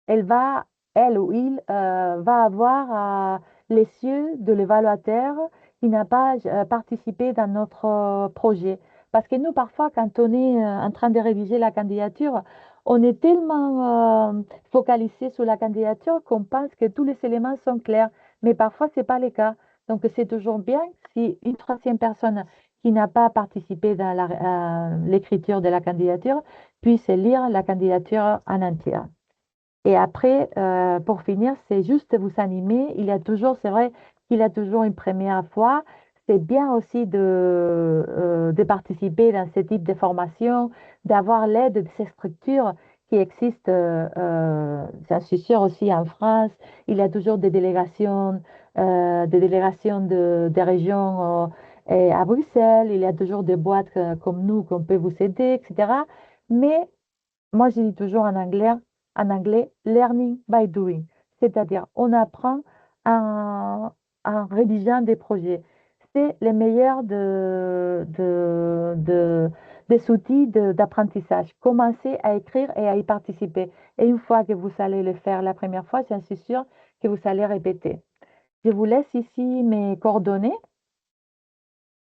elle va, elle ou il, va avoir les yeux de l'évaluateur qui n'a pas participé dans notre projet. Parce que nous, parfois, quand on est en train de rédiger la candidature, on est tellement focalisé sur la candidature qu'on pense que tous les éléments sont clairs. Mais parfois, ce n'est pas le cas. Donc, c'est toujours bien si une troisième personne qui n'a pas participé dans l'écriture de la candidature puisse lire la candidature en entière. Et après, pour finir, c'est juste vous animer. Il y a toujours, c'est vrai qu'il y a toujours une première fois. C'est bien aussi de participer dans ce type de formation, d'avoir l'aide de ces structures qui existent, j'en suis sûre aussi en France. Il y a toujours des délégations des régions à Bruxelles. Il y a toujours des boîtes comme nous qu'on peut vous aider, etc. Mais moi, je dis toujours en anglais, learning by doing, c'est-à-dire on apprend en, en rédigeant des projets. C'est le meilleur des outils d'apprentissage. Commencez à écrire et à y participer. Et une fois que vous allez le faire la première fois, j'en suis sûre que vous allez répéter. Je vous laisse ici mes coordonnées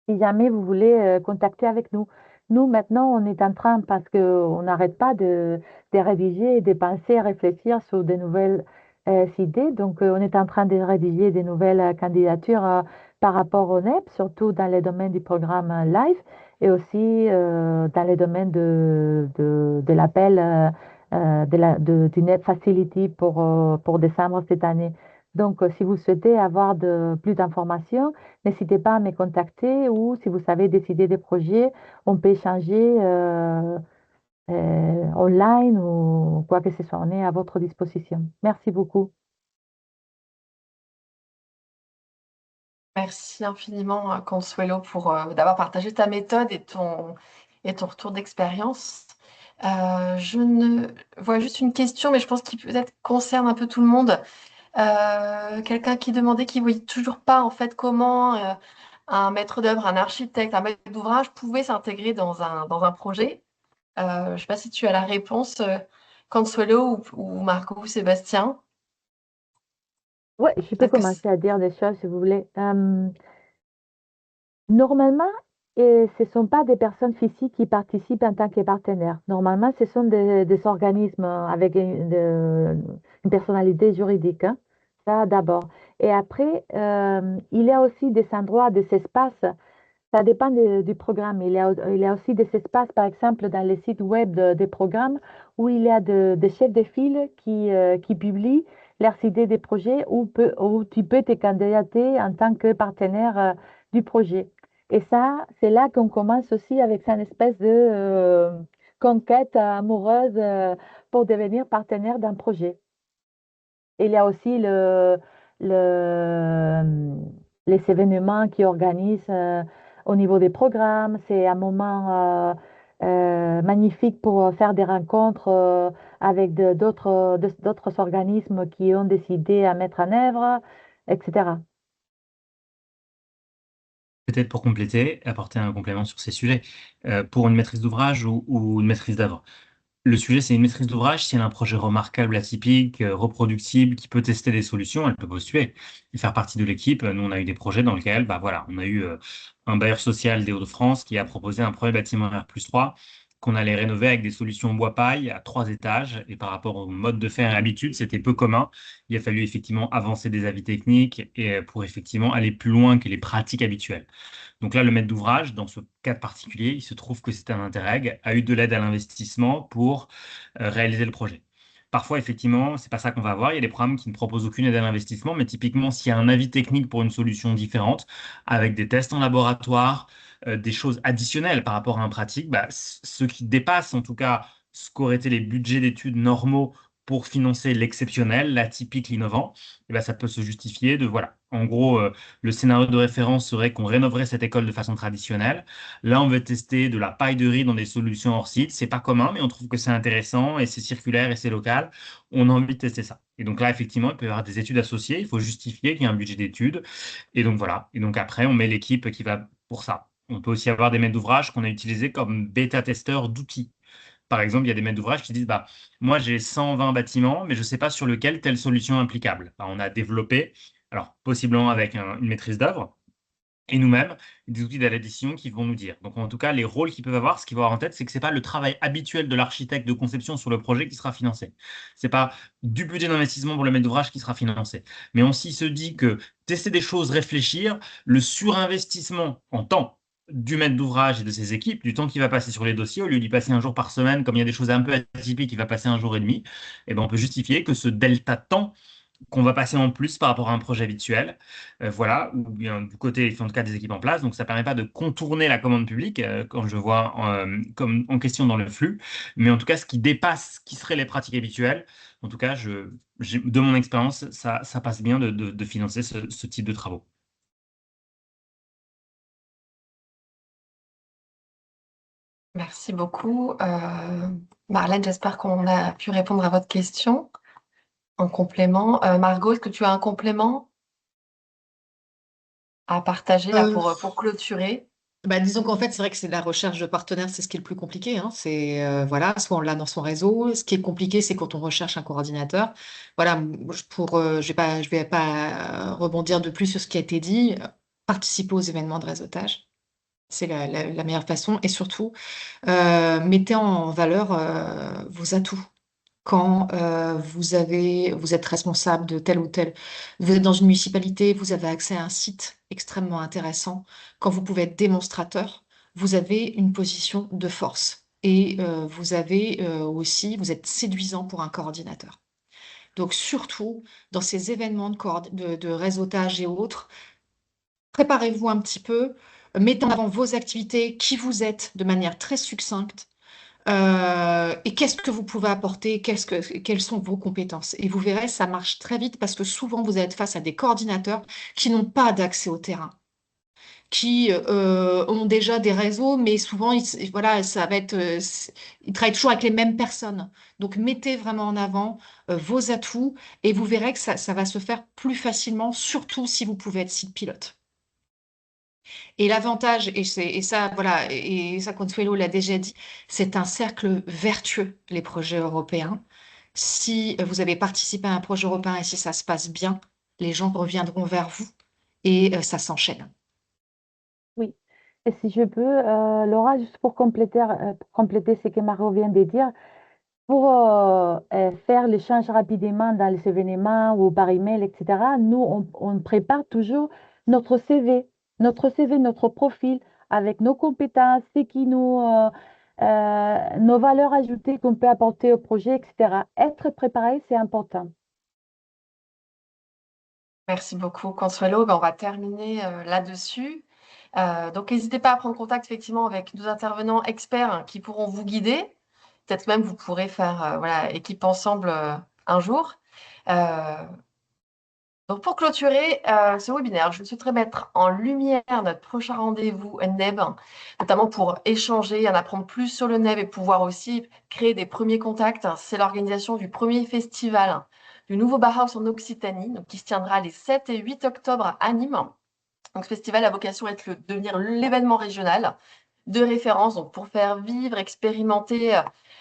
si jamais vous voulez contacter avec nous. Nous, maintenant, on est en train, parce qu'on n'arrête pas de rédiger, de penser, réfléchir sur de nouvelles idées. Donc, on est en train de rédiger des nouvelles candidatures par rapport au NEP, surtout dans les domaines du programme LIFE et aussi dans les domaines de l'appel du NEP Facility pour décembre cette année. Donc, si vous souhaitez avoir plus d'informations, n'hésitez pas à me contacter ou si vous savez décider des projets, on peut échanger online ou quoi que ce soit. On est à votre disposition. Merci beaucoup. Merci infiniment, Consuelo, pour d'avoir partagé ta méthode et ton retour d'expérience. Je ne vois juste une question, mais je pense qu'il peut-être concerne un peu tout le monde. Quelqu'un qui demandait qu'il ne voyait toujours pas en fait comment un maître d'œuvre, un architecte, un maître d'ouvrage pouvait s'intégrer dans un projet. Je ne sais pas si tu as la réponse, Consuelo ou Marco ou Sébastien. Oui, je peux Peut-être que commencer à dire des choses si vous voulez. Normalement, ce ne sont pas des personnes physiques qui participent en tant que partenaires. Normalement, ce sont des organismes avec une personnalité juridique, hein. Ça d'abord. Et après, il y a aussi des endroits, des espaces, ça dépend du programme. Il y a aussi des espaces, par exemple, dans les sites web des programmes, où il y a des chefs de file qui publient leurs idées des projets, où tu peux te candidater en tant que partenaire du projet. Et ça, c'est là qu'on commence aussi avec une espèce de conquête amoureuse pour devenir partenaire d'un projet. Il y a aussi le- les événements qui organisent au niveau des programmes. C'est un moment magnifique pour faire des rencontres avec d'autres organismes qui ont des idées à mettre en œuvre, etc. Peut-être pour compléter, apporter un complément sur ces sujets, pour une maîtrise d'ouvrage ou une maîtrise d'œuvre. Le sujet, c'est une maîtrise d'ouvrage. Si elle a un projet remarquable, atypique, reproductible, qui peut tester des solutions, elle peut postuler et faire partie de l'équipe. Nous, on a eu des projets dans lesquels, bah voilà, on a eu un bailleur social des Hauts-de-France qui a proposé un premier bâtiment R+3 qu'on allait rénover avec des solutions bois-paille à 3 étages. Et par rapport au mode de faire et habitude, c'était peu commun. Il a fallu effectivement avancer des avis techniques et pour effectivement aller plus loin que les pratiques habituelles. Donc là, le maître d'ouvrage, dans ce cas particulier, il se trouve que c'est un Interreg, a eu de l'aide à l'investissement pour réaliser le projet. Parfois, effectivement, c'est pas ça qu'on va avoir. Il y a des programmes qui ne proposent aucune aide à l'investissement, mais typiquement, s'il y a un avis technique pour une solution différente, avec des tests en laboratoire, des choses additionnelles par rapport à un pratique, bah, ce qui dépasse en tout cas ce qu'auraient été les budgets d'études normaux pour financer l'exceptionnel, l'atypique, l'innovant, eh ben, ça peut se justifier de, voilà. En gros, le scénario de référence serait qu'on rénoverait cette école de façon traditionnelle. Là, on veut tester de la paille de riz dans des solutions hors site. C'est pas commun, mais on trouve que c'est intéressant et c'est circulaire et c'est local. On a envie de tester ça. Et donc là, effectivement, il peut y avoir des études associées. Il faut justifier qu'il y a un budget d'études. Et donc voilà. Et donc après, on met l'équipe qui va pour ça. On peut aussi avoir des maîtres d'ouvrage qu'on a utilisés comme bêta-testeurs d'outils. Par exemple, il y a des maîtres d'ouvrage qui disent, bah, moi j'ai 120 bâtiments, mais je ne sais pas sur lequel telle solution est applicable. Bah, on a développé, alors possiblement avec une maîtrise d'œuvre, et nous-mêmes, des outils d'addition qui vont nous dire. Donc en tout cas, les rôles qu'ils peuvent avoir, ce qu'il faut avoir en tête, c'est que ce n'est pas le travail habituel de l'architecte de conception sur le projet qui sera financé. Ce n'est pas du budget d'investissement pour le maître d'ouvrage qui sera financé. Mais on s'y se dit que tester des choses, réfléchir, le surinvestissement en temps du maître d'ouvrage et de ses équipes, du temps qu'il va passer sur les dossiers, au lieu d'y passer un jour par semaine, comme il y a des choses un peu atypiques, il va passer un jour et demi, et ben on peut justifier que ce delta de temps qu'on va passer en plus par rapport à un projet habituel, voilà, ou bien du côté, en tout cas, des équipes en place. Donc, ça ne permet pas de contourner la commande publique, quand je vois comme en question dans le flux, mais en tout cas, ce qui dépasse, ce qui seraient les pratiques habituelles, en tout cas, de mon expérience, ça passe bien de financer ce type de travaux. Merci beaucoup. Marlène, j'espère qu'on a pu répondre à votre question en complément. Margot, est-ce que tu as un complément à partager là Euh, pour clôturer? Bah, disons qu'en fait, c'est vrai que c'est la recherche de partenaires, c'est ce qui est le plus compliqué, hein. C'est voilà, soit on l'a dans son réseau. Ce qui est compliqué, c'est quand on recherche un coordinateur. Voilà, je vais pas rebondir de plus sur ce qui a été dit. Participer aux événements de réseautage, c'est la meilleure façon. Et surtout, mettez en valeur vos atouts. Quand vous êtes responsable de tel ou tel, vous êtes dans une municipalité, vous avez accès à un site extrêmement intéressant. Quand vous pouvez être démonstrateur, vous avez une position de force et vous êtes séduisant pour un coordinateur. Donc surtout dans ces événements de réseautage et autres, préparez-vous un petit peu, mettez en avant vos activités, qui vous êtes de manière très succincte et qu'est-ce que vous pouvez apporter, quelles sont vos compétences. Et vous verrez, ça marche très vite parce que souvent, vous êtes face à des coordinateurs qui n'ont pas d'accès au terrain, qui ont déjà des réseaux, mais souvent, voilà, ça va être, ils travaillent toujours avec les mêmes personnes. Donc, mettez vraiment en avant vos atouts et vous verrez que ça va se faire plus facilement, surtout si vous pouvez être site pilote. Et l'avantage, et ça, voilà, et ça, Consuelo l'a déjà dit, c'est un cercle vertueux, les projets européens. Si vous avez participé à un projet européen et si ça se passe bien, les gens reviendront vers vous et ça s'enchaîne. Oui. Et si je peux, Laura, juste pour compléter ce que Margot vient de dire, Pour faire l'échange rapidement dans les événements ou par email, etc., nous, on prépare toujours notre CV, notre profil avec nos compétences, nos valeurs ajoutées qu'on peut apporter au projet, etc. Être préparé, c'est important. Merci beaucoup, Consuelo. Ben, on va terminer là-dessus. Donc, n'hésitez pas à prendre contact effectivement avec nos intervenants experts qui pourront vous guider. Peut-être même vous pourrez faire voilà, équipe ensemble un jour. Euh, donc, pour clôturer ce webinaire, je souhaiterais mettre en lumière notre prochain rendez-vous NEB, notamment pour échanger, en apprendre plus sur le NEB et pouvoir aussi créer des premiers contacts. C'est l'organisation du premier festival du nouveau Bauhaus en Occitanie, donc, qui se tiendra les 7 et 8 octobre à Nîmes. Donc, ce festival a vocation à devenir l'événement régional de référence donc, pour faire vivre, expérimenter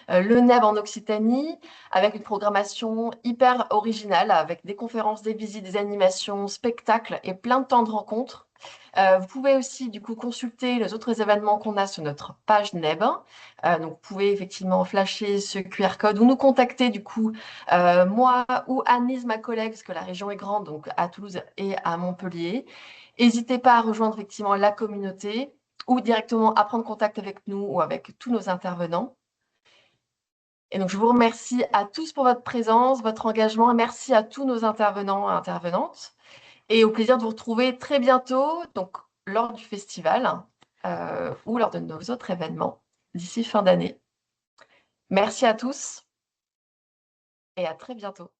le NEB en Occitanie avec une programmation hyper originale, avec des conférences, des visites, des animations, spectacles et plein de temps de rencontres. Vous pouvez aussi du coup consulter les autres événements qu'on a sur notre page NEB. Donc vous pouvez effectivement flasher ce QR code ou nous contacter du coup moi ou Annelise, ma collègue, parce que la région est grande, donc à Toulouse et à Montpellier. N'hésitez pas à rejoindre effectivement la communauté ou directement à prendre contact avec nous ou avec tous nos intervenants. Et donc, je vous remercie à tous pour votre présence, votre engagement. Merci à tous nos intervenants et intervenantes. Et au plaisir de vous retrouver très bientôt, donc lors du festival ou lors de nos autres événements d'ici fin d'année. Merci à tous et à très bientôt.